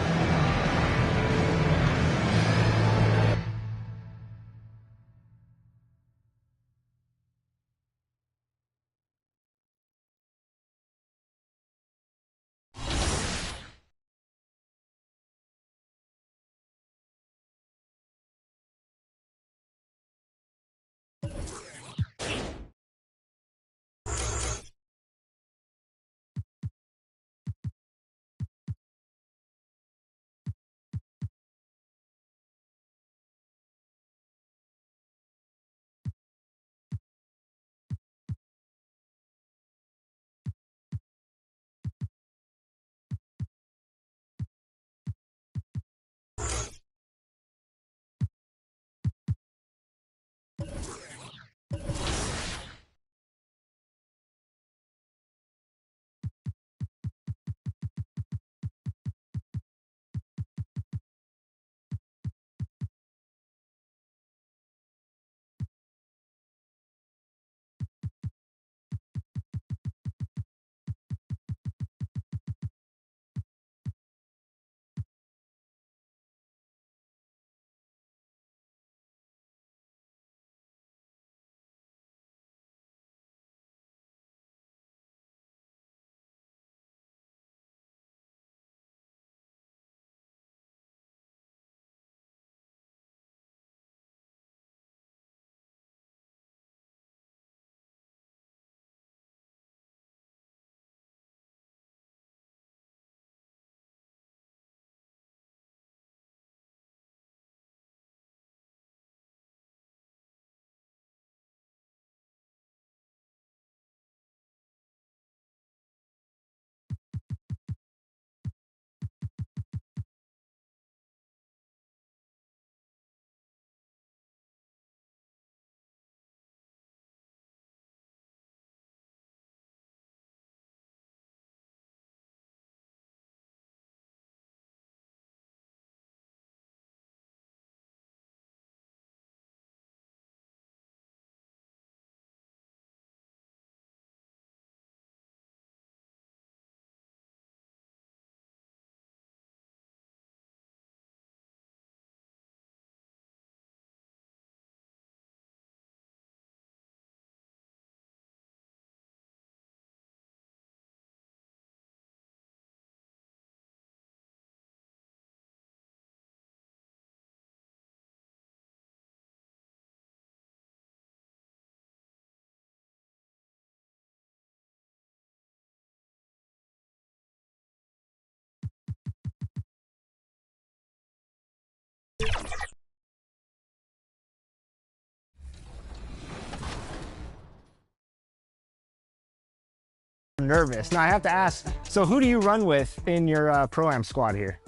nervous. Now I have to ask, so who do you run with in your Pro-Am squad here?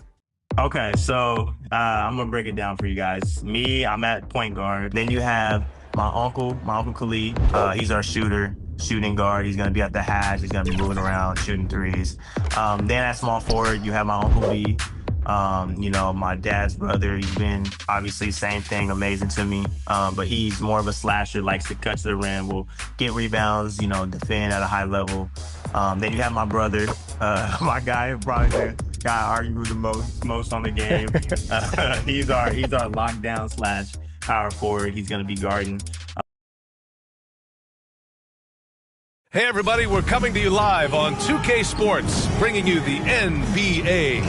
Okay, so I'm gonna break it down for you guys. Me, I'm at point guard. Then you have my uncle Khalid. He's our shooting guard. He's gonna be at the hash. He's gonna be moving around, shooting threes. Then at small forward, you have my Uncle B. You know, my dad's brother. He's been obviously same thing, amazing to me. But he's more of a slasher, likes to cut to the rim, will get rebounds, you know, defend at a high level. Then you have my brother, my guy, probably the guy I argue the most on the game. He's our lockdown / power forward. He's gonna be guarding. Hey everybody, we're coming to you live on 2K Sports, bringing you the NBA.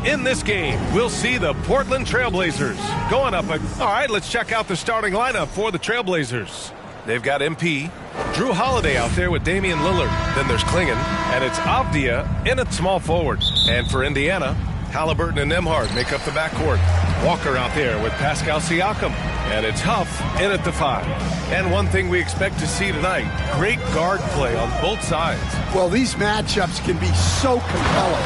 In this game, we'll see the Portland Trailblazers going up. All right, let's check out the starting lineup for the Trailblazers. They've got MP, Drew Holiday out there with Damian Lillard. Then there's Klingon, and it's Avdia in at small forward. And for Indiana, Halliburton and Nembhard make up the backcourt. Walker out there with Pascal Siakam. And it's Huff in at the 5. And one thing we expect to see tonight, great guard play on both sides. Well, these matchups can be so compelling.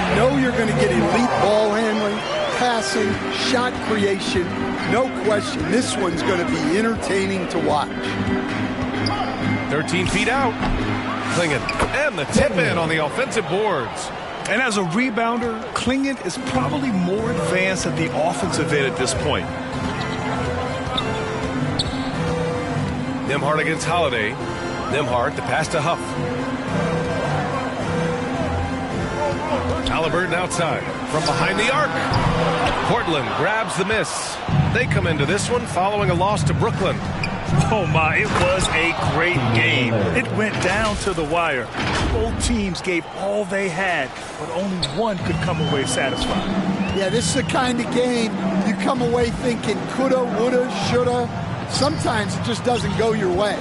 You know you're going to get elite ball handling, passing, shot creation. No question, this one's going to be entertaining to watch. 13 feet out. Klingon, and the tip in on the offensive boards. And as a rebounder, Klingon is probably more advanced at the offensive end at this point. Nembhard against Holiday. Nembhard, the pass to Huff. Halliburton outside from behind the arc. Portland grabs the miss. They come into this one following a loss to Brooklyn. Oh my, it was a great game. It went down to the wire. Both teams gave all they had, but only one could come away satisfied. Yeah, this is the kind of game you come away thinking coulda, woulda, shoulda. Sometimes it just doesn't go your way.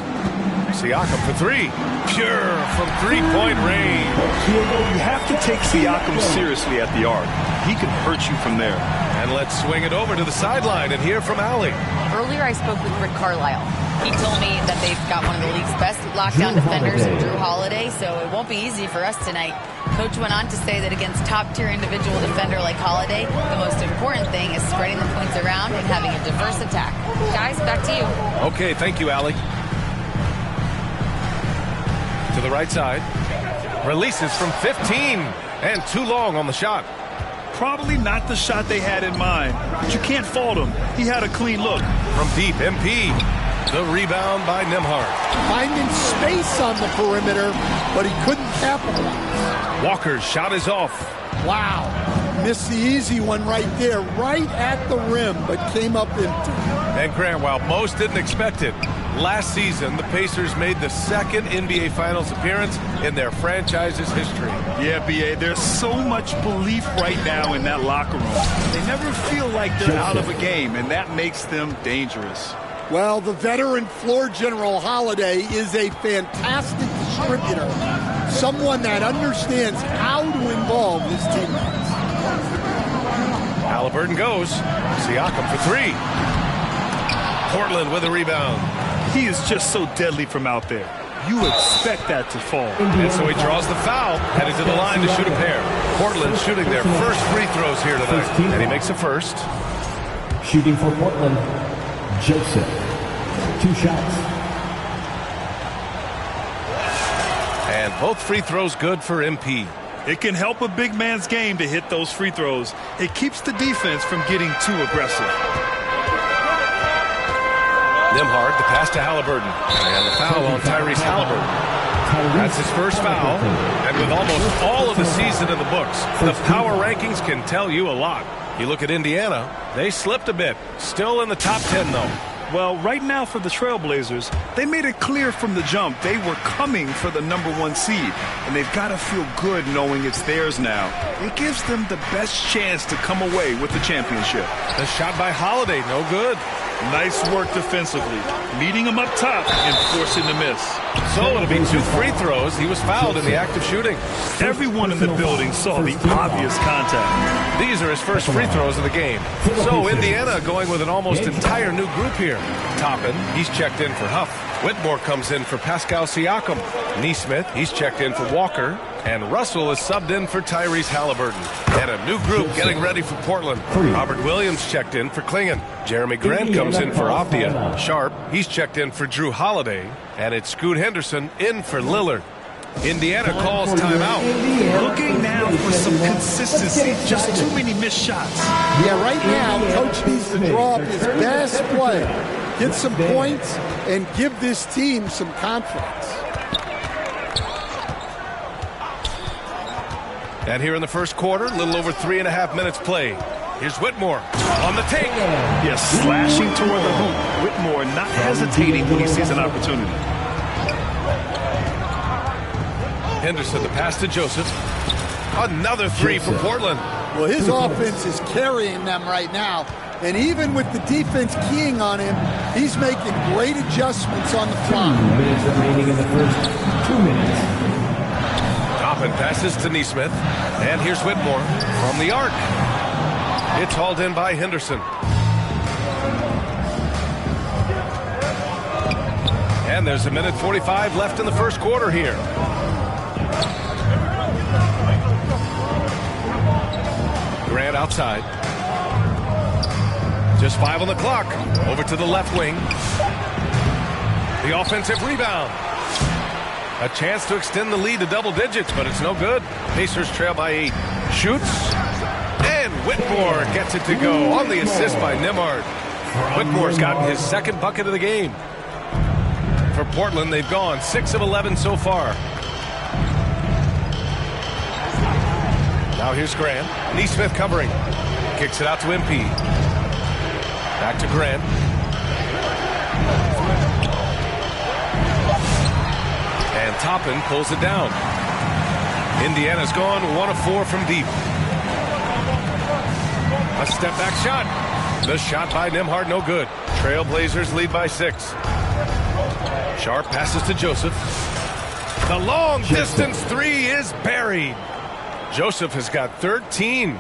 Siakam for 3. Pure from three-point range. You have to take Siakam seriously at the arc. He can hurt you from there. And let's swing it over to the sideline and hear from Allie. Earlier I spoke with Rick Carlisle. He told me that they've got one of the league's best lockdown defenders in Drew Holiday, so it won't be easy for us tonight. Coach went on to say that against top-tier individual defender like Holiday, the most important thing is spreading the points around and having a diverse attack. Guys, back to you. Okay, thank you, Allie. To the right side. Releases from 15, and too long on the shot. Probably not the shot they had in mind, but you can't fault him. He had a clean look. From deep, MP. The rebound by Nembhard. Finding space on the perimeter, but he couldn't capitalize. Walker's shot is off. Wow. Missed the easy one right there, right at the rim, but came up empty. And Grant, while most didn't expect it, last season the Pacers made the second NBA Finals appearance in their franchise's history. Yeah, B.A., there's so much belief right now in that locker room. They never feel like they're out of a game, and that makes them dangerous. Well, the veteran floor general Holiday is a fantastic distributor, someone that understands how to involve his teammates. Halliburton goes. Siakam for 3. Portland with a rebound. He is just so deadly from out there. You expect that to fall. And so he draws the foul, headed to the line to shoot a pair. Portland shooting their first free throws here tonight. And he makes a first. Shooting for Portland, Joseph. 2 shots. And both free throws good for MP. It can help a big man's game to hit those free throws. It keeps the defense from getting too aggressive. Nembhard, the pass to Halliburton. And the foul on Tyrese Halliburton. That's his first foul. And with almost all of the season in the books, the power rankings can tell you a lot. You look at Indiana, they slipped a bit. Still in the top 10, though. Well, right now for the Trailblazers, they made it clear from the jump they were coming for the #1 seed, and they've got to feel good knowing it's theirs now. It gives them the best chance to come away with the championship. The shot by Holiday, no good. Nice work defensively, meeting him up top and forcing the miss. So it'll be 2 free throws. He was fouled in the act of shooting. Everyone in the building saw the obvious contact. These are his first free throws of the game. So Indiana going with an almost entire new group here. Toppin, he's checked in for Huff. Whitmore comes in for Pascal Siakam. Nesmith, he's checked in for Walker. And Russell is subbed in for Tyrese Halliburton. And a new group getting ready for Portland. Robert Williams checked in for Klingon. Jeremy Grant comes in for Avdia. Sharp, he's checked in for Drew Holiday. And it's Scoot Henderson in for Lillard. Indiana calls timeout. Looking now for some consistency. Just too many missed shots. Yeah, right now, Coach needs to draw up his best play, get some points, and give this team some confidence. And here in the first quarter, a little over 3.5 minutes played. Here's Whitmore on the take. Yes, slashing toward the hoop. Whitmore not hesitating when he sees an opportunity. Henderson, the pass to Joseph. Another 3 for Portland. Well, his offense is carrying them right now. And even with the defense keying on him, he's making great adjustments on the fly. 2 minutes remaining in the first 2 minutes. Toppin passes to Nesmith. And here's Whitmore from the arc. It's hauled in by Henderson. And there's 1:45 left in the first quarter here. Grant outside. Just 5 on the clock. Over to the left wing. The offensive rebound. A chance to extend the lead to double digits, but it's no good. Pacers trail by 8. Shoots. And Whitmore gets it to go on the assist by Nembhard. Whitmore's gotten his second bucket of the game. For Portland, they've gone 6 of 11 so far. Now here's Grant. Nesmith covering. Kicks it out to MP. Back to Grant. And Toppin pulls it down. Indiana's gone 1 of 4 from deep. A step back shot. The shot by Nembhard, no good. Trailblazers lead by 6. Sharp passes to Joseph. The long distance 3 is buried. Joseph has got 13.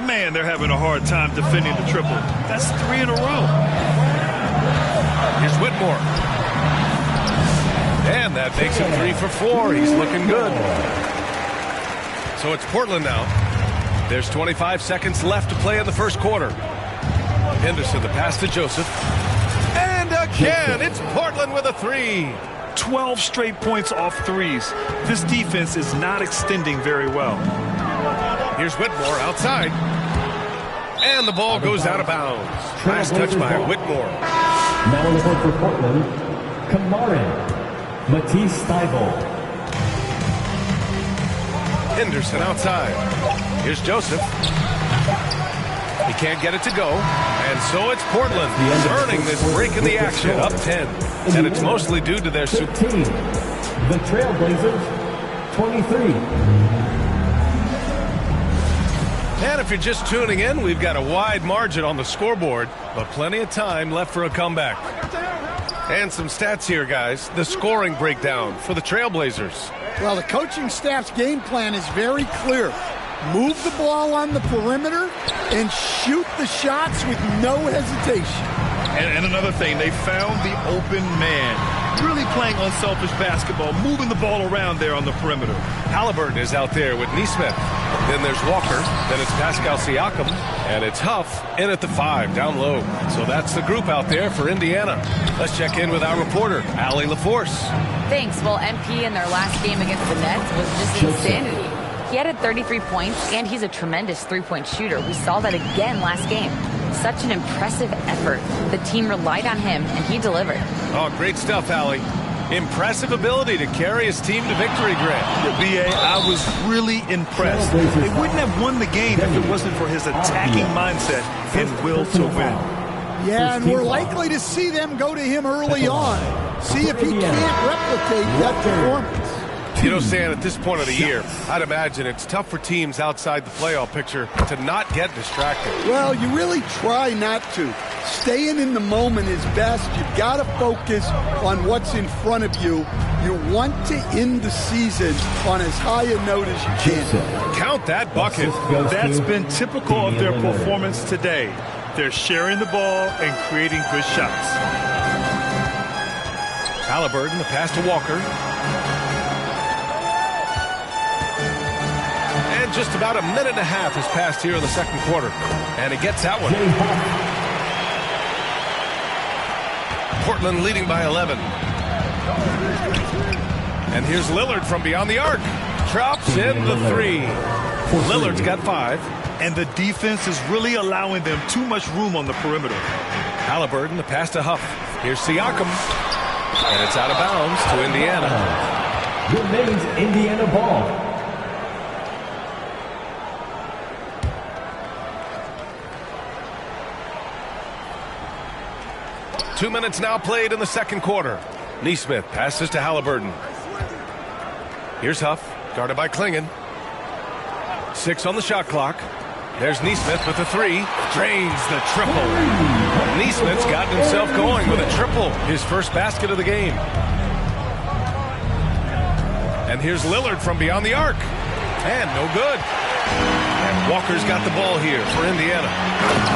Man, they're having a hard time defending the triple. That's 3 in a row. Here's Whitmore. And that makes him 3 for 4. He's looking good. So it's Portland now. There's 25 seconds left to play in the first quarter. Henderson, the pass to Joseph. And again, it's Portland with a 3. 12 straight points off threes. This defense is not extending very well. Here's Whitmore outside. And the ball goes out of bounds. Last touch by Whitmore. Now on the court for Portland, Kamarin, Matisse Thybulle. Henderson outside. Here's Joseph. He can't get it to go. And so it's Portland earning this break in the action, up 10. And it's mostly due to their super. The Trailblazers, 23. And if you're just tuning in, we've got a wide margin on the scoreboard, but plenty of time left for a comeback. And some stats here, guys. The scoring breakdown for the Trailblazers. Well, the coaching staff's game plan is very clear. Move the ball on the perimeter and shoot the shots with no hesitation. And another thing, they found the open man. Really playing unselfish basketball, moving the ball around there on the perimeter. Halliburton is out there with Nesmith. Then there's Walker. Then it's Pascal Siakam. And it's Huff in at the 5, down low. So that's the group out there for Indiana. Let's check in with our reporter, Allie LaForce. Thanks. Well, MP in their last game against the Nets was just insanity. He had 33 points, and he's a tremendous three-point shooter. We saw that again last game. Such an impressive effort. The team relied on him, and he delivered. Oh, great stuff, Allie. Impressive ability to carry his team to victory, Grant. B.A., I was really impressed. They wouldn't have won the game if it wasn't for his attacking mindset and will to win. Yeah, and we're likely to see them go to him early on. See if he can't replicate that performance. You know, Stan, at this point of the year, I'd imagine it's tough for teams outside the playoff picture to not get distracted. Well, you really try not to. staying in the moment is best. You've got to focus on what's in front of you. You want to end the season on as high a note as you can. Count that bucket. That's been typical of their performance today. They're sharing the ball and creating good shots. Haliburton, the pass to Walker. And just about a minute and a half has passed here in the second quarter. And he gets that one. Portland leading by 11. And here's Lillard from beyond the arc. Drops in the three. Lillard's got 5. And the defense is really allowing them too much room on the perimeter. Haliburton, the pass to Huff. Here's Siakam. And it's out of bounds to Indiana. Remains Indiana ball. Two minutes now played in the second quarter. Neesmith passes to Haliburton. Here's Huff, guarded by Klingon. 6 on the shot clock. There's Neesmith with the 3. Drains the triple. Neesmith's gotten himself going with a triple. His first basket of the game. And here's Lillard from beyond the arc. And no good. And Walker's got the ball here for Indiana.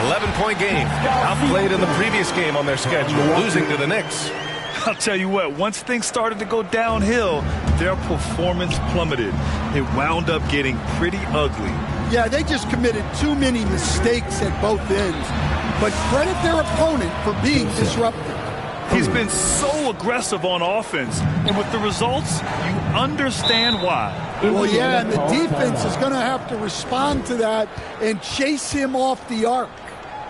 11-point game. Outplayed in the previous game on their schedule, losing to the Knicks. I'll tell you what, once things started to go downhill, their performance plummeted. It wound up getting pretty ugly. Yeah, they just committed too many mistakes at both ends. But credit their opponent for being disruptive. He's been so aggressive on offense, and with the results, you understand why. Well, yeah, and the defense is going to have to respond to that and chase him off the arc.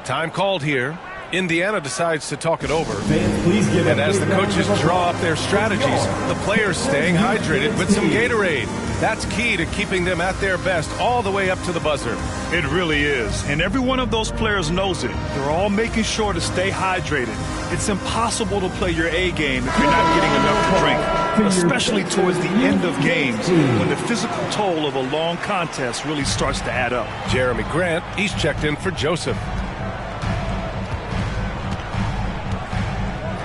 Time called here. Indiana decides to talk it over. And as the coaches draw up their strategies, the players staying hydrated with some Gatorade. That's key to keeping them at their best all the way up to the buzzer. It really is. And every one of those players knows it. They're all making sure to stay hydrated. It's impossible to play your A game if you're not getting enough to drink, especially towards the end of games when the physical toll of a long contest really starts to add up. Jeremy Grant, he's checked in for Joseph.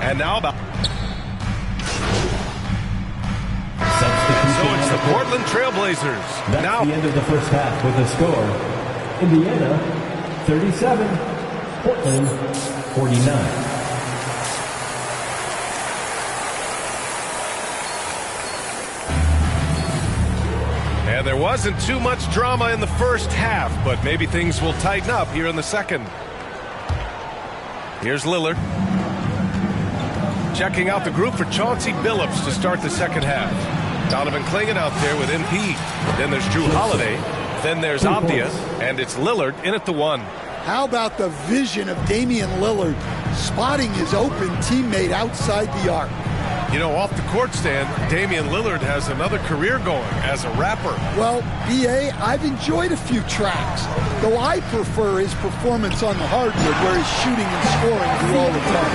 And now about... So it's the Portland Trailblazers. That's now the end of the first half with the score. Indiana, 37. Portland, 49. And there wasn't too much drama in the first half, but maybe things will tighten up here in the second. Here's Lillard. Checking out the group for Chauncey Billups to start the second half. Donovan Klingon out there with MP. Then there's Drew Holiday. Then there's Avdia. And it's Lillard in at the 1. How about the vision of Damian Lillard spotting his open teammate outside the arc? You know, off the court stand, Damian Lillard has another career going as a rapper. Well, B.A., I've enjoyed a few tracks, though I prefer his performance on the hardwood where he's shooting and scoring all the time.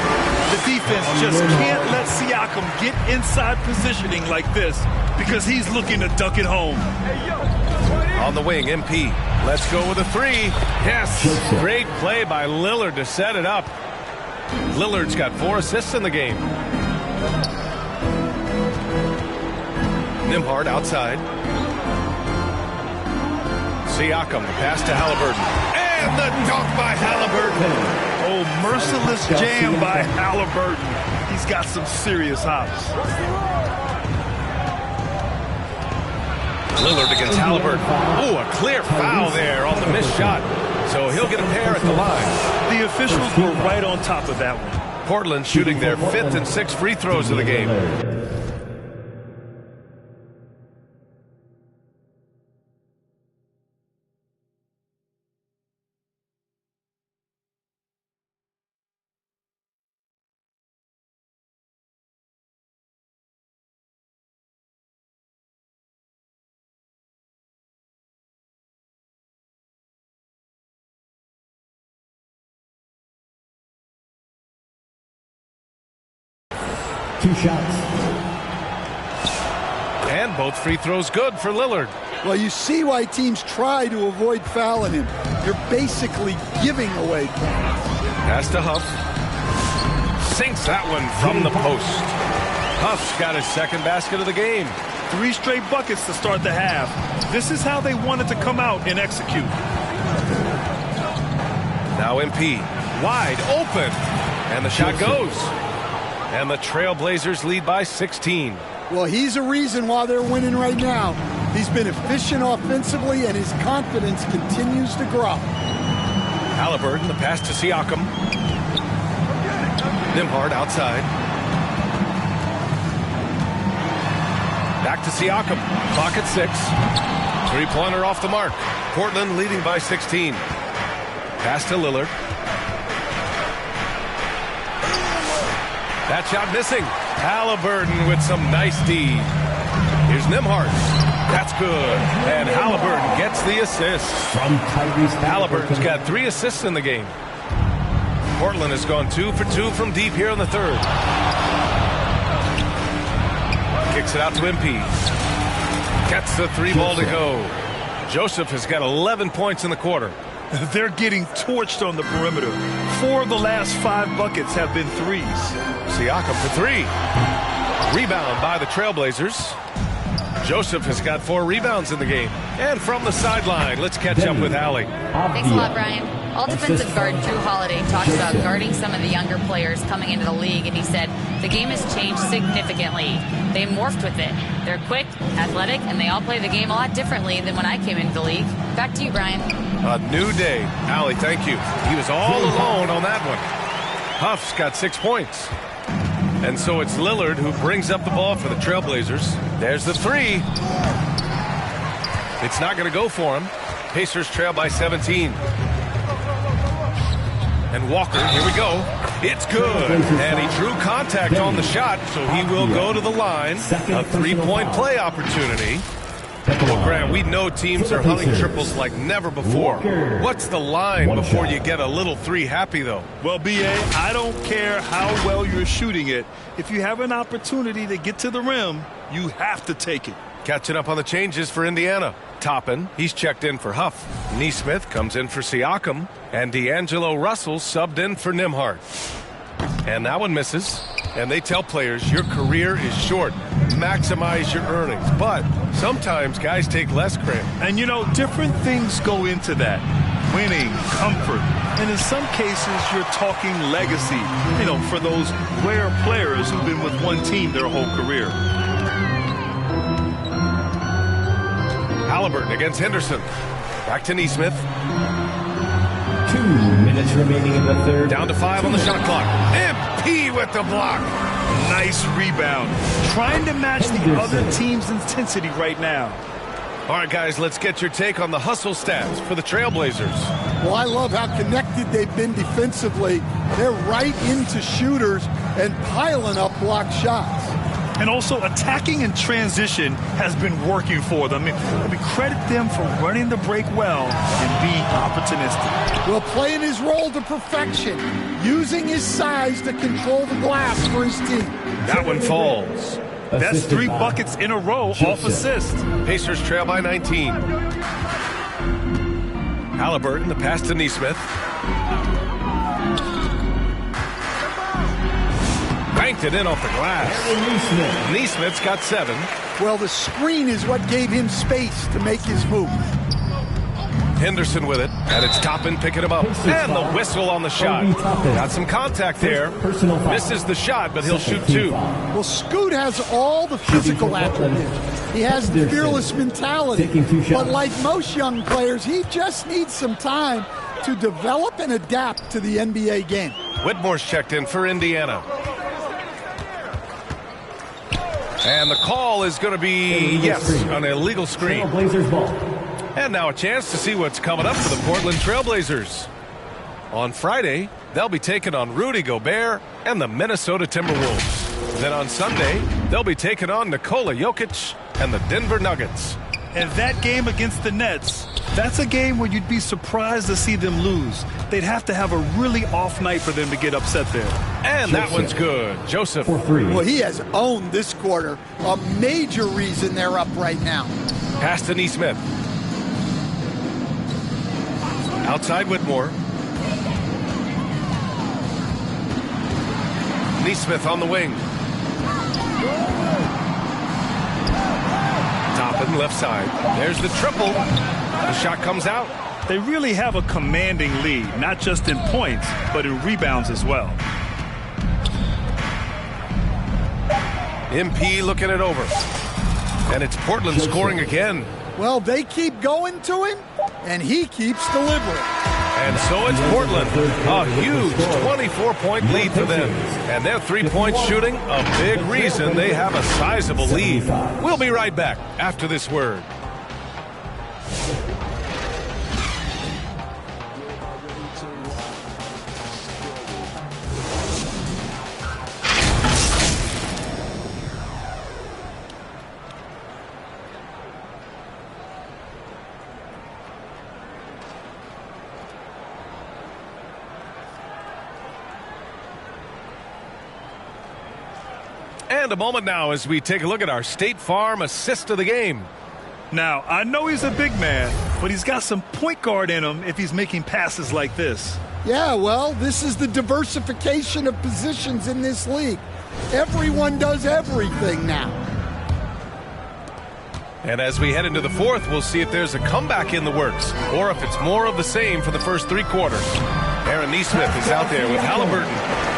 The defense just can't let Siakam get inside positioning like this because he's looking to duck it home. On the wing, MP. Let's go with a 3. Yes, great play by Lillard to set it up. Lillard's got 4 assists in the game. Nembhard outside. Siakam, the pass to Haliburton. And the dunk by Haliburton. Oh, merciless jam by Haliburton. He's got some serious hops. Lillard against Haliburton. Oh, a clear foul there on the missed shot. So he'll get a pair at the line. The officials were right on top of that one. Portland shooting their 5th and 6th free throws of the game. Two shots. And both free throws good for Lillard. Well, you see why teams try to avoid fouling him. You're basically giving away points. Pass to Huff. Sinks that one from the post. Huff's got his second basket of the game. 3 straight buckets to start the half. This is how they wanted to come out and execute. Now MP, wide open, and the shot goes. And the Trailblazers lead by 16. Well, he's a reason why they're winning right now. He's been efficient offensively, and his confidence continues to grow. Haliburton, the pass to Siakam. Nembhard outside. Back to Siakam. Clock at 6. 3-pointer off the mark. Portland leading by 16. Pass to Lillard. That shot missing. Haliburton with some nice D. Here's Nembhard. That's good. And Haliburton gets the assist. Haliburton's got 3 assists in the game. Portland has gone 2 for 2 from deep here in the third. Kicks it out to MP. Gets the 3 ball to go. Joseph has got 11 points in the quarter. They're getting torched on the perimeter. 4 of the last 5 buckets have been threes. Siakam for 3. Rebound by the Trailblazers. Joseph has got 4 rebounds in the game. And from the sideline, let's catch up with Allie. Thanks a lot, Brian. All defensive guard Drew Holiday talks about guarding some of the younger players coming into the league, and he said the game has changed significantly. They morphed with it. They're quick, athletic, and they all play the game a lot differently than when I came into the league. Back to you, Brian. A new day. Allie, thank you. He was all alone on that one. Huff's got 6 points. And so it's Lillard who brings up the ball for the Trailblazers. There's the 3. It's not going to go for him. Pacers trail by 17. And Walker, here we go. It's good. And he drew contact on the shot, so he will go to the line. A 3-point play opportunity. Well, Grant, we know teams are hunting triples like never before. What's the line before you get a little 3 happy, though? Well, B.A., I don't care how well you're shooting it. If you have an opportunity to get to the rim, you have to take it. Catching up on the changes for Indiana. Toppin, he's checked in for Huff. Nesmith comes in for Siakam. And D'Angelo Russell subbed in for Nembhard. And that one misses. And they tell players, your career is short. Maximize your earnings. But sometimes guys take less credit. And, you know, different things go into that. Winning, comfort. And in some cases, you're talking legacy, you know, for those rare players who've been with one team their whole career. Haliburton against Henderson. Back to Nesmith. 2 minutes remaining in the third. Down to 5 on the shot clock. MP with the block. Nice rebound. Trying to match the other team's intensity right now. All right, guys, let's get your take on the hustle stats for the Trailblazers. Well, I love how connected they've been defensively. They're right into shooters and piling up block shots. And also attacking in transition has been working for them. I mean, credit them for running the break well and being opportunistic. Well, playing his role to perfection, using his size to control the glass for his team. That one falls. That's 3 buckets in a row off assist. Pacers trail by 19. Haliburton, the pass to Nesmith. Banked it in off the glass. Nesmith's got 7. Well, the screen is what gave him space to make his move. Henderson with it, and it's Toppin picking him up. And the whistle on the shot. Got some contact there. Misses the shot, but he'll shoot 2. Well, Scoot has all the physical attributes. He has the fearless mentality. But like most young players, he just needs some time to develop and adapt to the NBA game. Whitmore's checked in for Indiana. And the call is going to be, yes, an illegal screen. And now a chance to see what's coming up for the Portland Trailblazers. On Friday, they'll be taking on Rudy Gobert and the Minnesota Timberwolves. Then on Sunday, they'll be taking on Nikola Jokic and the Denver Nuggets. And that game against the Nets, that's a game where you'd be surprised to see them lose. They'd have to have a really off night for them to get upset there. And that one's good. Joseph. Well, he has owned this quarter. A major reason they're up right now. Pass to Neesmith. Outside Whitmore. Neesmith on the wing. Toppin left side. There's the triple. The shot comes out. They really have a commanding lead, not just in points, but in rebounds as well. MP looking it over. And it's Portland scoring again. Well, they keep going to him, and he keeps delivering. And so it's Portland. A huge 24-point lead for them. And their three-point shooting, a big reason they have a sizable lead. We'll be right back after this word. And a moment now as we take a look at our State Farm assist of the game. Now, I know he's a big man, but he's got some point guard in him if he's making passes like this. Yeah, well, this is the diversification of positions in this league. Everyone does everything now. And as we head into the fourth, we'll see if there's a comeback in the works or if it's more of the same for the first three quarters. Aaron Neesmith is out there with Halliburton.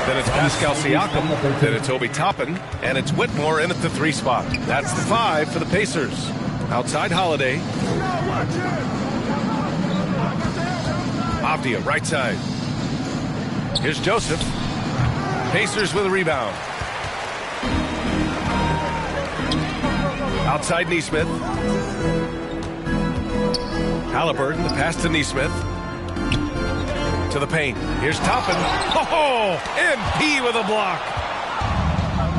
Then it's Pascal Siakam. Then it's Obi Toppin. And it's Whitmore in at the 3 spot. That's the 5 for the Pacers. Outside Holiday. Avdia, right side. Here's Joseph. Pacers with a rebound. Outside Neesmith. Halliburton, the pass to Neesmith. To the paint. Here's Toppin. Oh, MP with a block.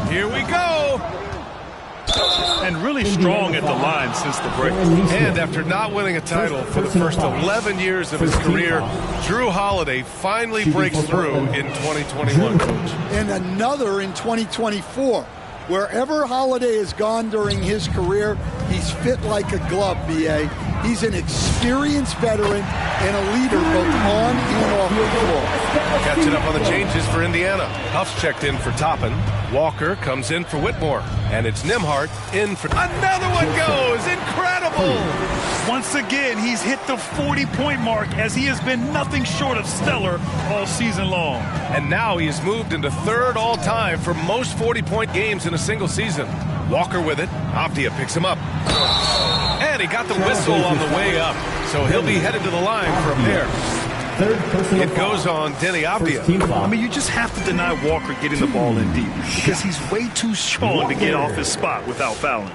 Here we go. And really strong at the line since the break. And after not winning a title for the first 11 years of his career, Jrue Holiday finally breaks through in 2021, Coach. And another in 2024. Wherever Holiday has gone during his career, he's fit like a glove, B.A. He's an experienced veteran and a leader both on and off the floor. Catching up on the changes for Indiana. Huff's checked in for Toppin. Walker comes in for Whitmore. And it's Nembhard in for... Another one goes! Incredible! Once again, he's hit the 40-point mark as he has been nothing short of stellar all season long. And now he has moved into third all-time for most 40-point games in a single season. Walker with it. Avdia picks him up. And he got the whistle on the way up. So he'll be headed to the line for a pair. It goes on Denny Avdia. I mean, you just have to deny Walker getting the ball in deep because he's way too strong to get off his spot without fouling.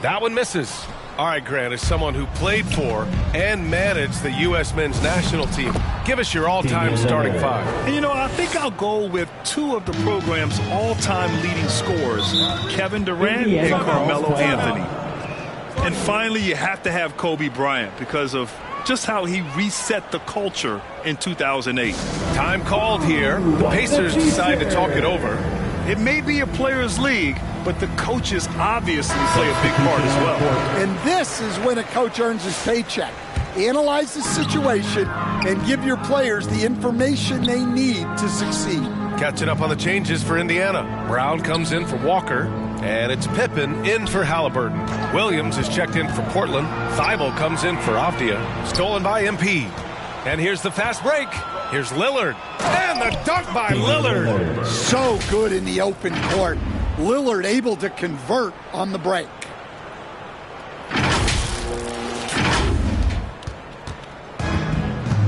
That one misses. All right, Grant, as someone who played for and managed the U.S. men's national team, give us your all-time starting 5. And, you know, I think I'll go with 2 of the program's all-time leading scorers, Kevin Durant and Carmelo Anthony. And finally, you have to have Kobe Bryant because of just how he reset the culture in 2008. Time called here. The Pacers decide to talk it over. It may be a players' league, but the coaches obviously play a big part as well. And this is when a coach earns his paycheck. Analyze the situation and give your players the information they need to succeed. Catching up on the changes for Indiana. Brown comes in for Walker. And it's Pippen in for Halliburton. Williams is checked in for Portland. Thibault comes in for Avdia. Stolen by MP. And here's the fast break. Here's Lillard. And the dunk by Lillard. So good in the open court. Lillard able to convert on the break.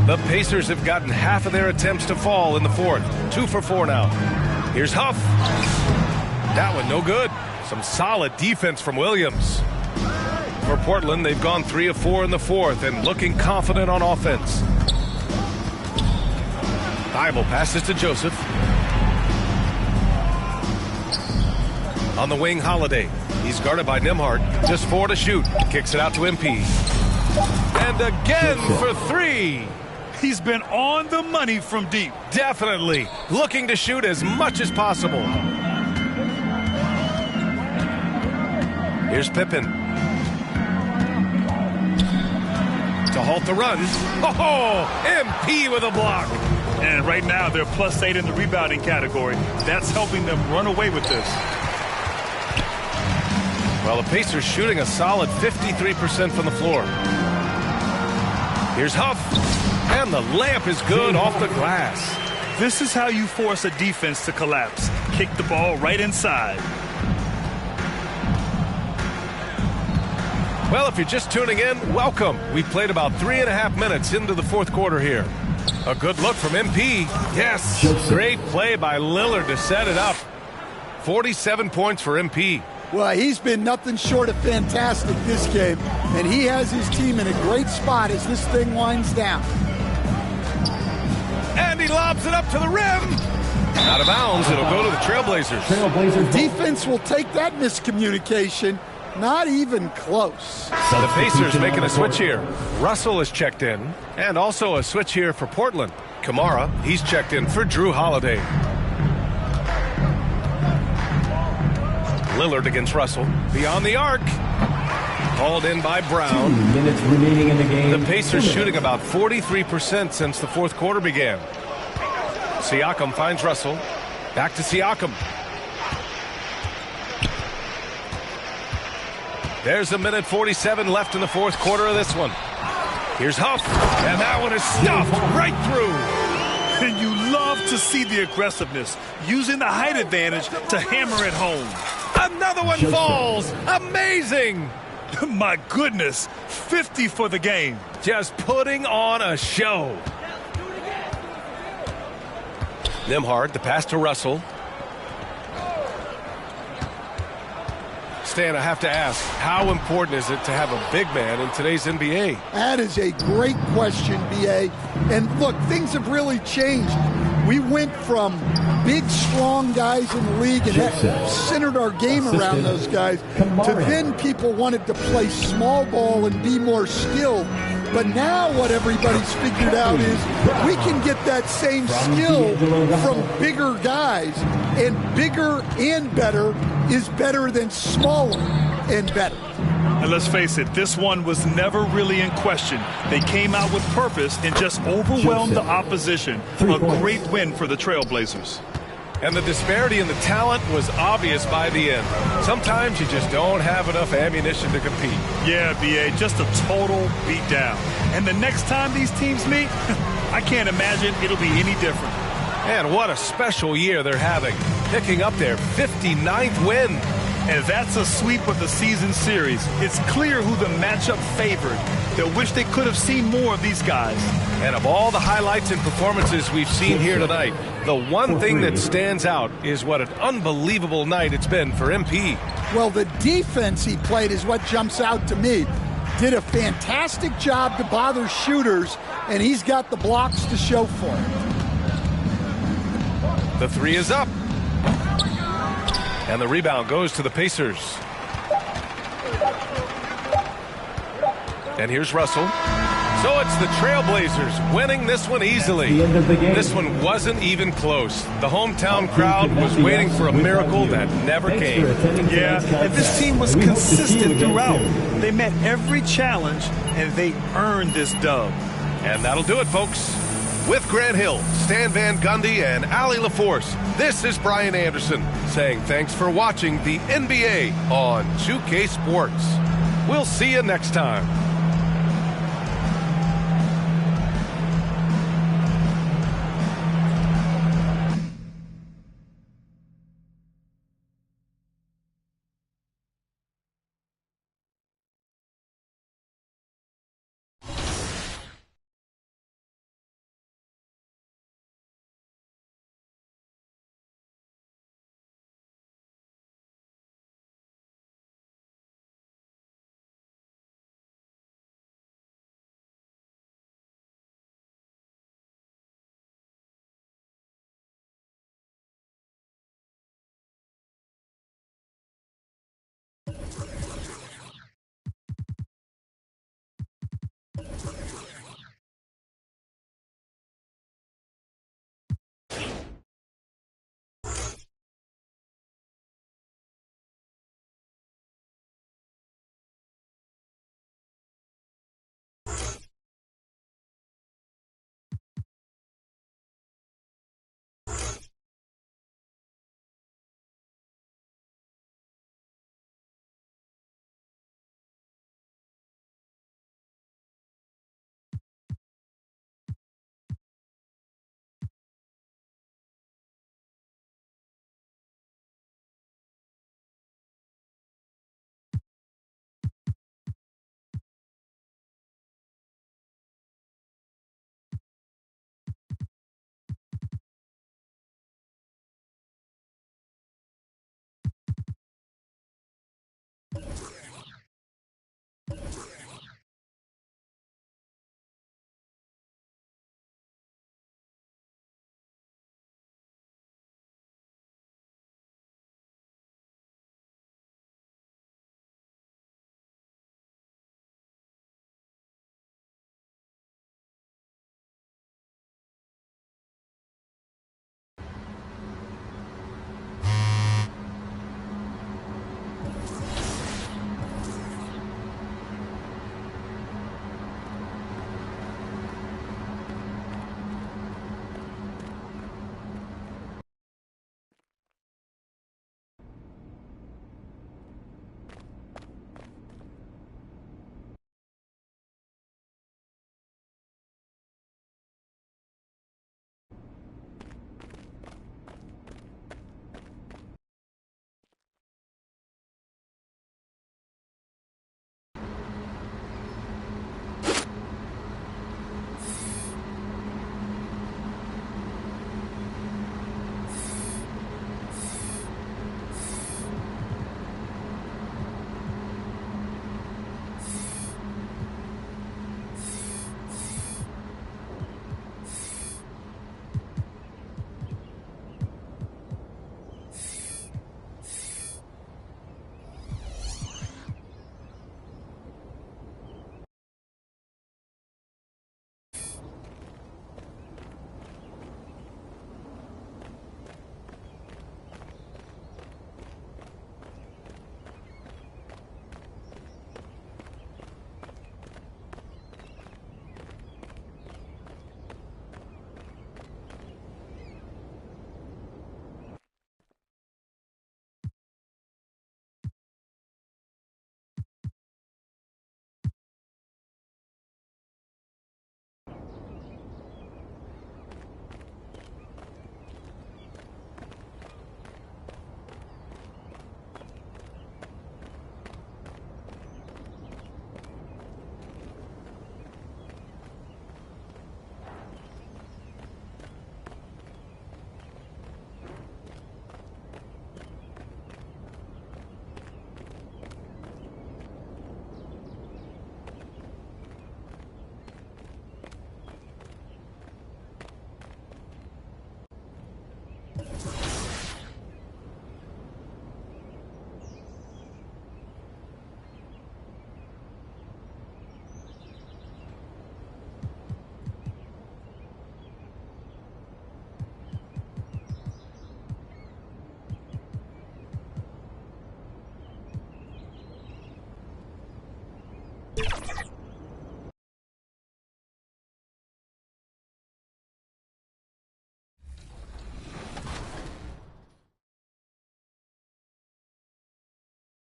The Pacers have gotten half of their attempts to fall in the fourth. 2 for 4 now. Here's Huff. That one no good. Some solid defense from Williams. For Portland, they've gone 3 of 4 in the fourth and looking confident on offense. Thibault passes to Joseph. On the wing, Holiday. He's guarded by Nembhard. Just 4 to shoot. Kicks it out to MP. And again for 3. He's been on the money from deep. Definitely. Looking to shoot as much as possible. Here's Pippen. to halt the run. Oh, MP with a block. And right now, they're +8 in the rebounding category. That's helping them run away with this. Well, the Pacers shooting a solid 53% from the floor. Here's Huff, and the layup is good off the glass. This is how you force a defense to collapse. Kick the ball right inside. Well, if you're just tuning in, welcome. We played about 3.5 minutes into the fourth quarter here. A good look from MP. Yes, great play by Lillard to set it up. 47 points for MP. Well, he's been nothing short of fantastic this game, and he has his team in a great spot as this thing winds down. And he lobs it up to the rim. Out of bounds, it'll go to the Trailblazers. Defense will take that miscommunication. Not even close. The Pacers making a switch here. Russell is checked in, and also a switch here for Portland. Kamara, he's checked in for Drew Holiday. Lillard against Russell. Beyond the arc. Called in by Brown. 2 minutes remaining in the game. The Pacers shooting about 43% since the fourth quarter began. Siakam finds Russell. Back to Siakam. There's 1:47 left in the fourth quarter of this one. Here's Huff, and that one is stuffed right through. And you love to see the aggressiveness, using the height advantage to hammer it home. Another one falls. Amazing. My goodness, 50 for the game. Just putting on a show. Nembhard, the pass to Russell. Stan, I have to ask, how important is it to have a big man in today's NBA? That is a great question, B.A. And look, things have really changed. We went from big, strong guys in the league and centered our game around those guys to then people wanted to play small ball and be more skilled. But now what everybody's figured out is we can get that same skill from bigger guys, and bigger and better is better than smaller and better. And let's face it, this one was never really in question. They came out with purpose and just overwhelmed the opposition. A great win for the Trailblazers. And the disparity in the talent was obvious by the end. Sometimes you just don't have enough ammunition to compete. Yeah, B.A., just a total beatdown. And the next time these teams meet, I can't imagine it'll be any different. And what a special year they're having, picking up their 59th win. And that's a sweep of the season series. It's clear who the matchup favored. They'll wish they could have seen more of these guys. And of all the highlights and performances we've seen here tonight, the one thing that stands out is what an unbelievable night it's been for MP. Well, the defense he played is what jumps out to me. Did a fantastic job to bother shooters, and he's got the blocks to show for it. The three is up. And the rebound goes to the Pacers. And here's Russell. So it's the Trailblazers winning this one easily. This one wasn't even close. The hometown crowd was waiting for a miracle that never came. Yeah, and this team was consistent throughout. They met every challenge, and they earned this dub. And that'll do it, folks. With Grant Hill, Stan Van Gundy, and Allie LaForce, this is Brian Anderson saying thanks for watching the NBA on 2K Sports. We'll see you next time.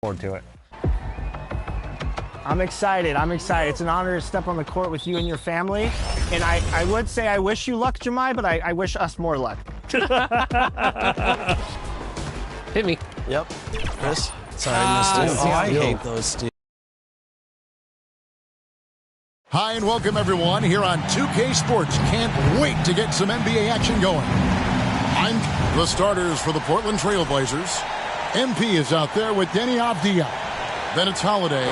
Forward to it. I'm excited. I'm excited. It's an honor to step on the court with you and your family. And I would say I wish you luck, Jahmai, but I wish us more luck. Hit me. Yep. Chris? Sorry, I missed it. I hate those, Steve. Hi and welcome everyone here on 2K Sports. Can't wait to get some NBA action going. I'm the starters for the Portland Trail Blazers. MP is out there with Deni Avdija. Then it's Holiday.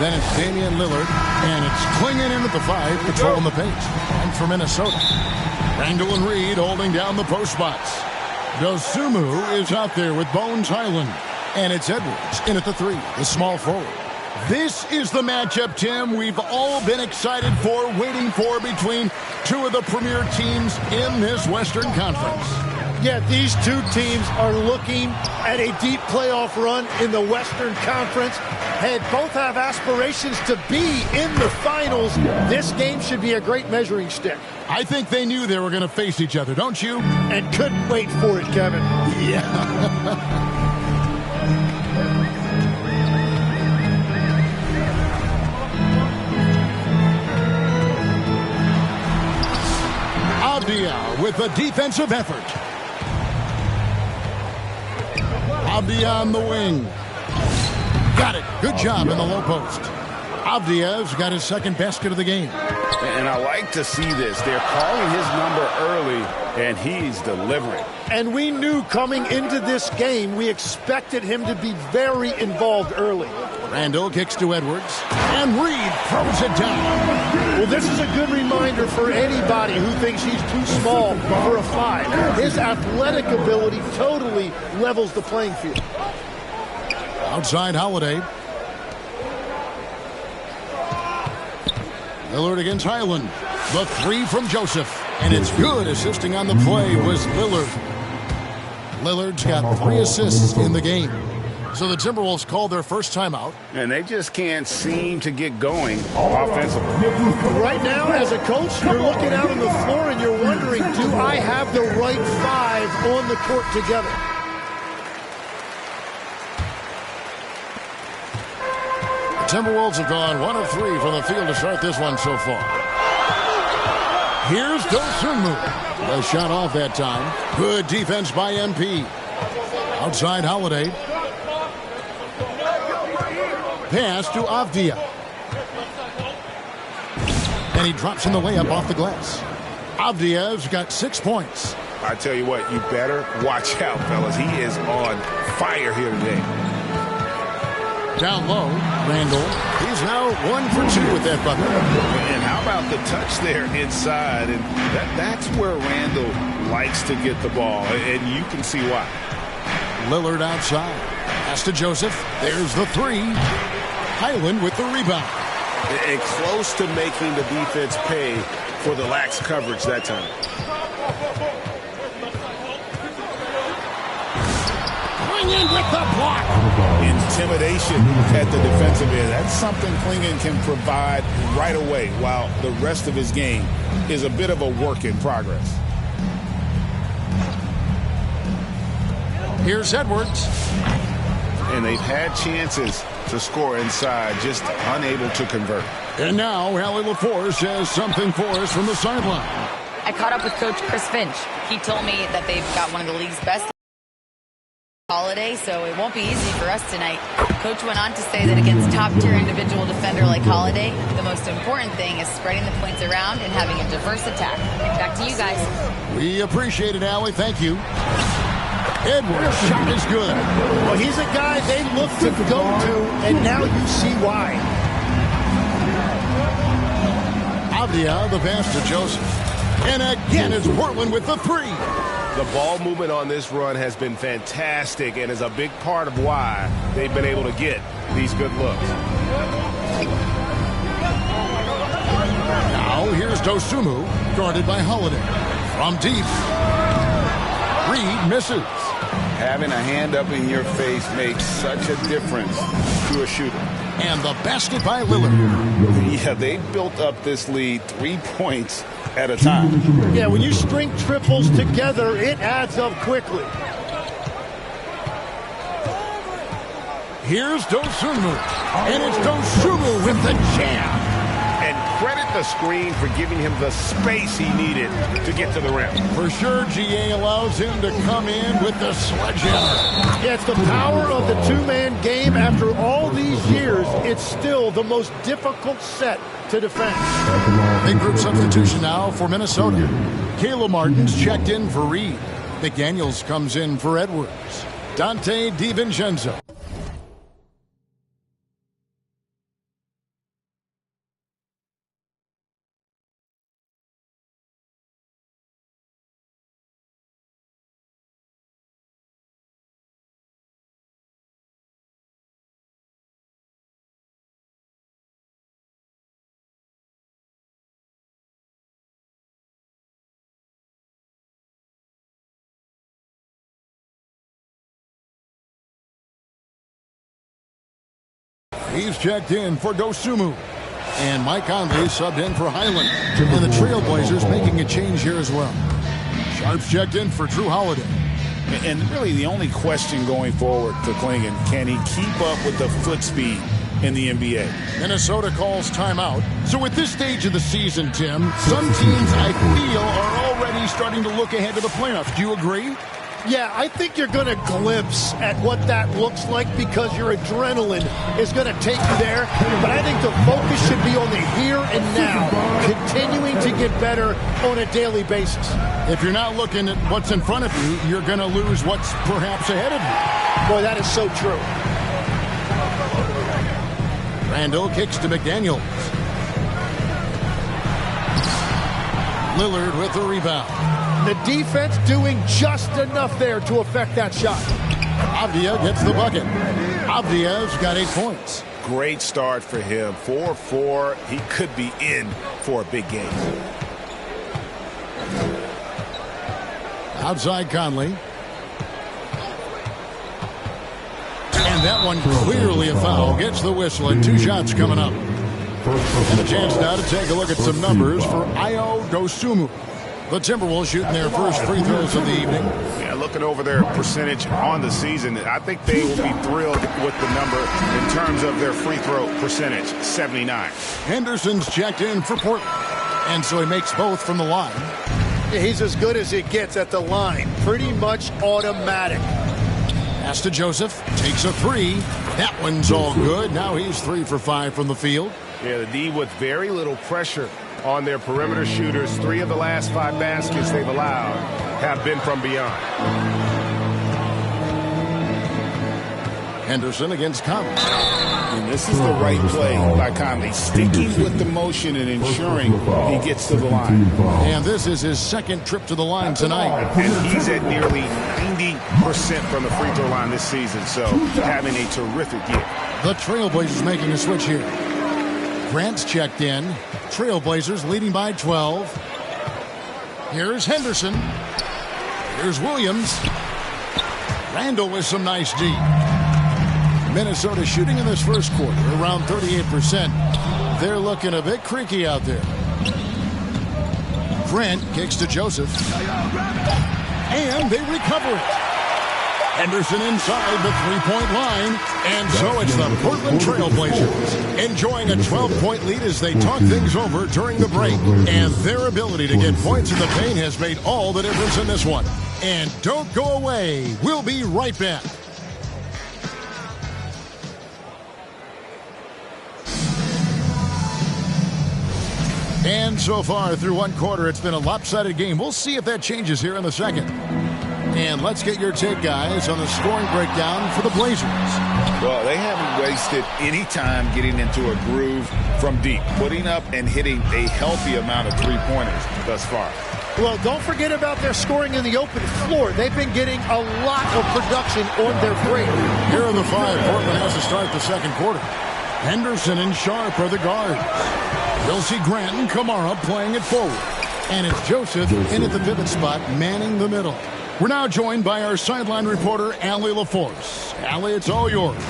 Then it's Damian Lillard. And it's Clingan in at the 5, patrolling the paint. And for Minnesota, Randall and Reed holding down the post spots. Dosunmu is out there with Bones Highland. And it's Edwards in at the 3, the small forward. This is the matchup, Tim, we've all been excited for, waiting for between two of the premier teams in this Western Conference. Yeah, these two teams are looking at a deep playoff run in the Western Conference. And both have aspirations to be in the finals. This game should be a great measuring stick. I think they knew they were going to face each other, don't you? And couldn't wait for it, Kevin. Yeah. Avdija with a defensive effort. Avdija on the wing. Got it. Good job in the low post. Avdija's got his second basket of the game. And I like to see this. They're calling his number early, and he's delivering. And we knew coming into this game, we expected him to be very involved early. Randall kicks to Edwards, and Reed throws it down. Well, this is a good reminder for anybody who thinks he's too small for a 5. His athletic ability totally levels the playing field. Outside Holiday. Lillard against Highland. The 3 from Joseph. And it's good. Assisting on the play was Lillard. Lillard's got 3 assists in the game. So the Timberwolves called their first timeout. And they just can't seem to get going offensively. Right now, as a coach, you're looking out on the floor and you're wondering, do I have the right 5 on the court together? The Timberwolves have gone 1 of 3 from the field to start this one so far. Here's Dosunmu. The shot off that time. Good defense by MP. Outside Holiday. Pass to Avdija. And he drops in the layup off the glass. Avdija's got 6 points. I tell you what, you better watch out, fellas. He is on fire here today. Down low, Randall. He's now 1 for 2 with that bucket. And how about the touch there inside? And that's where Randall likes to get the ball, and you can see why. Lillard outside. Pass to Joseph. There's the 3. Highland with the rebound. And close to making the defense pay for the lax coverage that time. Clingan with the block. Intimidation at the defensive end. That's something Clingan can provide right away, while the rest of his game is a bit of a work in progress. Here's Edwards. And they've had chances to score inside, just unable to convert. And now Allie LaForce has something for us from the sideline. I caught up with Coach Chris Finch. He told me that they've got one of the league's best Holiday, so it won't be easy for us tonight. Coach went on to say that against top-tier individual defender like Holiday, the most important thing is spreading the points around and having a diverse attack. Back to you guys. We appreciate it, Allie. Thank you. Edwards' shot is good. Well, he's a guy they look to go to, and now you see why. Avdija, the pass to Joseph. And again, it's Portland with the 3. The ball movement on this run has been fantastic and is a big part of why they've been able to get these good looks. Now here's Dosunmu, guarded by Holiday. From deep. Reed misses. Having a hand up in your face makes such a difference to a shooter. And the basket by Lillard. Yeah, they built up this lead 3 points at a time. Yeah, when you string triples together, it adds up quickly. Here's Dosunmu. And it's Dosunmu with the jam. And credit the screen for giving him the space he needed to get to the rim. For sure, GA allows him to come in with the sledgehammer. Yeah, it's the power of the two-man game. After all these years, it's still the most difficult set to defend. Big group substitution now for Minnesota. Caleb Martin's checked in for Reed. McDaniels comes in for Edwards. Dante DiVincenzo. He's checked in for Dosunmu. And Mike Conley subbed in for Highland. And the Trailblazers making a change here as well. Sharp's checked in for Drew Holiday. And really the only question going forward for Clingan, can he keep up with the foot speed in the NBA? Minnesota calls timeout. So at this stage of the season, Tim, some teams I feel are already starting to look ahead to the playoffs. Do you agree? Yeah, I think you're going to glimpse at what that looks like because your adrenaline is going to take you there. But I think the focus should be on the here and now, continuing to get better on a daily basis. If you're not looking at what's in front of you, you're going to lose what's perhaps ahead of you. Boy, that is so true. Randall kicks to McDaniels. Lillard with the rebound. The defense doing just enough there to affect that shot. Avdia gets the bucket. Avdia's got 8 points. Great start for him. 4-4. He could be in for a big game. Outside Conley. And that one clearly a foul. Gets the whistle and 2 shots coming up. And a chance now to take a look at some numbers for Ayo Dosunmu. The Timberwolves shooting their first free throws of the evening. Yeah, looking over their percentage on the season, I think they will be thrilled with the number in terms of their free throw percentage, 79. Henderson's checked in for Portland, and so he makes both from the line. Yeah, he's as good as it gets at the line. Pretty much automatic. Pass to Joseph, takes a 3. That one's all good. Now he's 3 for 5 from the field. Yeah, the D with very little pressure on their perimeter shooters. 3 of the last 5 baskets they've allowed have been from beyond. Henderson against Conley. And this is the right play by Conley, sticking with the motion and ensuring he gets to the line. And this is his second trip to the line tonight. And he's at nearly 90% from the free throw line this season, so having a terrific year. The Trailblazers making a switch here. Grant's checked in. Trailblazers leading by 12. Here's Henderson. Here's Williams. Randall with some nice D. Minnesota shooting in this first quarter around 38%. They're looking a bit creaky out there. Grant kicks to Joseph. And they recover it. Henderson inside the three-point line. And so it's the Portland Trailblazers enjoying a 12-point lead as they talk things over during the break. And their ability to get points in the paint has made all the difference in this one. And don't go away. We'll be right back. And so far through one quarter, it's been a lopsided game. We'll see if that changes here in the second. And let's get your take, guys, on the scoring breakdown for the Blazers. Well, they haven't wasted any time getting into a groove from deep, putting up and hitting a healthy amount of three-pointers thus far. Well, don't forget about their scoring in the open floor. They've been getting a lot of production on their break. Here are the 5 Portland has to start the second quarter. Henderson and Sharp are the guards. You'll see Grant and Kamara playing it forward. And it's Joseph in at the pivot spot, manning the middle. We're now joined by our sideline reporter, Allie LaForce. Allie, it's all yours.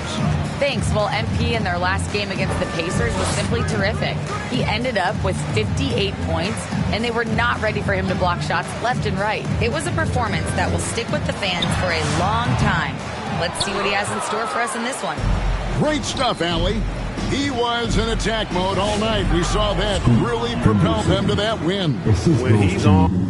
Thanks. Well, MP in their last game against the Pacers was simply terrific. He ended up with 58 points, and they were not ready for him to block shots left and right. It was a performance that will stick with the fans for a long time. Let's see what he has in store for us in this one. Great stuff, Allie. He was in attack mode all night. We saw that really propel them to that win. When he's on.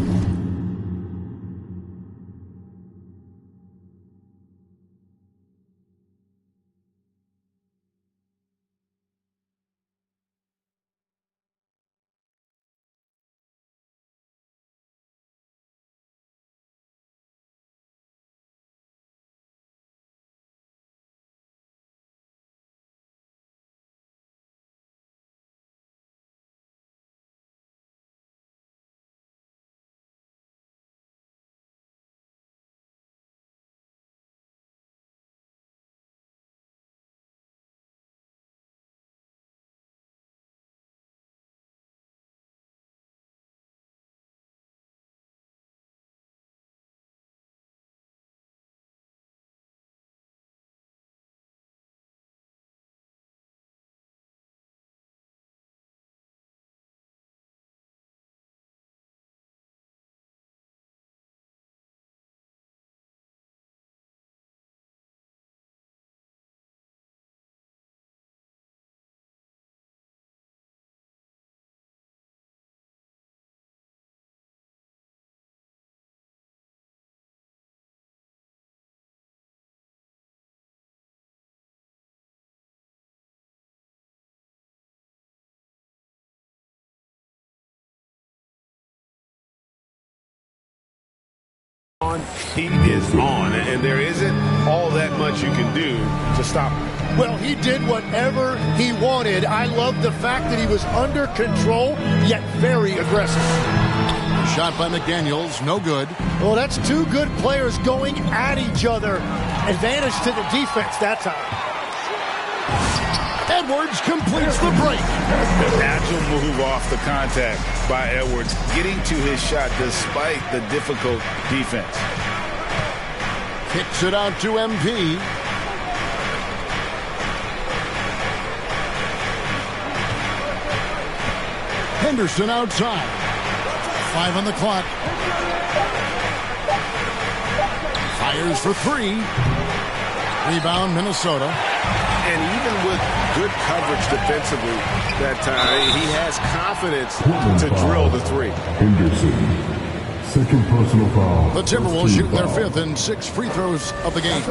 He is on, and there isn't all that much you can do to stop him. Well, he did whatever he wanted. I love the fact that he was under control, yet very aggressive. Shot by McDaniels, no good. Well, that's two good players going at each other. Advantage to the defense that time. Edwards completes the break. An agile move off the contact by Edwards, getting to his shot despite the difficult defense. Kicks it out to MP. Henderson outside. 5 on the clock. Fires for 3. Rebound, Minnesota. And even with good coverage defensively that time, he has confidence to drill the 3. Henderson. Second personal foul. The Timberwolves shooting their 5th and 6th free throws of the game.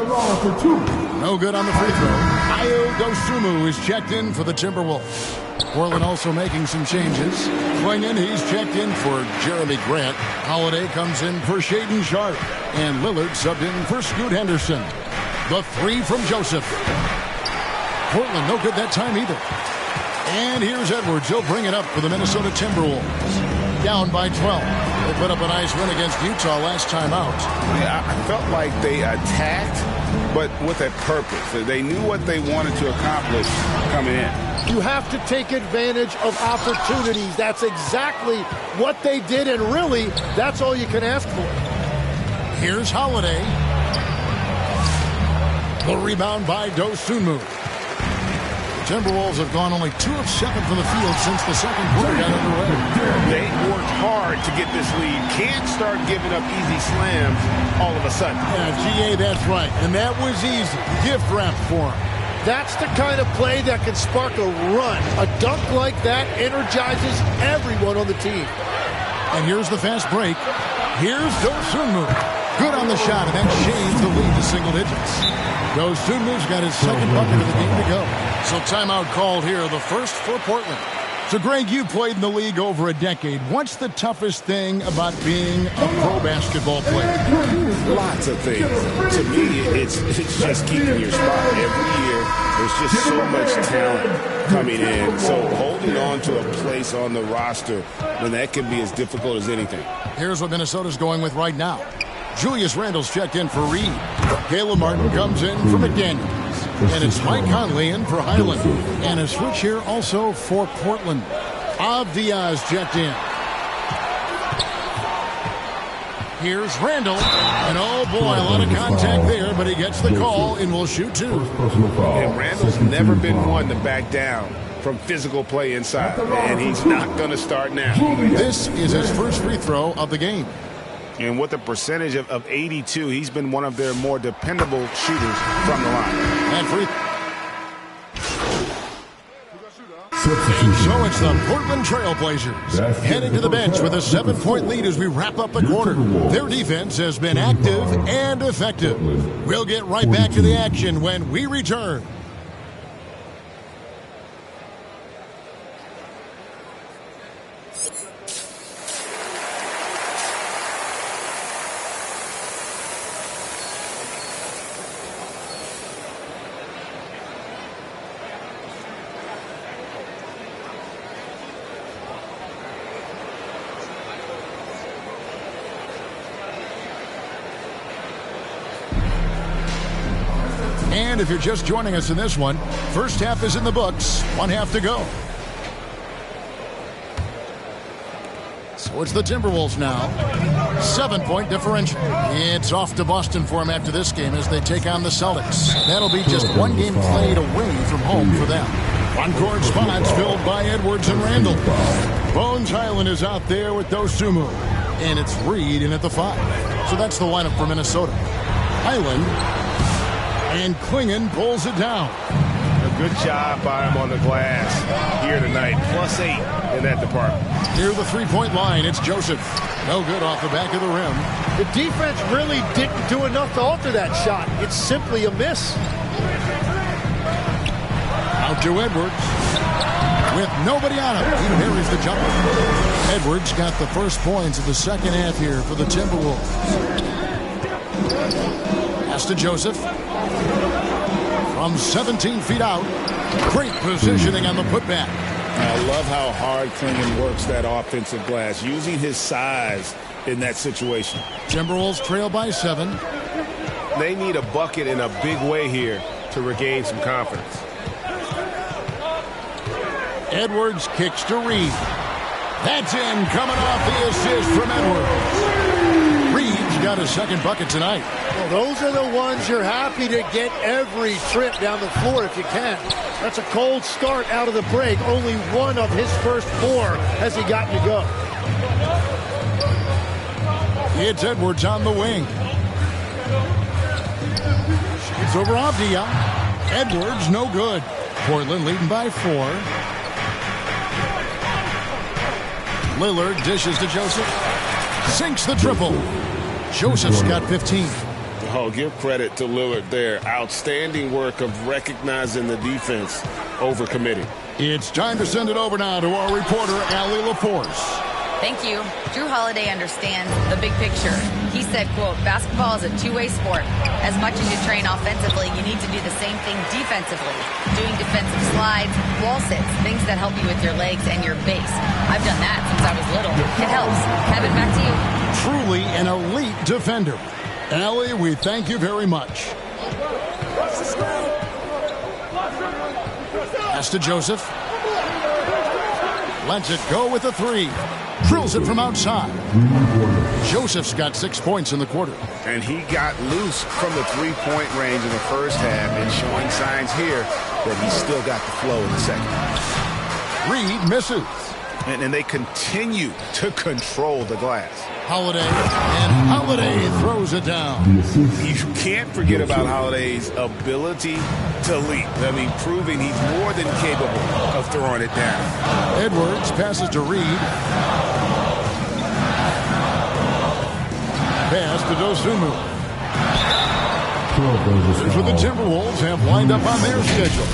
No good on the free throw. Ayo Dosunmu is checked in for the Timberwolves. Portland also making some changes. Clingan, he's checked in for Jeremy Grant. Holiday comes in for Shaedon Sharpe. And Lillard subbed in for Scoot Henderson. The 3 from Joseph. Portland no good that time either. And here's Edwards. He'll bring it up for the Minnesota Timberwolves. Down by 12. They put up a nice win against Utah last time out. Yeah, I felt like they attacked, but with a purpose. They knew what they wanted to accomplish coming in. You have to take advantage of opportunities. That's exactly what they did, and really, that's all you can ask for. Here's Holiday. The rebound by Dosunmu. Timberwolves have gone only 2 of 7 from the field since the second quarter got underway. They worked hard to get this lead. Can't start giving up easy slams all of a sudden. Yeah, GA, that's right. And that was easy. Gift wrap for him. That's the kind of play that can spark a run. A dunk like that energizes everyone on the team. And here's the fast break. Here's Dosunmu. Good on the shot, and that shaves the lead to single digits. Dosunmu's got his second bucket of the game to go. So timeout called here, the first for Portland. So, Greg, you played in the league over a decade. What's the toughest thing about being a pro basketball player? Lots of things. To me, it's just keeping your spot. Every year, there's just so much talent coming in. So holding on to a place on the roster, when that can be as difficult as anything. Here's what Minnesota's going with right now. Julius Randle's checked in for Reed. Caleb Martin comes in for McDaniels. And it's Mike Conley in for Highland. And a switch here also for Portland. Avdia's checked in. Here's Randle. And oh boy, a lot of contact there, but he gets the call and will shoot 2. And Randle's never been one to back down from physical play inside. And he's not going to start now. This is his first free throw of the game. And with a percentage of 82, he's been one of their more dependable shooters from the line. And free. And so it's the Portland Trailblazers heading to the bench with a 7-point lead as we wrap up the quarter. Their defense has been active and effective. We'll get right back to the action when we return. And if you're just joining us in this one, first half is in the books, 1 half to go. So it's the Timberwolves now. 7-point differential. It's off to Boston for them after this game as they take on the Celtics. That'll be just 1 game played away from home for them. On-court spots filled by Edwards and Randall. Bones Highland is out there with Dosunmu. And it's Reed in at the 5. So that's the lineup for Minnesota. Highland. And Klingon pulls it down. A good job by him on the glass here tonight. +8 in that department. Near the three-point line, it's Joseph. No good off the back of the rim. The defense really didn't do enough to alter that shot. It's simply a miss. Out to Edwards. With nobody on him, he parries the jumper. Edwards got the first points of the second half here for the Timberwolves. Pass to Joseph. From 17 feet out. Great positioning on the putback. I love how hard Klingon works that offensive glass, using his size in that situation. Timberwolves trail by 7. They need a bucket in a big way here to regain some confidence. Edwards kicks to Reed. That's in, coming off the assist from Edwards. Reed's got his second bucket tonight. Well, those are the ones you're happy to get every trip down the floor if you can. That's a cold start out of the break. Only one of his first 4 has he gotten to go. It's Edwards on the wing. It's over Avdia. Edwards, no good. Portland leading by 4. Lillard dishes to Joseph. Sinks the triple. Joseph's got 15. Oh, give credit to Lillard there. Outstanding work of recognizing the defense over committing. It's time to send it over now to our reporter, Allie LaForce. Thank you. Drew Holiday understands the big picture. He said, quote, basketball is a two-way sport. As much as you train offensively, you need to do the same thing defensively. Doing defensive slides, wall sits, things that help you with your legs and your base. I've done that since I was little. It helps. Kevin, back to you. Truly an elite defender. Allie, we thank you very much. Pass to Joseph. Lets it go with a 3. Drills it from outside. Joseph's got 6 points in the quarter. And he got loose from the three-point range in the first half and showing signs here that he's still got the flow in the second. Reed misses. And they continue to control the glass. Holiday, and Holiday throws it down. You can't forget about Holiday's ability to leap. I mean, proving he's more than capable of throwing it down. Edwards passes to Reed. Pass to Dosunmu. Here's what the Timberwolves have lined up on their schedule.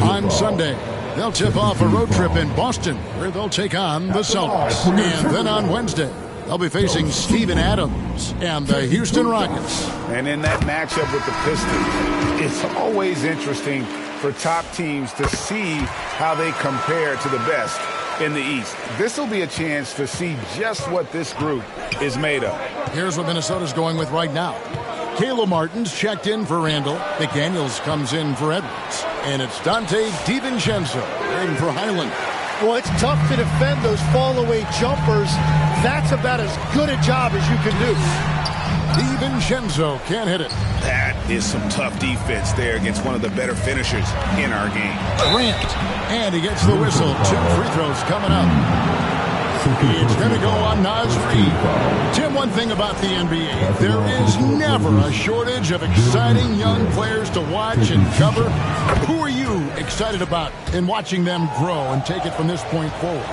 On Sunday, they'll tip off a road trip in Boston, where they'll take on the Celtics. And then on Wednesday, they'll be facing Steven Adams and the Houston Rockets. And in that matchup with the Pistons, it's always interesting for top teams to see how they compare to the best in the East. This will be a chance to see just what this group is made of. Here's what Minnesota's going with right now. Caleb Martin's checked in for Randall. McDaniels comes in for Edwards. And it's Dante DiVincenzo in for Highland. Well, it's tough to defend those fall-away jumpers. That's about as good a job as you can do. DiVincenzo can't hit it. That is some tough defense there against one of the better finishers in our game. Grant, and he gets the whistle. 2 free throws coming up. It's going to go on Naz Reid. Tim, one thing about the NBA, there is never a shortage of exciting young players to watch and cover. Who are you excited about in watching them grow and take it from this point forward?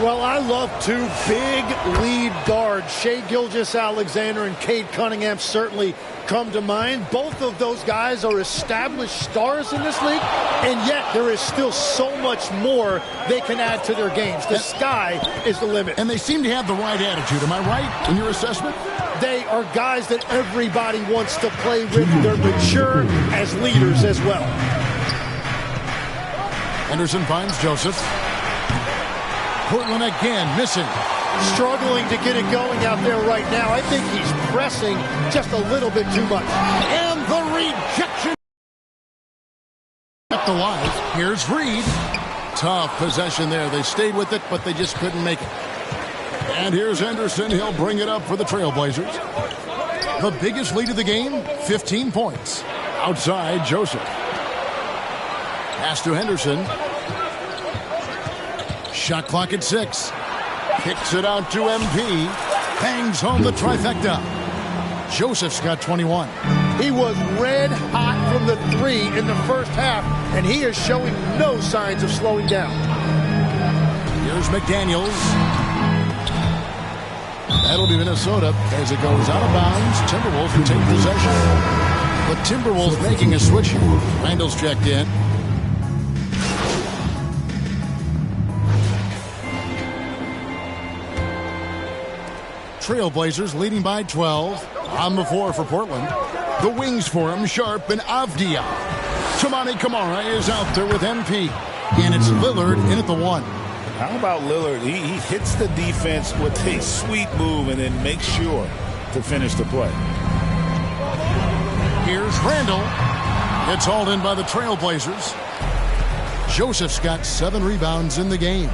Well, I love two big lead guards. Shai Gilgeous-Alexander and Cade Cunningham certainly come to mind. Both of those guys are established stars in this league, and yet there is still so much more they can add to their games. The sky is the limit. And they seem to have the right attitude. Am I right in your assessment? They are guys that everybody wants to play with. They're mature as leaders as well. Henderson finds Joseph. Portland again missing. Struggling to get it going out there right now. I think he's pressing just a little bit too much. And the rejection. Kept alive. Here's Reid. Tough possession there. They stayed with it, but they just couldn't make it. And here's Henderson. He'll bring it up for the Trailblazers. The biggest lead of the game, 15 points. Outside, Joseph. Pass to Henderson. Shot clock at 6. Kicks it out to MP. Bangs home the trifecta. Joseph's got 21. He was red hot from the 3 in the first half, and he is showing no signs of slowing down. Here's McDaniels. That'll be Minnesota as it goes out of bounds. Timberwolves will take possession. The Timberwolves making a switch here. Randall's checked in. Trailblazers leading by 12. On the floor for Portland. The wings for him, Sharp and Avdia. Toumani Camara is out there with MP. And it's Lillard in at the 1. How about Lillard? He hits the defense with a sweet move and then makes sure to finish the play. Here's Randall. It's hauled in by the Trailblazers. Joseph's got 7 rebounds in the game.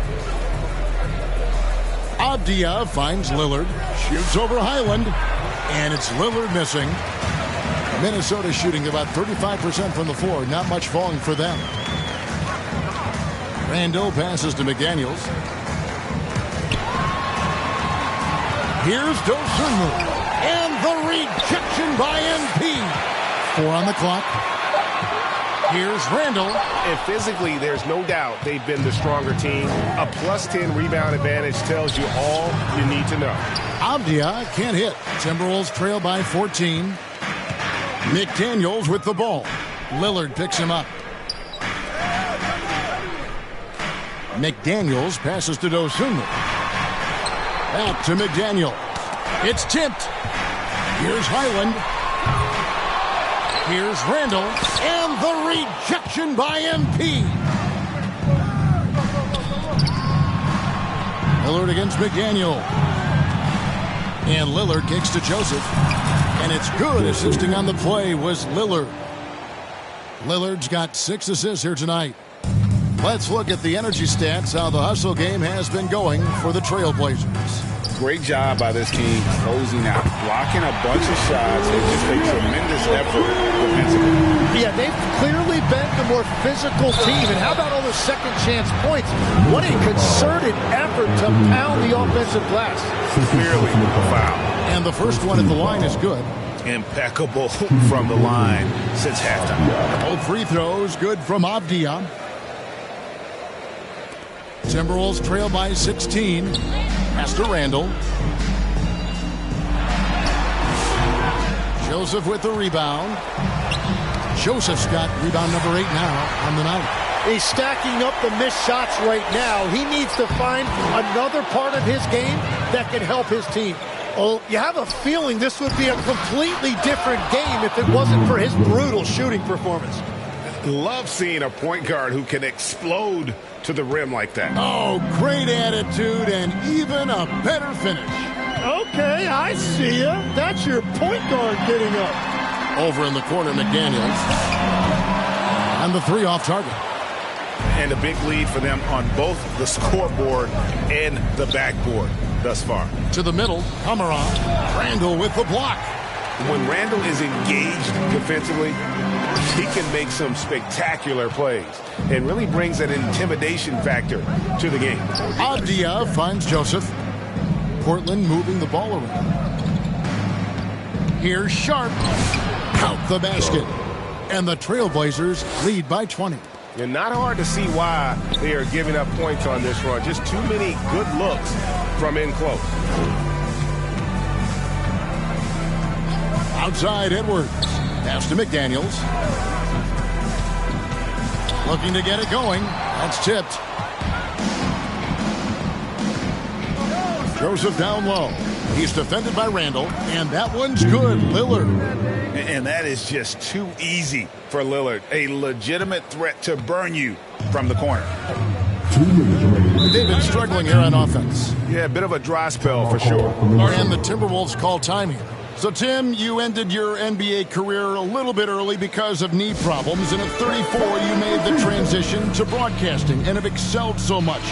Avdia finds Lillard, shoots over Highland, and it's Lillard missing. Minnesota shooting about 35% from the floor, not much falling for them. Randall passes to McDaniels. Here's Dosunmu, and the rejection by MP. 4 on the clock. Here's Randall. And physically, there's no doubt they've been the stronger team. A +10 rebound advantage tells you all you need to know. Avdia can't hit. Timberwolves trail by 14. McDaniels with the ball. Lillard picks him up. McDaniels passes to Dosunmu. Back to McDaniel. It's tipped. Here's Highland. Here's Randall, and the rejection by MP. Lillard against McDaniel. And Lillard kicks to Joseph. And it's good. Assisting on the play was Lillard. Lillard's got 6 assists here tonight. Let's look at the energy stats, how the hustle game has been going for the Trailblazers. Great job by this team closing out, blocking a bunch of shots, and just a tremendous effort defensively. Yeah, they've clearly been the more physical team. And how about all the second chance points? What a concerted effort to pound the offensive glass. Clearly a foul. And the first one at the line is good. Impeccable from the line since halftime. Both free throws good from Avdia. Timberwolves trail by 16. Pass to Randall. Joseph with the rebound. Joseph's got rebound number 8 now on the night. He's stacking up the missed shots right now. He needs to find another part of his game that can help his team. Oh, you have a feeling this would be a completely different game if it wasn't for his brutal shooting performance. Love seeing a point guard who can explode to the rim like that. Oh, great attitude and even a better finish. Okay, I see ya. That's your point guard getting up. Over in the corner, McDaniels. And the 3 off target. And a big lead for them on both the scoreboard and the backboard thus far. To the middle, Camara. Randall with the block. When Randall is engaged defensively, he can make some spectacular plays and really brings an intimidation factor to the game. Avdia finds Joseph. Portland moving the ball around. Here's Sharp. Count the basket. And the Trailblazers lead by 20. And not hard to see why they are giving up points on this run. Just too many good looks from in close. Outside Edwards. Pass to McDaniels. Looking to get it going. That's tipped. Joseph down low. He's defended by Randall, and that one's good. Lillard. And that is just too easy for Lillard. A legitimate threat to burn you from the corner. They've been struggling here on offense. Yeah, a bit of a dry spell for sure. And the Timberwolves call time here. So, Tim, you ended your NBA career a little bit early because of knee problems, and at 34 you made the transition to broadcasting and have excelled so much.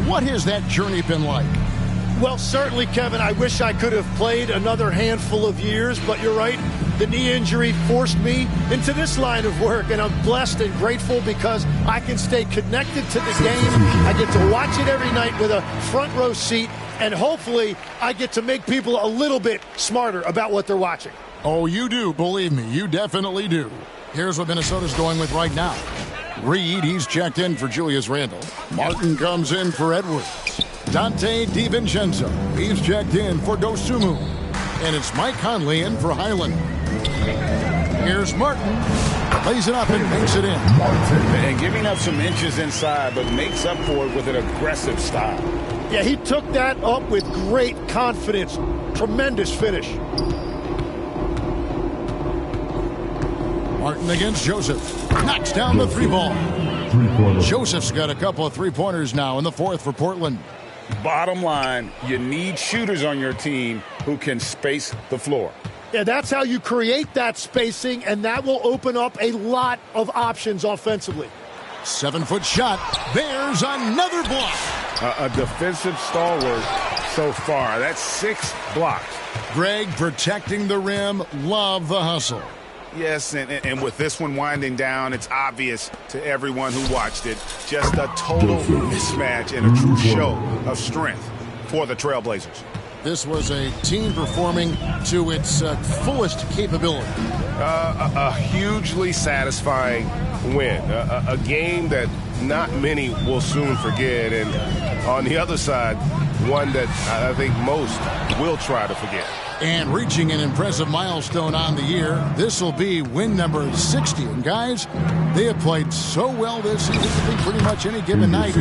What has that journey been like? Well, certainly, Kevin, I wish I could have played another handful of years, but you're right. The knee injury forced me into this line of work, and I'm blessed and grateful because I can stay connected to the game. I get to watch it every night with a front row seat, and hopefully I get to make people a little bit smarter about what they're watching. Oh, you do, believe me, you definitely do. Here's what Minnesota's going with right now. Reed, he's checked in for Julius Randle. Martin comes in for Edwards. Dante DiVincenzo, he's checked in for Dosunmu. And it's Mike Conley in for Highland. Here's Martin. Lays it up and makes it in. And giving up some inches inside, but makes up for it with an aggressive style. Yeah, he took that up with great confidence. Tremendous finish. Martin against Joseph. Knocks down the three ball. Joseph's got a couple of three-pointers now in the fourth for Portland. Bottom line, you need shooters on your team who can space the floor. Yeah, that's how you create that spacing, and that will open up a lot of options offensively. 7-foot shot. There's another block. A defensive stalwart so far. That's 6 blocks. Greg protecting the rim. Love the hustle. Yes, and with this one winding down, it's obvious to everyone who watched it. Just a total mismatch and a true show of strength for the Trailblazers. This was a team performing to its fullest capability. A hugely satisfying win. A game that not many will soon forget. And on the other side, one that I think most will try to forget. And reaching an impressive milestone on the year, this will be win number 60. And guys, they have played so well this season. I think pretty much any given night,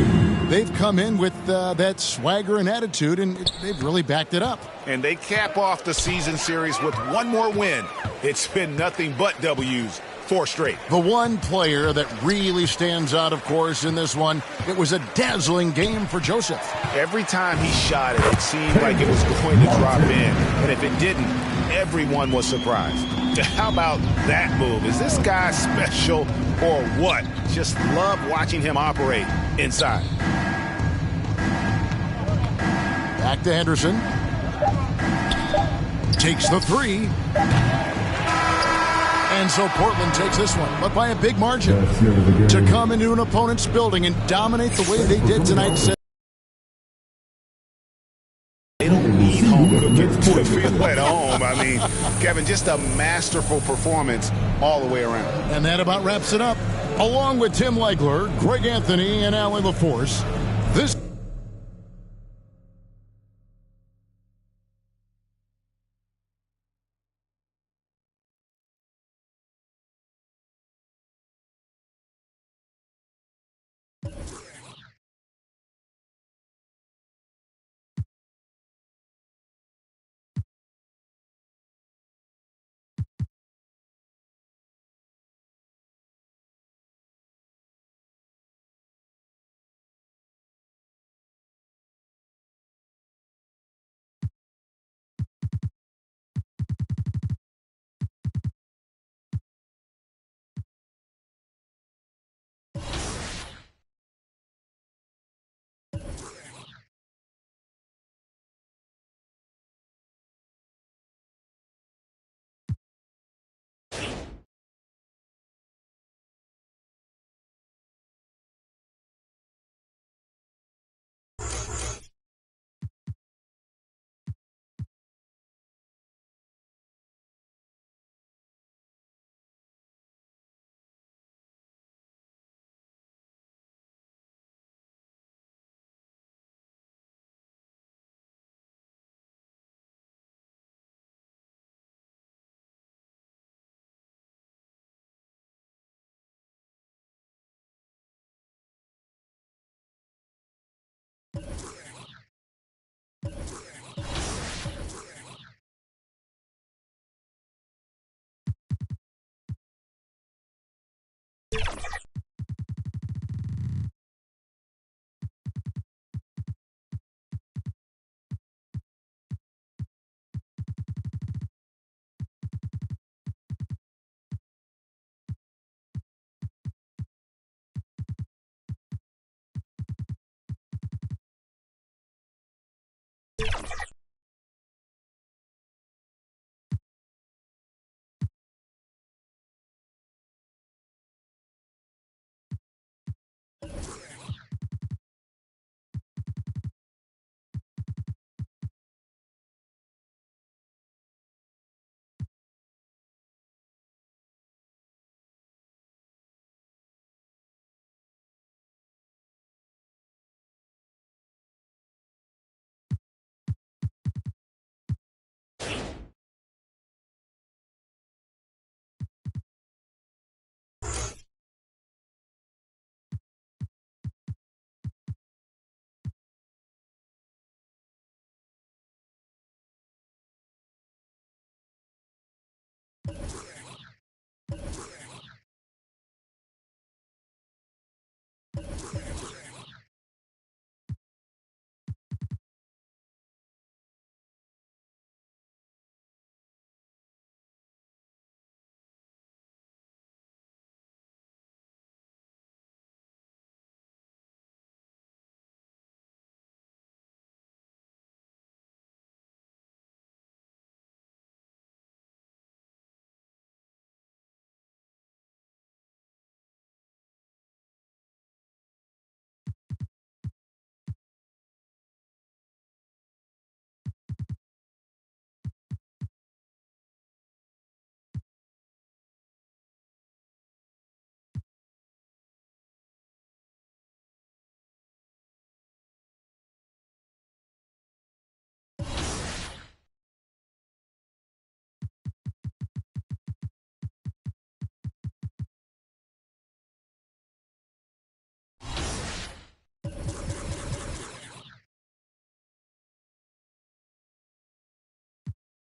they've come in with that swagger and attitude, and they've really backed it up. And they cap off the season series with one more win. It's been nothing but W's. 4 straight. The one player that really stands out, of course, in this one, it was a dazzling game for Joseph. Every time he shot it, it seemed like it was going to drop in. And if it didn't, everyone was surprised. How about that move? Is this guy special or what? Just love watching him operate inside. Back to Henderson. Takes the three. And so Portland takes this one, but by a big margin. To come into an opponent's building and dominate the way they did tonight. They don't need home to feel at home. I mean, Kevin, just a masterful performance all the way around. And that about wraps it up. Along with Tim Legler, Greg Anthony, and Allie LaForce, this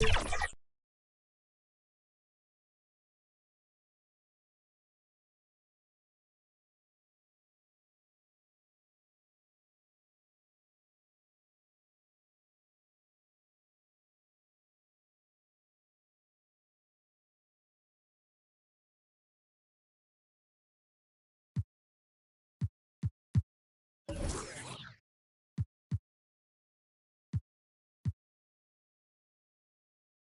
it.